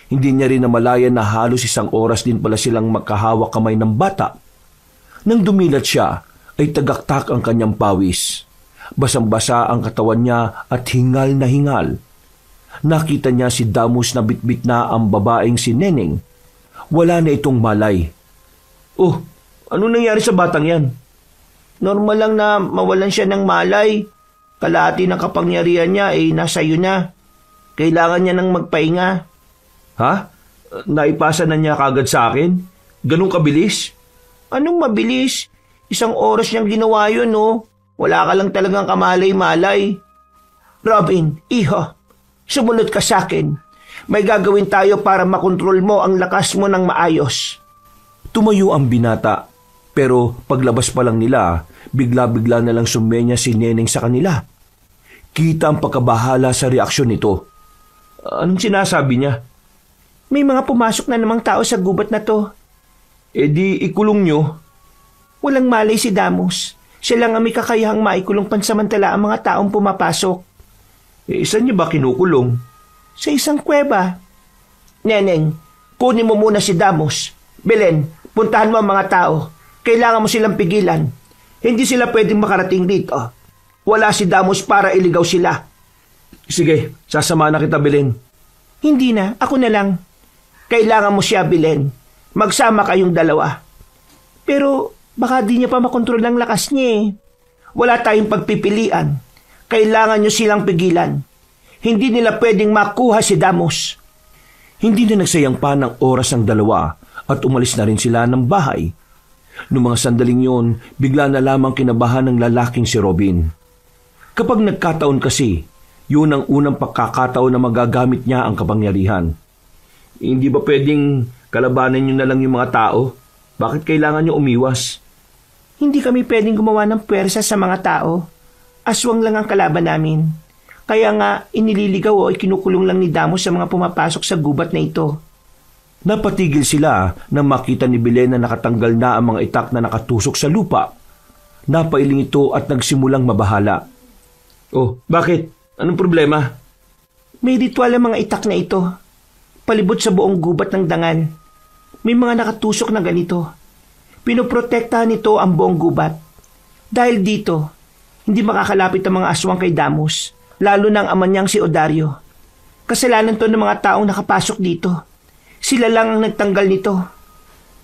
Hindi niya rin namalayan na halos isang oras din pala silang magkahawak kamay ng bata. Nang dumilat siya, ay tagaktak ang kanyang pawis. Basang-basa ang katawan niya at hingal na hingal. Nakita niya si Damos na bitbit na ang babaeng si Neneng. Wala na itong malay. Ano nangyari sa batang yan? Normal lang na mawalan siya ng malay. Kalahati ng kapangyarihan niya ay nasa iyo na. Kailangan niya ng magpahinga. Naipasa na niya kagad sa akin? Ganun kabilis? Anong mabilis? Isang oras niyang ginawa yun, no? Wala ka lang talagang kamalay-malay. Robin, iho, sumunod ka sa akin. May gagawin tayo para makontrol mo ang lakas mo ng maayos. Tumayo ang binata, pero paglabas pa lang nila, bigla-bigla na lang sumenya si Neneng sa kanila. Kita ang pagkabahala sa reaksyon nito. Anong sinasabi niya? May mga pumasok na namang tao sa gubat na to. Di ikulong nyo. Walang malay si Damos. Siya lang ang may kakayahang maikulong pansamantala ang mga taong pumapasok. Saan niyo ba kinukulong? Sa isang kuweba. Neneng, kunin mo muna si Damos. Belen, puntahan mo ang mga tao. Kailangan mo silang pigilan. Hindi sila pwedeng makarating dito. Wala si Damos para iligaw sila. Sige, sasama na kita, Belen. Hindi na, ako na lang. Kailangan mo siya, Belen. Magsama kayong dalawa. Pero baka di niya pa makontrol ang lakas niya eh. Wala tayong pagpipilian. Kailangan niyo silang pigilan. Hindi nila pwedeng makuha si Damos. Hindi na nagsayang pa ng oras ang dalawa at umalis na rin sila ng bahay. Noong mga sandaling yon, bigla na lamang kinabahan ng lalaking si Robin. Kapag nagkataon kasi, yun ang unang pagkakataon na magagamit niya ang kapangyarihan. Hindi ba pwedeng kalabanan niyo na lang yung mga tao? Bakit kailangan niyo umiwas? Hindi kami pwedeng gumawa ng pwersa sa mga tao. Aswang lang ang kalaban namin. Kaya nga, inililigaw o ikinukulong lang ni Damos sa mga pumapasok sa gubat na ito. Napatigil sila nang makita ni Belen na nakatanggal na ang mga itak na nakatusok sa lupa. Napailing ito at nagsimulang mabahala. Bakit? Anong problema? May ritual ang mga itak na ito. Palibot sa buong gubat ng dangal. May mga nakatusok na ganito. Pinoprotektahan nito ang buong gubat. Dahil dito, hindi makakalapit ang mga aswang kay Damos, lalo na ang ama niyang si Odario. Kasalanan to ng mga taong nakapasok dito. Sila lang ang nagtanggal nito.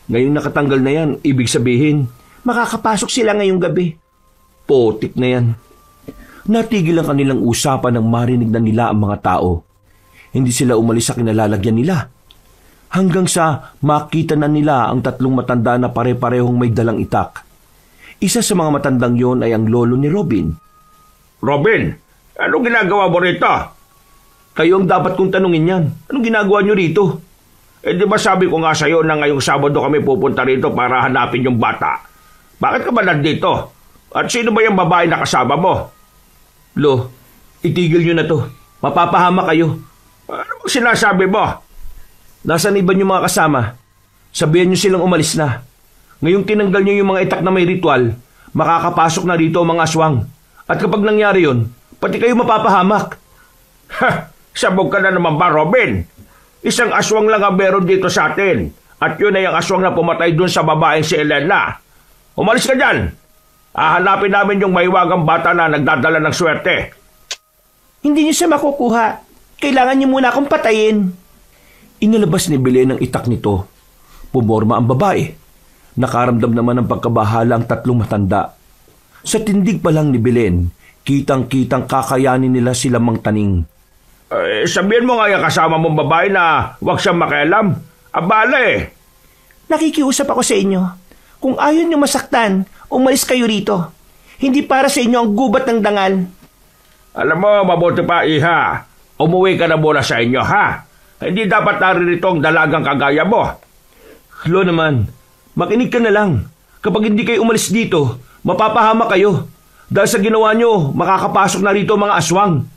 Ngayong nakatanggal na yan, ibig sabihin, Makakapasok sila ngayong gabi. potik na yan. Natigil ang kanilang usapan nang marinig na nila ang mga tao. Hindi sila umalis sa kinalalagyan nila. Hanggang sa makita na nila ang tatlong matanda na pare-parehong may dalang itak. Isa sa mga matandang yon ay ang lolo ni Robin. Robin, anong ginagawa mo rito? Kayo ang dapat kong tanungin yan. Anong ginagawa nyo rito? Eh di ba sabi ko nga sa'yo na ngayong Sabado kami pupunta rito para hanapin yung bata? Bakit ka ba nandito? At sino ba yung babae na kasama mo? Lo, itigil nyo na to. Mapapahama kayo. Ano bang sinasabi mo? Nasaan iba yung mga kasama? Sabihan nyo silang umalis na. Ngayong tinanggal nyo yung mga itak na may ritual, makakapasok na rito ang mga aswang. At kapag nangyari yon, pati kayo mapapahamak. Ha! Sabog ka na naman ba, Robin? Isang aswang lang ang meron dito sa atin. At yun ay ang aswang na pumatay dun sa babaeng si Elena. Umalis ka dyan! Hahanapin namin yung maiwagang bata na nagdadala ng swerte. Hindi niyo siya makukuha. Kailangan niyo muna akong patayin. Inalabas ni Belen ang itak nito. Pumorma ang babae. Nakaramdam naman ng pagkabahala ang tatlong matanda. Sa tindig pa lang ni Belen, kitang-kitang kakayanin nila silang mangtaning. Sabihin mo nga yung kasama mong babae na huwag siyang makialam. Abala eh. Nakikiusap ako sa inyo. Kung ayaw niyo masaktan, umalis kayo rito. Hindi para sa inyo ang gubat ng dangal. Alam mo, mabuti pa, Iha. Umuwi ka na muna sa inyo, ha? Hindi dapat naririto ang dalagang kagaya mo. Lo naman, makinig ka na lang. Kapag hindi kayo umalis dito, mapapahama kayo. Dahil sa ginawa nyo, makakapasok na rito mga aswang.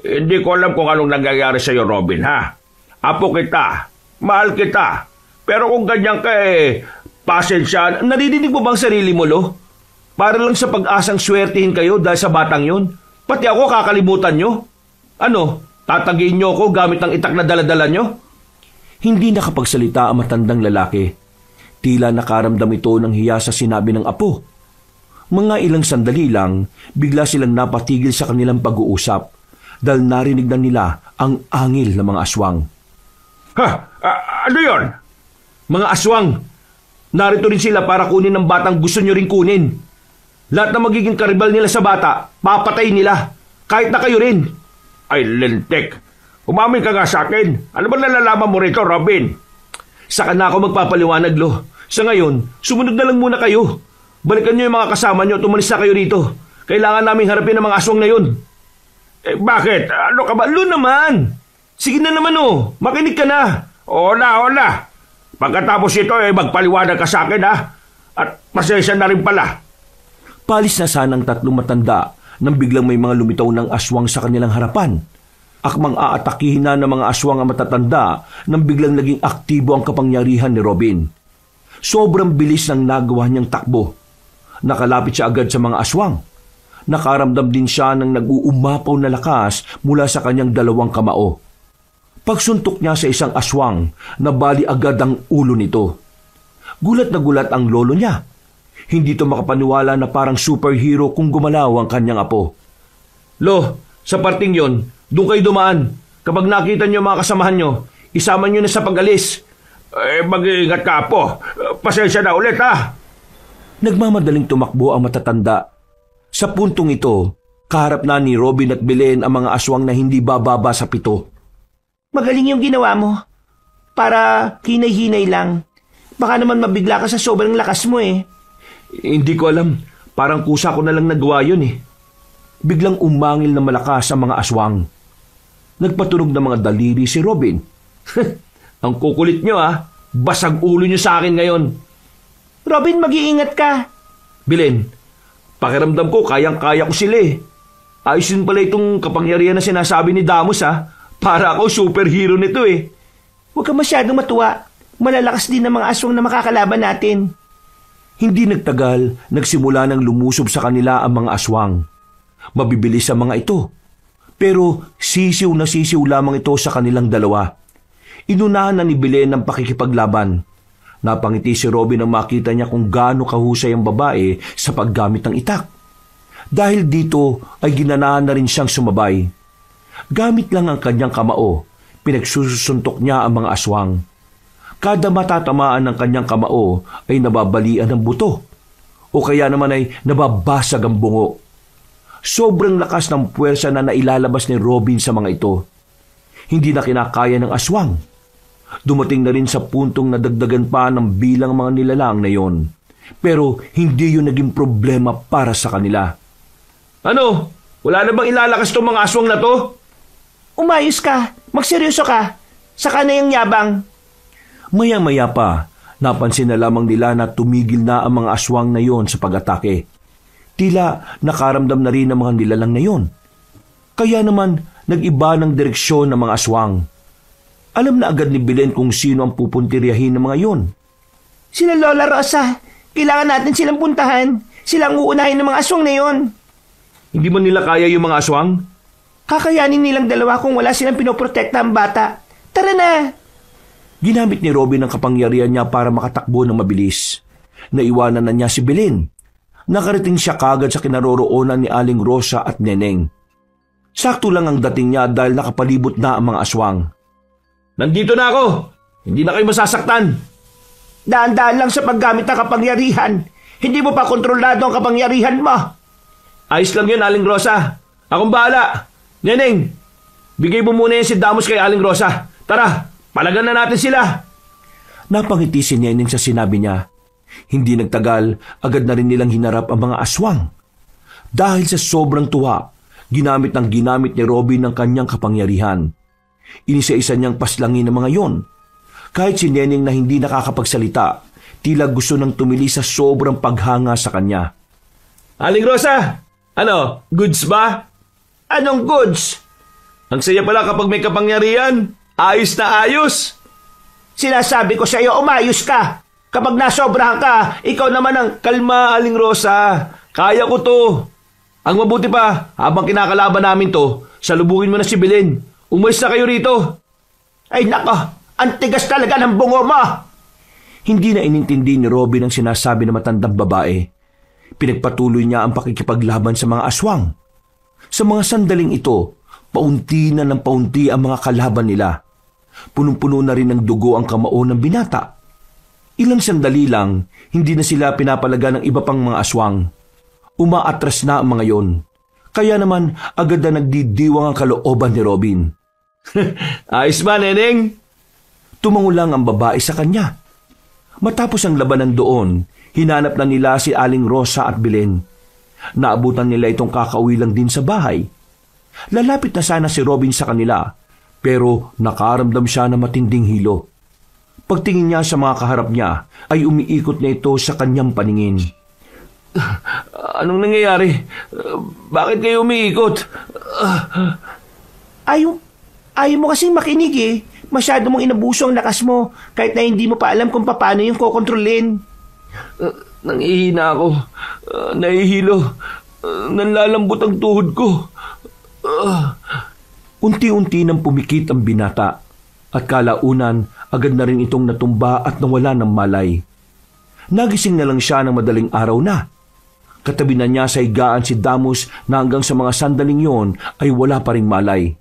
Hindi ko alam kung anong nangyayari sa iyo, Robin, ha? Apo kita, mahal kita. Pero kung ganyan ka pasensya. Naririnig mo bang sarili mo, Lo? Para lang sa pag-asang swertihin kayo dahil sa batang yon. Pati ako kakalimutan nyo. Ano, tatagiin nyo ako gamit ng itak na daladala nyo? Hindi nakapagsalita ang matandang lalaki. Tila nakaramdam ito ng hiya sa sinabi ng apo. Mga ilang sandali lang, bigla silang napatigil sa kanilang pag-uusap dahil narinig na nila ang angil ng mga aswang. Ha? Ano yon? Mga aswang! Narito rin sila para kunin ang batang gusto nyo rin kunin. Lahat na magiging karibal nila sa bata, papatay nila. Kahit na kayo rin. Ay, lintik. Umamin ka nga sa akin. Ano ba nalalaman mo rito, Robin? Saka na ako magpapaliwanag, Lo. Sa ngayon, sumunod na lang muna kayo. Balikan nyo yung mga kasama nyo at umalis na kayo rito. Kailangan naming harapin ang mga aswang na yun. Bakit? Ano ka ba? Lo naman! Sige na naman, oh. Makinig ka na. Oo na. Pagkatapos ito, magpaliwanag ka sa akin, ha? At pasensya na rin pala. Palis na sana ang tatlong matanda nang biglang may mga lumitaw ng aswang sa kanilang harapan. Akmang aatakihin na ng mga aswang ang matatanda nang biglang naging aktibo ang kapangyarihan ni Robin. Sobrang bilis ng nagawa niyang takbo. Nakalapit siya agad sa mga aswang. Nakaramdam din siya ng nag-uumapaw na lakas mula sa kanyang dalawang kamao. Pagsuntok niya sa isang aswang, nabali agad ang ulo nito. Gulat na gulat ang lolo niya. Hindi to makapaniwala na parang superhero kung gumalaw ang kanyang apo. Lo, sa parting yon, doon kayo dumaan. Kapag nakita niyo mga kasamahan niyo, isama niyo na sa pag-alis. Mag-iingat ka, Apo. Pasensya na ulit, ha? Nagmamadaling tumakbo ang matatanda. Sa puntong ito, kaharap na ni Robin at Belen ang mga aswang na hindi bababa sa 7. Magaling yung ginawa mo. Para hinay-hinay lang. Baka naman mabigla ka sa sobrang lakas mo eh. Hindi ko alam. Parang kusa ko na lang nagawa yun eh. Biglang umangil na malakas ang mga aswang. Nagpatunog ng mga daliri si Robin. Ang kukulit nyo ah. Basag ulo nyo sa akin ngayon. Robin, mag-iingat ka. Belen, pakiramdam ko kayang-kaya ko sila eh. Ayos yun pala itong kapangyarihan na sinasabi ni Damos ah. Para ako superhero nito eh. Huwag ka masyadong matuwa. Malalakas din ang mga aswang na makakalaban natin. Hindi nagtagal, nagsimula nang lumusob sa kanila ang mga aswang. Mabibilis ang mga ito. Pero sisiw na sisiw lamang ito sa kanilang dalawa. Inunahan na ni Belen ang pakikipaglaban. Napangiti si Robin nang makita niya kung gaano kahusay ang babae sa paggamit ng itak. Dahil dito ay ginanahan na rin siyang sumabay. Gamit lang ang kanyang kamao, pinagsusuntok niya ang mga aswang. Kada matatamaan ng kanyang kamao ay nababalian ng buto o kaya naman ay nababasag ang bungo. Sobrang lakas ng puwersa na nailalabas ni Robin sa mga ito. Hindi na kinakaya ng aswang. Dumating na rin sa puntong nadagdagan pa ng bilang mga nilalang na yon. Pero hindi yun naging problema para sa kanila. Ano? Wala na bang ilalakas tong mga aswang na to? Umayos ka, magseryoso ka, saka na yung yabang. Maya-maya pa, napansin na lamang nila na tumigil na ang mga aswang na yon sa pag-atake. Tila nakaramdam na rin ang mga nilalang na yon. Kaya naman nag-iba ng direksyon ng mga aswang. Alam na agad ni Belen kung sino ang pupuntiryahin ng mga yon. Sila Lola Rosa, kailangan natin silang puntahan. Silang uunahin ng mga aswang na yon. Hindi mo nila kaya yung mga aswang? Kakayanin nilang dalawa kung wala silang pinoprotekta ang bata. Tara na! Ginamit ni Robin ang kapangyarihan niya para makatakbo ng mabilis. Naiwanan na niya si Belen. Nakarating siya kagad sa kinaroroonan ni Aling Rosa at Neneng. Sakto lang ang dating niya dahil nakapalibot na ang mga aswang. Nandito na ako! Hindi na kayo masasaktan! Daan-daan lang sa paggamit ng kapangyarihan. Hindi mo pa kontrolado ang kapangyarihan mo. Ayos lang yun, Aling Rosa. Akong bahala. Neneng, bigay mo muna yan si Damos kay Aling Rosa. Tara, palagan na natin sila. Napangiti si Neneng sa sinabi niya. Hindi nagtagal, agad na rin nilang hinarap ang mga aswang. Dahil sa sobrang tuwa, ginamit ni Robin ang kanyang kapangyarihan. Inisa-isa niyang paslangin ang mga yon. Kahit si Neneng na hindi nakakapagsalita, tila gusto nang tumili sa sobrang paghanga sa kanya. Aling Rosa, ano, goods ba? Anong goods? Ang saya pala kapag may kapangyarihan. Ayos na ayos. Sinasabi ko sa iyo, umayos ka. Kapag nasobrahan ka, ikaw naman ang... Kalma, Aling Rosa. Kaya ko to. Ang mabuti pa, habang kinakalaban namin to, salubungin mo na si Belen. Umalis na kayo rito. Ay nako, ang tigas talaga ng bungo mo. Hindi na inintindi ni Robin ang sinasabi ng matandang babae. Pinagpatuloy niya ang pakikipaglaban sa mga aswang. Sa mga sandaling ito, paunti na ng paunti ang mga kalaban nila. Punong-puno na rin ng dugo ang kamao ng binata. Ilang sandali lang, hindi na sila pinapalaga ng iba pang mga aswang. Umaatras na ang mga yon. Kaya naman agad na nagdidiwang ang kalooban ni Robin. Ayos ba, Neneng? Tumango lang ang babae sa kanya. Matapos ang labanan doon, hinanap na nila si Aling Rosa at Belen. Naabutan nila itong kakauwi lang din sa bahay. Lalapit na sana si Robin sa kanila, pero nakaramdam siya ng matinding hilo. Pagtingin niya sa mga kaharap niya, ay umiikot na ito sa kanyang paningin. Anong nangyayari? Bakit kayo umiikot? Ayaw mo kasing makinig eh. Masyado mong inabuso ang lakas mo kahit na hindi mo pa alam kung paano yung kokontrolin. Nangihina ako. Nahihilo. Nanlalambot ang tuhod ko. Unti-unti nang pumikit ang binata at kalaunan agad na rin itong natumba at nawala ng malay. Nagising na lang siya ng madaling araw na. Katabi na niya sa higaan si Damos na hanggang sa mga sandaling yon ay wala pa ring malay.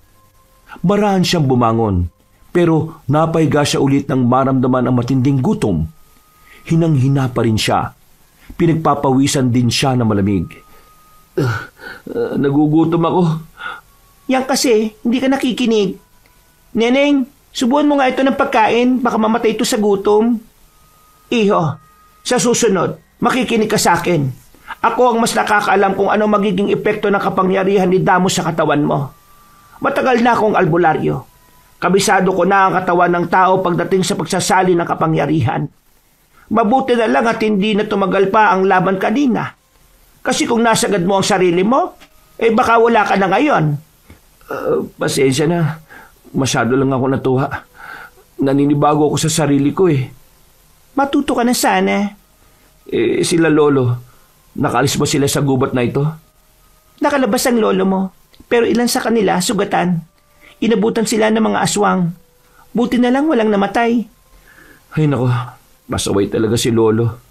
Marahan siyang bumangon, pero napahiga siya ulit nang maramdaman ang matinding gutom. Hinang-hina pa rin siya. Pinagpapawisan din siya na malamig. Nagugutom ako. Yan kasi, hindi ka nakikinig. Neneng, subuhan mo nga ito ng pagkain, baka mamatay ito sa gutom. Iho, sa susunod, makikinig ka sa akin. Ako ang mas nakakaalam kung ano magiging epekto ng kapangyarihan ni Damos sa katawan mo. Matagal na akong albularyo. Kabisado ko na ang katawan ng tao pagdating sa pagsasali ng kapangyarihan. Mabuti na lang at hindi na tumagal pa ang laban kanina. Kasi kung nasagad mo ang sarili mo, baka wala ka na ngayon. Pasensya na. Masyado lang ako natuwa. Naninibago ako sa sarili ko eh. Matuto ka na sana. Sila lolo, nakaalis ba sila sa gubat na ito? Nakalabas ang lolo mo, pero ilan sa kanila sugatan. Inabutan sila ng mga aswang. Buti na lang walang namatay. Ay nako, Pasaway talaga si Lolo.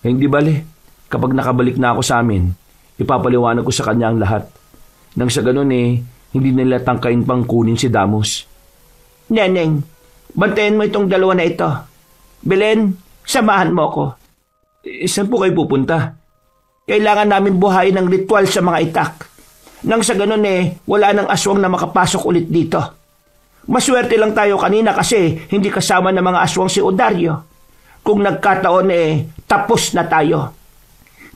Hindi bale, kapag nakabalik na ako sa amin, ipapaliwanag ko sa kanya ang lahat. Nang sa ganun hindi nila tangkain pang kunin si Damos. Neneng, bantayan mo itong dalawa na ito. Belen, samahan mo ko. Saan po kayo pupunta? Kailangan namin buhayin ng ritual sa mga itak. Nang sa ganun wala nang aswang na makapasok ulit dito. Maswerte lang tayo kanina kasi hindi kasama ng mga aswang si Odario. Kung nagkataon tapos na tayo.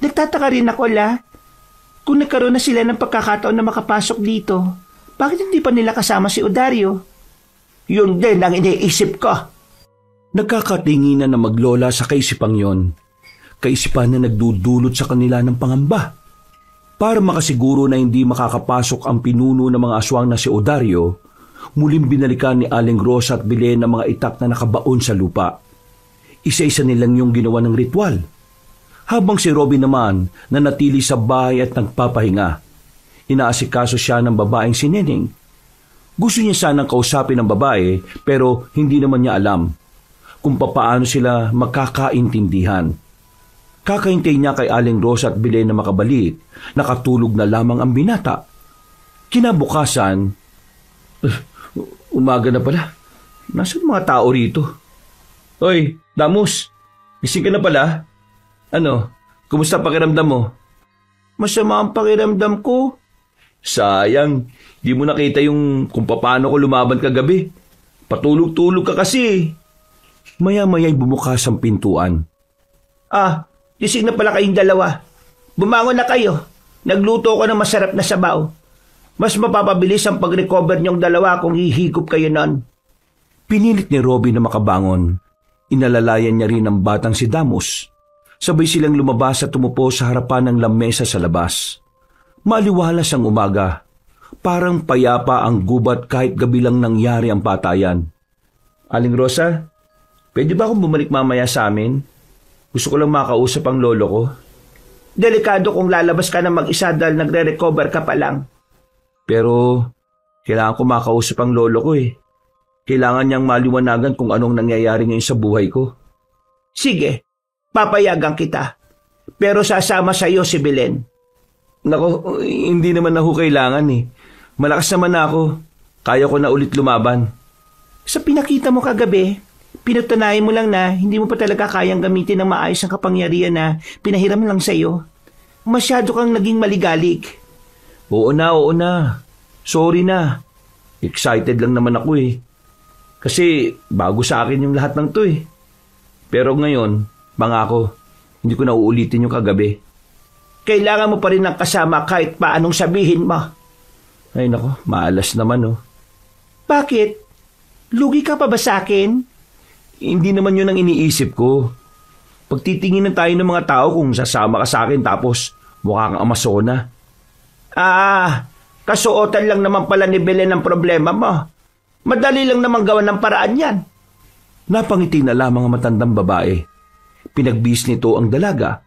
Nagtataka rin ako, kung nagkaroon na sila ng pagkakataon na makapasok dito, bakit hindi pa nila kasama si Odario? Yun din ang iniisip ko. Nagkakatinginan na maglola sa kaisipang yon. Kaisipan na nagdudulot sa kanila ng pangamba. Para makasiguro na hindi makakapasok ang pinuno ng mga aswang na si Odario, muling binalikan ni Aling Rosa at Belen ang mga itak na nakabaon sa lupa. Isa-isa nilang yung ginawa ng ritual. Habang si Robin naman nanatili sa bahay at nagpapahinga, inaasikaso siya ng babaeng si Neneng. Gusto niya sanang kausapin ang babae pero hindi naman niya alam kung papaano sila magkakaintindihan. Kakahintay niya kay Aling Rosa at Belen na makabalik, nakatulog na lamang ang binata. Kinabukasan, umaga na pala. Nasaan mga tao rito? Hoy, Damos, gising ka na pala? Ano, kumusta pakiramdam mo? Masama ang pakiramdam ko. Sayang, di mo nakita yung kung paano ko lumaban kagabi. Patulog-tulog ka kasi. Maya-maya'y bumukas ang pintuan. Gising na pala kayong dalawa. Bumangon na kayo. Nagluto ko ng masarap na sabaw. Mas mapapabilis ang pag-recover niyong dalawa kung hihigop kayo nun. Pinilit ni Robin na makabangon. Inalalayan niya rin ang batang si Damos. Sabay silang lumabas at tumupo sa harapan ng lamesa sa labas. Maliwalas ang umaga. Parang payapa ang gubat kahit gabi lang nangyari ang patayan. Aling Rosa, pwede ba akong bumalik mamaya sa amin? Gusto ko lang makausap ang lolo ko. Delikado kung lalabas ka na mag-isa dahil nagre-recover ka pa lang. Pero kailangan ko makausap ang lolo ko Kailangan niyang maliwanagan kung anong nangyayari ngayon sa buhay ko. Sige, papayagan kita. Pero sasama sa iyo si Belen. Nako, hindi naman ako kailangan Malakas naman ako. Kaya ko na ulit lumaban. Sa pinakita mo kagabi, pinatunayan mo lang na hindi mo pa talaga kayang gamitin ng maayos ang kapangyarihan na pinahiram lang sa iyo. Masyado kang naging maligalig. Oo na. Sorry na. Excited lang naman ako Kasi bago sa akin yung lahat ng to Pero ngayon, pangako, hindi ko na uulitin yung kagabi. Kailangan mo pa rin ng kasama kahit paanong sabihin mo. Ay nako, maalas naman Bakit? Lugi ka pa ba sa akin? Hindi naman yun ang iniisip ko. Pagtitinginan tayo ng mga tao kung sasama ka sa akin tapos mukha kang Amazona. Kasuotan lang naman pala ni Belen ang problema mo. Madali lang naman gawa ng paraan yan. Napangiti na lamang ang matandang babae. Pinagbis nito ang dalaga.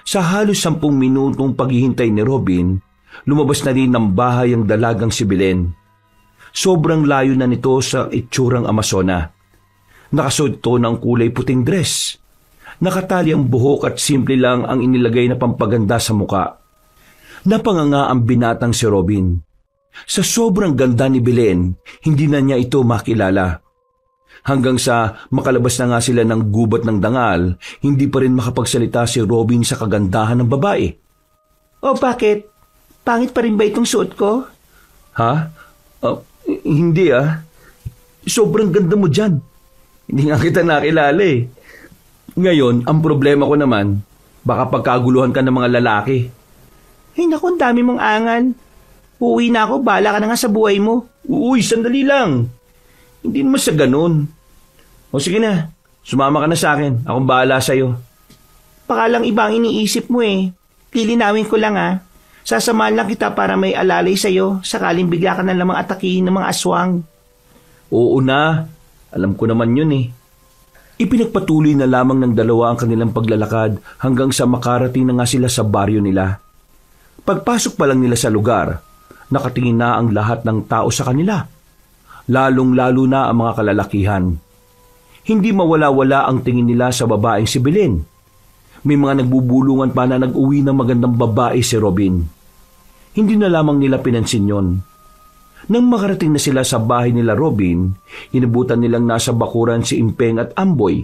Sa halos 10 minutong paghihintay ni Robin, lumabas na rin ng bahay ang dalagang si Belen. Sobrang layo na nito sa itsurang Amazona. Nakasuot ito ng kulay puting dress. Nakatali ang buhok at simple lang ang inilagay na pampaganda sa muka. Napanganga ang binatang si Robin. Sa sobrang ganda ni Belen, hindi na niya ito makilala. Hanggang sa makalabas na nga sila ng gubat ng dangal, hindi pa rin makapagsalita si Robin sa kagandahan ng babae. Bakit? Pangit pa rin ba itong suot ko? Ha? Hindi Sobrang ganda mo dyan. Hindi nga kita nakilala Ngayon, ang problema ko naman, baka pagkaguluhan ka ng mga lalaki. Naku, ang dami mong angal. Uuwi na ako, bahala ka na nga sa buhay mo. Uy, sandali lang. Hindi naman sa ganun. O sige na, sumama ka na sa akin. Akong bahala sa'yo. Baka lang ibang iniisip mo Lilinawin ko lang Sasamahan lang kita para may alalay sa'yo sakaling bigla ka na lamang atakihin ng mga aswang. Oo na, alam ko naman yun Ipinagpatuloy na lamang ng dalawa ang kanilang paglalakad hanggang sa makarating na nga sila sa baryo nila. Pagpasok pa lang nila sa lugar, nakatingin na ang lahat ng tao sa kanila. Lalong-lalo na ang mga kalalakihan. Hindi mawala-wala ang tingin nila sa babaeng si Belen. May mga nagbubulungan pa na nag-uwi ng magandang babae si Robin. Hindi na lamang nila pinansin yon. Nang makarating na sila sa bahay nila Robin, inabutan nilang nasa bakuran si Impeng at Amboy.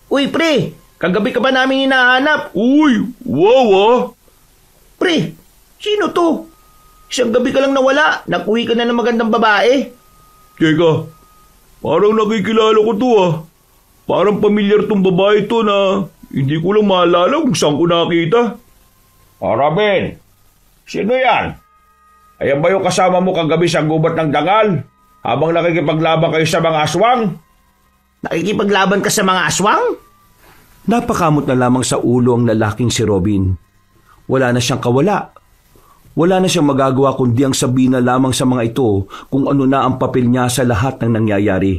Uy, pre! Kagabi ka ba namin hinahanap? Uy, wow ah! Pre, sino to? Isang gabi ka lang nawala. Nag-uwi ka na ng magandang babae. Teka, parang nakikilala ko to ah. Parang pamilyar tong babae to na hindi ko lang maalala kung saan ko nakita. Robin, sino yan? Ayan ba yung kasama mo kagabi sa gubat ng dangal? Habang nakikipaglaban kayo sa mga aswang? Nakikipaglaban ka sa mga aswang? Napakamot na lamang sa ulo ang lalaking si Robin. Wala na siyang kawala. Wala na siyang magagawa kundi ang sabihin na lamang sa mga ito kung ano na ang papel niya sa lahat ng nangyayari.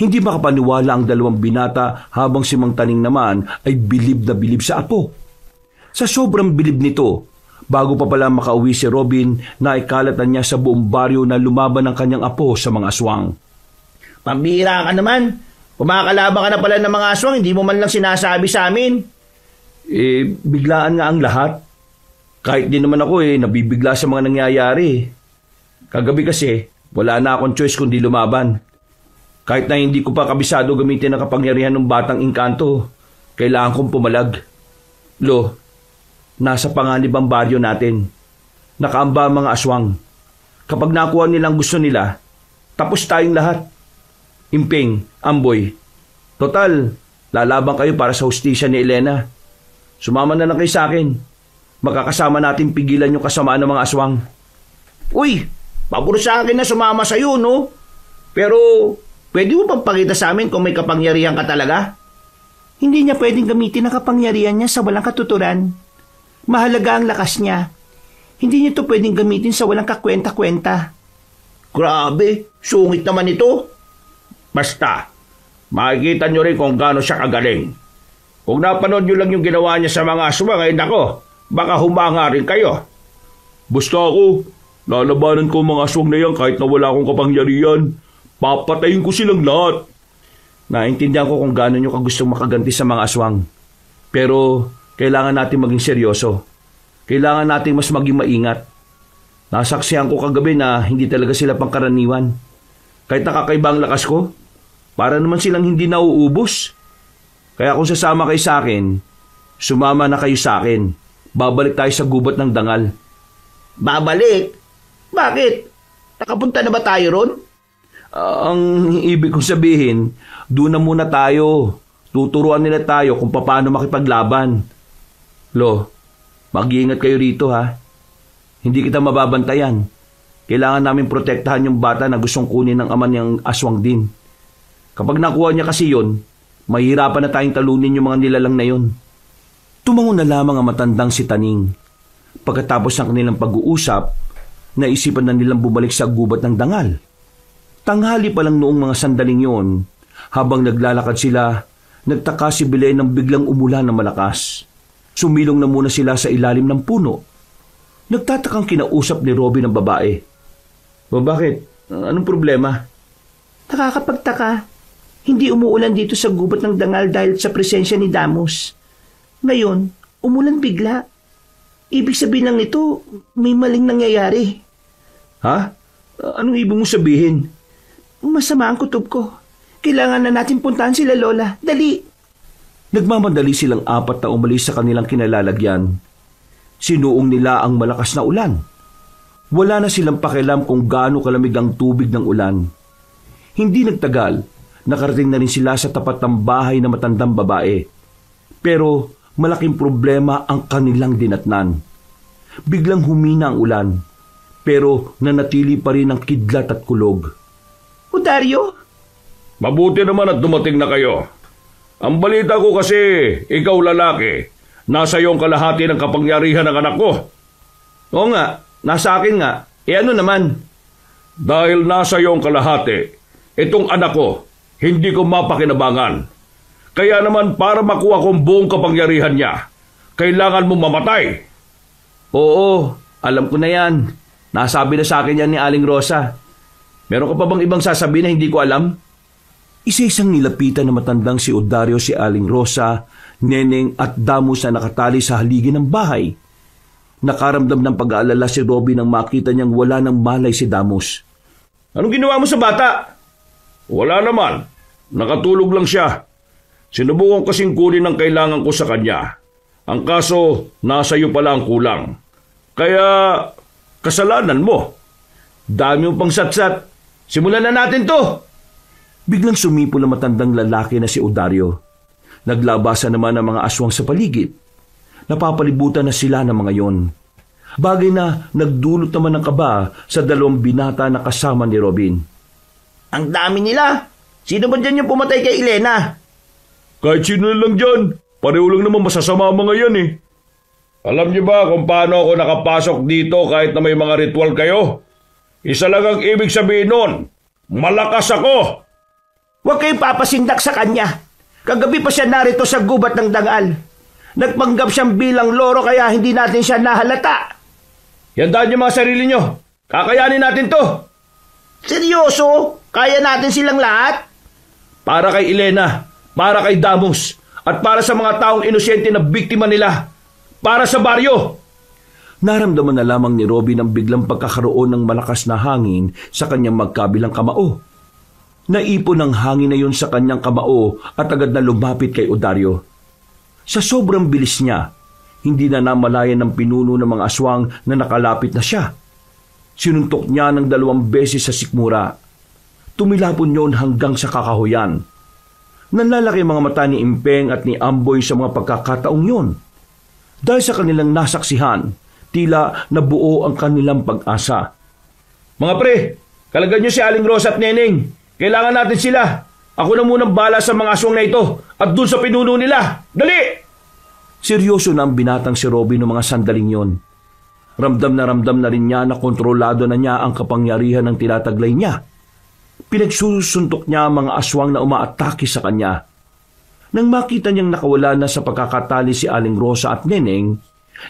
Hindi makapaniwala ang dalawang binata habang si Mang Taning naman ay bilib na bilib sa apo. Sa sobrang bilib nito, bago pa pala makauwi si Robin, naikalat na niya sa buong baryo na lumaban ang kanyang apo sa mga aswang. Pambira ka naman. Kumakalaban ka na pala ng mga aswang, hindi mo man lang sinasabi sa amin. Biglaan nga ang lahat. Kahit din naman ako nabibigla sa mga nangyayari. Kagabi kasi, wala na akong choice kundi lumaban. Kahit na hindi ko pa kabisado gamitin ang kapangyarihan ng batang engkanto, kailangan kong pumalag. Lo, nasa panganib ang baryo natin. Nakaamba ang mga aswang. Kapag nakuha nilang gusto nila, tapos tayong lahat. Impeng, Amboy. Total, lalabang kayo para sa hustisya ni Elena. Sumama na lang kayo sa akin. Makakasama natin pigilan yung kasamaan ng mga aswang. Uy, pabor sa akin na sumama sa'yo, no? Pero, pwede mo pang pakita sa amin kung may kapangyarihan ka talaga? Hindi niya pwedeng gamitin ang kapangyarihan niya sa walang katuturan. Mahalaga ang lakas niya. Hindi niya ito pwedeng gamitin sa walang kakwenta-kwenta. Grabe, sungit naman ito. Basta, makikita nyo rin kung gaano siya kagaling. Kung napanood nyo lang yung ginawa niya sa mga aswang, ay nako, baka humanga rin kayo. Basta ako, lalabanan ko mga aswang na yan kahit na wala akong kapangyarihan. Papatayin ko silang lahat. Naintindihan ko kung gaano nyo kagustong makaganti sa mga aswang. Pero, kailangan natin maging seryoso. Kailangan natin mas maging maingat. Nasaksihan ko kagabi na hindi talaga sila pangkaraniwan. Kahit nakakaiba ang lakas ko, para naman silang hindi nauubos. Kaya kung sasama kayo sa akin, sumama na kayo sa akin. Babalik tayo sa gubat ng dangal. Babalik? Bakit? Nakapunta na ba tayo ron? Ang ibig kong sabihin, doon na muna tayo. Tuturuan nila tayo kung paano makipaglaban. Lo, mag-iingat kayo rito ha. Hindi kita mababantayan. Kailangan namin protektahan yung bata na gustong kunin ng ama niyang aswang din. Kapag nakuha niya kasi yon, mahirapan na tayong talunin yung mga nilalang na yon. Tumango na lamang ang matandang si Taning. Pagkatapos ng kanilang pag-uusap, naisipan na nilang bumalik sa gubat ng dangal. Tanghali pa lang noong mga sandaling yon, habang naglalakad sila, nagtaka si Belen nang biglang umulan ng malakas. Sumilong na muna sila sa ilalim ng puno. Nagtatakang kinausap ni Robin ang babae. Bakit? Anong problema? Nakakapagtaka. Hindi umuulan dito sa gubat ng dangal dahil sa presensya ni Damos. Ngayon, umulan bigla. Ibig sabihin lang nito, may maling nangyayari. Ha? Anong ibig mong sabihin? Masama ang kutob ko. Kailangan na natin puntahan sila, Lola. Dali! Nagmamadali silang apat na umalis sa kanilang kinalalagyan. Sinuong nila ang malakas na ulan. Wala na silang pakialam kung gaano kalamig ang tubig ng ulan. Hindi nagtagal, nakarating na rin sila sa tapat ng bahay na matandang babae. Pero malaking problema ang kanilang dinatnan. Biglang humina ang ulan, pero nanatili pa rin ang kidlat at kulog. Dario? Mabuti naman at dumating na kayo. Ang balita ko kasi, ikaw lalaki, nasa iyong kalahati ng kapangyarihan ng anak ko. Oo nga, nasa akin nga. Ano naman? Dahil nasa iyong kalahati, itong anak ko, hindi ko mapakinabangan. Kaya naman para makuha kong buong kapangyarihan niya, kailangan mo mamatay. Oo, alam ko na yan. Nasabi na sa akin yan ni Aling Rosa. Meron ka pa bang ibang sasabihin na hindi ko alam? Isa-isang nilapitan na matandang si Odario si Aling Rosa, Neneng at Damos na nakatali sa haligi ng bahay. Nakaramdam ng pag-aalala si Robin nang makita niyang wala ng malay si Damos. Anong ginawa mo sa bata? Wala naman. Nakatulog lang siya. Sinubukan kasing kunin ang kailangan ko sa kanya. Ang kaso, nasa iyo pala ang kulang. Kaya, kasalanan mo. Dami mo pang satsat. Simulan na natin to. Biglang sumipo na matandang lalaki na si Odario. Naglabasan naman ang mga aswang sa paligid. Napapalibutan na sila ng mga yon. Bagay na nagdulot naman ng kaba sa dalawang binata na kasama ni Robin. Ang dami nila. Sino ba dyan yung pumatay kay Elena? Kahit sino lang dyan. Pareho lang naman masasama mga yan eh. Alam niyo ba kung paano ako nakapasok dito kahit na may mga ritual kayo? Isa lang ang ibig sabihin nun. Malakas ako! Huwag kayong papasindak sa kanya. Kagabi pa siya narito sa gubat ng dangal. Nagpanggap siyang bilang loro kaya hindi natin siya nahalata. Yandaan niyo mga sarili niyo. Kakayanin natin to. Seryoso? Kaya natin silang lahat? Para kay Elena, para kay Damos, at para sa mga taong inosente na biktima nila. Para sa baryo. Naramdaman na lamang ni Robin ang biglang pagkakaroon ng malakas na hangin sa kanyang magkabilang kamao. Naipon ang hangin na yun sa kanyang kamao at agad na lumapit kay Odario. Sa sobrang bilis niya, hindi na namalayan ng pinuno ng mga aswang na nakalapit na siya. Sinuntok niya ng 2 beses sa sikmura. Tumilapon yun hanggang sa kakahuyan. Nanlalaki mga mata ni Impeng at ni Amboy sa mga pagkakataong yun. Dahil sa kanilang nasaksihan, tila nabuo ang kanilang pag-asa. Mga pre, kalagan niyo si Aling Rosa at Neneng. Kailangan natin sila. Ako na munang bala sa mga aswang na ito at dun sa pinuno nila. Dali! Seryoso na ang binatang si Robin noong mga sandaling yon. Ramdam na rin niya na kontrolado na niya ang kapangyarihan ng tinataglay niya. Pinagsusuntok niya ang mga aswang na umaatake sa kanya. Nang makita niyang nakawala na sa pagkakatali si Aling Rosa at Neneng,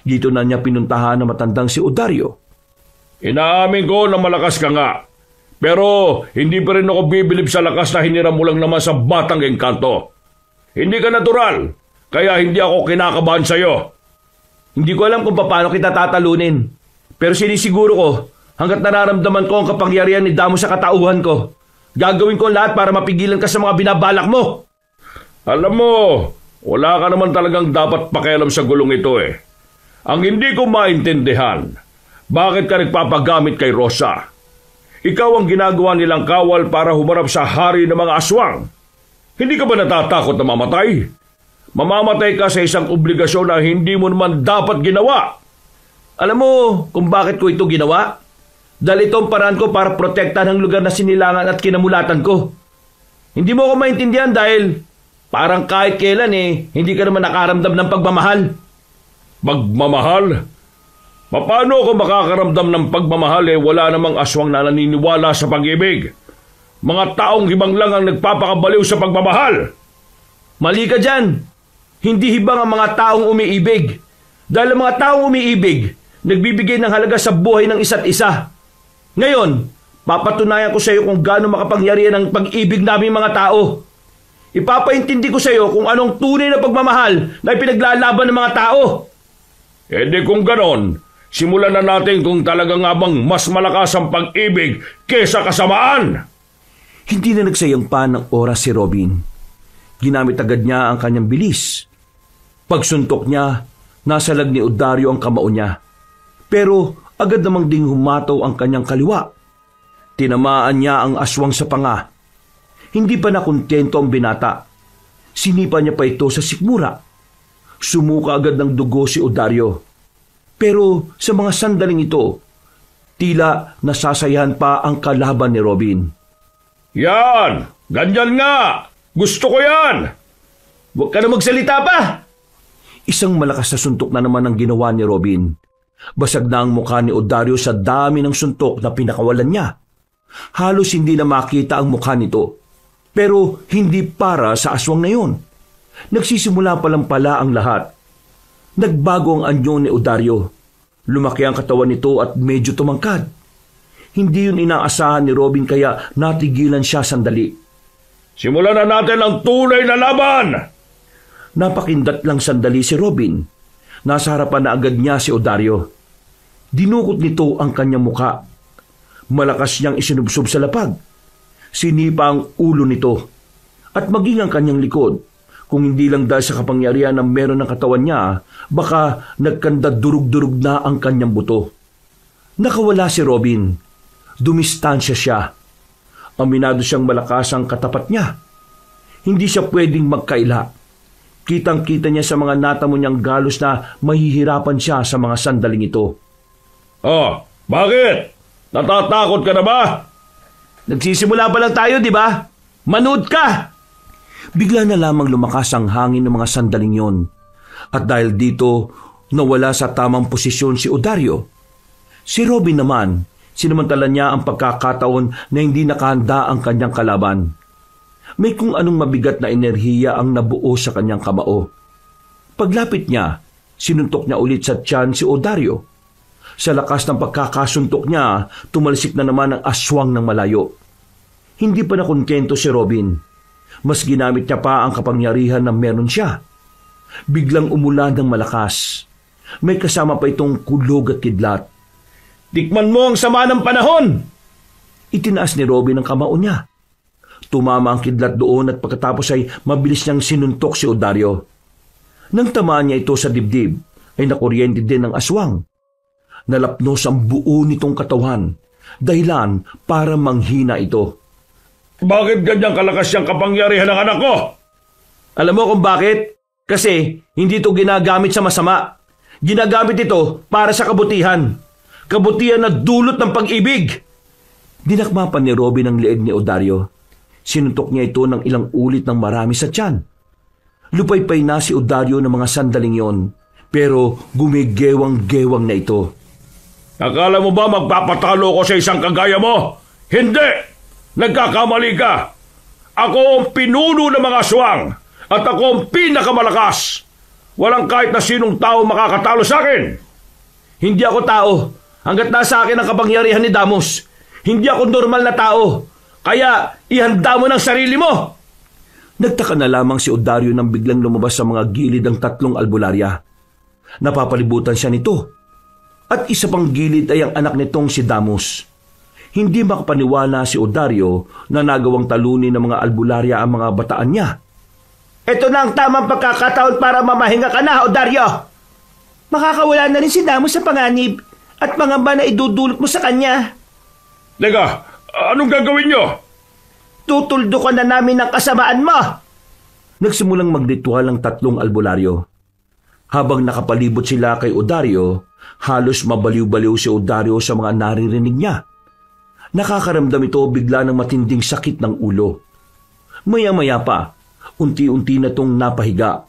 dito na niya pinuntahan na matandang si Odario. Inaamin ko na malakas ka nga. Pero hindi pa rin ako bibilib sa lakas na hiniram mo lang naman sa batang engkanto. Hindi ka natural, kaya hindi ako kinakabahan sa'yo. Hindi ko alam kung paano kita tatalunin. Pero sinisiguro ko, hanggat nararamdaman ko ang kapangyarihan ni Damo sa katauhan ko, gagawin ko lahat para mapigilan ka sa mga binabalak mo. Alam mo, wala ka naman talagang dapat pakialam sa gulong ito eh. Ang hindi ko maintindihan, bakit ka nagpapagamit kay Rosa? Ikaw ang ginagawa nilang kawal para humarap sa hari ng mga aswang. Hindi ka ba natatakot na mamatay? Mamamatay ka sa isang obligasyon na hindi mo naman dapat ginawa. Alam mo kung bakit ko ito ginawa? Dahil ito ang paraan ko para protektahan ang lugar na sinilangan at kinamulatan ko. Hindi mo ako maintindihan dahil parang kahit kailan hindi ka naman nakaramdam ng pagmamahal. Pagmamahal? Paano ako makakaramdam ng pagmamahal wala namang aswang na naniniwala sa pag-ibig? Mga taong hibang lang ang nagpapakabaliw sa pagmamahal. Mali ka dyan. Hindi hibang ang mga taong umiibig. Dahil ang mga taong umiibig, nagbibigay ng halaga sa buhay ng isa't isa. Ngayon, papatunayan ko sa iyo kung gaano makapangyarihan ang pag-ibig naming mga tao. Ipapaintindi ko sa iyo kung anong tunay na pagmamahal na ipinaglalaban ng mga tao. Di kung ganon, simulan na natin kung talagang nga bang mas malakas ang pag-ibig kesa kasamaan. Hindi na nagsayang pa ng oras si Robin. Ginamit agad niya ang kanyang bilis. Pagsuntok niya, nasalag ni Odario ang kamao niya. Pero agad namang ding humataw ang kanyang kaliwa. Tinamaan niya ang aswang sa panga. Hindi pa nakontento ang binata. Sinipa niya pa ito sa sikmura. Sumuka agad ng dugo si Odario. Pero sa mga sandaling ito, tila nasasayahan pa ang kalaban ni Robin. Yan! Ganyan nga! Gusto ko yan! Huwag ka na magsalita pa! Isang malakas na suntok na naman ang ginawa ni Robin. Basag na ang mukha ni Odario sa dami ng suntok na pinakawalan niya. Halos hindi na makita ang mukha nito. Pero hindi para sa aswang na yun. Nagsisimula pa lang pala ang lahat. Nagbago ang anyo ni Odario. Lumaki ang katawan nito at medyo tumangkad. Hindi yun inaasahan ni Robin kaya natigilan siya sandali. Simulan na natin ang tunay na laban! Napakindat lang sandali si Robin. Nasa harapan na agad niya si Odario. Dinukot nito ang kanyang muka. Malakas niyang isinubsob sa lapag. Sinipa ang ulo nito at maging ang kanyang likod. Kung hindi lang dahil sa kapangyarihan na meron ng katawan niya, baka nagkandadurug-durug na ang kanyang buto. Nakawala si Robin. Dumistansya siya. Aminado siyang malakas ang katapat niya. Hindi siya pwedeng magkaila. Kitang-kita niya sa mga natamo niyang galos na mahihirapan siya sa mga sandaling ito. Oh, bakit? Natatakot ka na ba? Nagsisimula pa lang tayo, di ba? Manood ka! Bigla na lamang lumakas ang hangin ng mga sandaling yon. At dahil dito, nawala sa tamang posisyon si Odario. Si Robin naman, sinamantala niya ang pagkakataon na hindi nakahanda ang kanyang kalaban. May kung anong mabigat na enerhiya ang nabuo sa kanyang kamao. Paglapit niya, sinuntok niya ulit sa tiyan si Odario. Sa lakas ng pagkakasuntok niya, tumalsik na naman ang aswang ng malayo. Hindi pa nakontento si Robin. Mas ginamit niya pa ang kapangyarihan na meron siya. Biglang umulan ng malakas. May kasama pa itong kulog at kidlat. Tikman mo ang sama ng panahon! Itinaas ni Robin ang kamao niya. Tumama ang kidlat doon at pagkatapos ay mabilis niyang sinuntok si Odario. Nang tamaan niya ito sa dibdib, ay nakuryente din ang aswang. Nalapnos ang buo nitong katawan, dahilan para manghina ito. Bakit ganyang kalakas yung kapangyarihan ng anak ko? Alam mo kung bakit? Kasi hindi ito ginagamit sa masama. Ginagamit ito para sa kabutihan. Kabutihan na dulot ng pag-ibig. Dinakma pa ni Robin ang leeg ni Odario. Sinuntok niya ito ng ilang ulit ng marami sa tiyan. Lupaypay na si Odario ng mga sandaling yon, pero gumigewang-gewang na ito. Akala mo ba magpapatalo ko sa isang kagaya mo? Hindi! Nagkakamali ka! Ako ang pinuno ng mga aswang at ako ang pinakamalakas. Walang kahit na sinong tao makakatalo sa akin. Hindi ako tao. Hanggat nasa akin ang kapangyarihan ni Damos. Hindi ako normal na tao. Kaya ihanda mo ng sarili mo. Nagtaka na lamang si Odario nang biglang lumabas sa mga gilid ang tatlong albularya. Napapalibutan siya nito. At isa pang gilid ay ang anak nitong si Damos. Hindi makapaniwala si Odario na nagawang talunin ng mga albularya ang mga bataan niya. Ito na ang tamang pagkakataon para mamahinga ka na, Odario. Makakawala na rin si Damos sa panganib at pangamba na idudulot mo sa kanya. Teka, anong gagawin nyo? Tutuldukan na namin ang kasamaan mo. Nagsimulang magritual ang tatlong albularyo. Habang nakapalibot sila kay Odario, halos mabaliw-baliw si Odario sa mga naririnig niya. Nakakaramdam ito bigla ng matinding sakit ng ulo. Maya-maya pa, unti-unti na itong napahiga.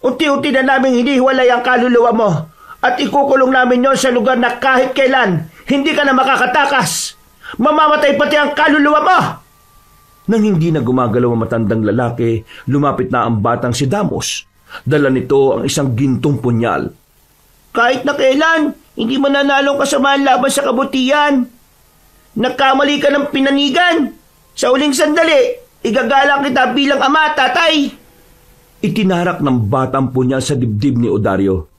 Unti-unti na namin hinihiwalay ang kaluluwa mo at ikukulong namin yon sa lugar na kahit kailan hindi ka na makakatakas. Mamamatay pati ang kaluluwa mo! Nang hindi na gumagalaw ang matandang lalaki, lumapit na ang batang si Damos. Dala nito ang isang gintong punyal. Kahit na kailan, hindi mo nanalong kasamaan laban sa kabutihan. Nagkamali ka ng pinanigan. Sa uling sandali, igagalang kita bilang ama at tatay. Itinarak ng batang punyal sa dibdib ni Odario.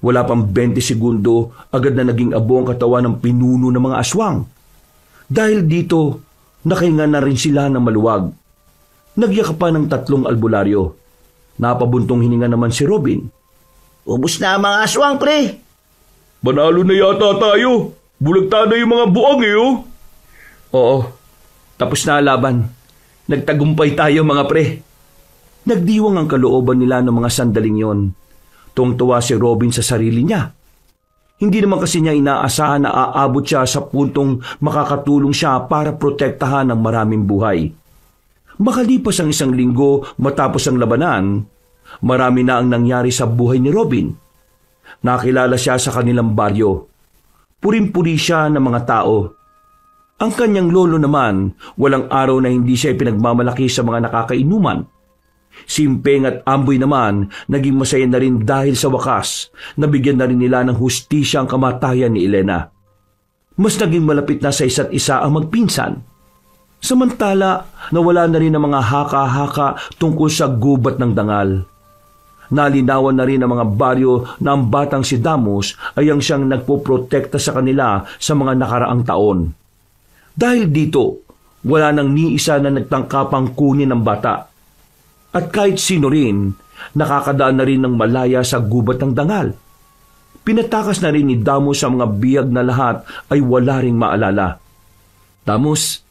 Wala pang 20 segundo, agad na naging abo ang katawan ng pinuno ng mga aswang. Dahil dito, nakahinga na rin sila ng maluwag. Nagyakapan ng tatlong albularyo. Napabuntong hininga naman si Robin. Ubus na ang mga aswang, pre. Manalo na yata tayo. Bulagta na yung mga buang Oo, tapos na laban. Nagtagumpay tayo mga pre. Nagdiwang ang kalooban nila ng mga sandaling yon. Tuwang-tuwa si Robin sa sarili niya. Hindi naman kasi niya inaasahan na aabot siya sa puntong makakatulong siya para protektahan ng maraming buhay. Makalipas ang 1 linggo matapos ang labanan, marami na ang nangyari sa buhay ni Robin. Nakilala siya sa kanilang baryo. Puring-puri siya ng mga tao. Ang kanyang lolo naman, walang araw na hindi siya ipinagmamalaki sa mga nakakainuman. Simpeng at Amboy naman, naging masaya na rin dahil sa wakas, nabigyan na rin nila ng hustisya ang kamatayan ni Elena. Mas naging malapit na sa isa't isa ang magpinsan. Samantala, nawala na rin ang mga haka-haka tungkol sa gubat ng dangal. Nalinawan na rin ang mga baryo na ang batang si Damos ay ang siyang nagpoprotekta sa kanila sa mga nakaraang taon. Dahil dito, wala nang ni isa na nagtangkapang kunin ang bata. At kahit sino rin, nakakadaan na rin ng malaya sa gubat ng dangal. Pinatakas na rin ni Damos sa mga biyag na lahat ay wala ring maalala. Damos,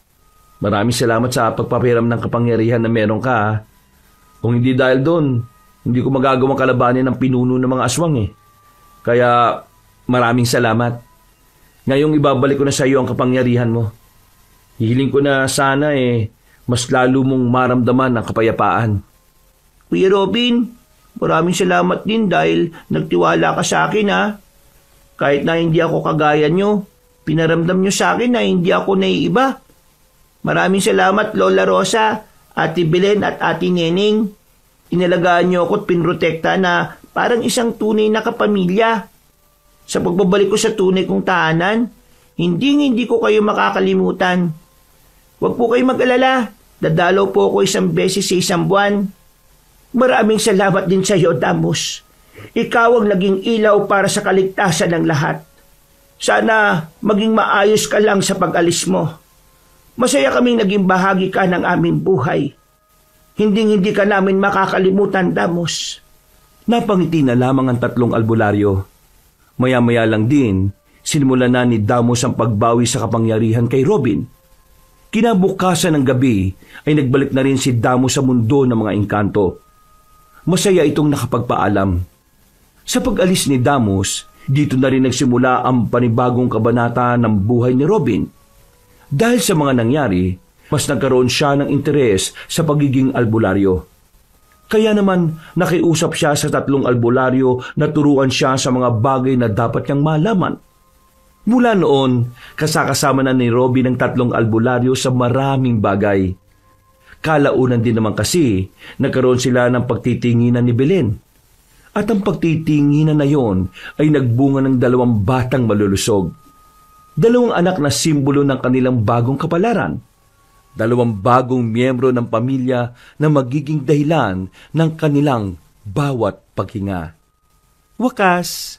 maraming salamat sa pagpapiram ng kapangyarihan na meron ka. Kung hindi dahil doon, hindi ko magagawang kalabanin ng pinuno ng mga aswang eh. Kaya maraming salamat. Ngayong ibabalik ko na sa iyo ang kapangyarihan mo. Hihiling ko na sana mas lalo mong maramdaman ang kapayapaan. Kuya Robin, maraming salamat din dahil nagtiwala ka sa akin ha. Kahit na hindi ako kagaya nyo, pinaramdam nyo sa akin na hindi ako naiiba. Maraming salamat Lola Rosa, Ate Belen at Ate Neneng. Inalagaan nyo ako at pinrotekta na parang isang tunay na kapamilya. Sa pagbabalik ko sa tunay kong tahanan, hindi ko kayo makakalimutan. Huwag po kayo mag-alala, dadalaw po ako isang beses sa isang buwan. Maraming salamat din sa iyo, Damos. Ikaw ang naging ilaw para sa kaligtasan ng lahat. Sana maging maayos ka lang sa pag-alis mo. Masaya kaming naging bahagi ka ng aming buhay. Hindi ka namin makakalimutan, Damos. Napangiti na lamang ang tatlong albularyo. Maya-maya lang din, sinimula na ni Damos ang pagbawi sa kapangyarihan kay Robin. Kinabukasan ng gabi ay nagbalik na rin si Damos sa mundo ng mga engkanto. Masaya itong nakapagpaalam. Sa pag-alis ni Damos, dito na rin nagsimula ang panibagong kabanata ng buhay ni Robin. Dahil sa mga nangyari, mas nagkaroon siya ng interes sa pagiging albularyo. Kaya naman nakiusap siya sa tatlong albularyo na turuan siya sa mga bagay na dapat niyang malaman. Mula noon, kasakasama na ni Robin ang tatlong albularyo sa maraming bagay. Kalaunan din naman kasi, nagkaroon sila ng pagtitinginan ni Belen. At ang pagtitinginan na yon ay nagbunga ng 2 batang malulusog. 2 anak na simbolo ng kanilang bagong kapalaran. 2 bagong miyembro ng pamilya na magiging dahilan ng kanilang bawat paghinga. Wakas,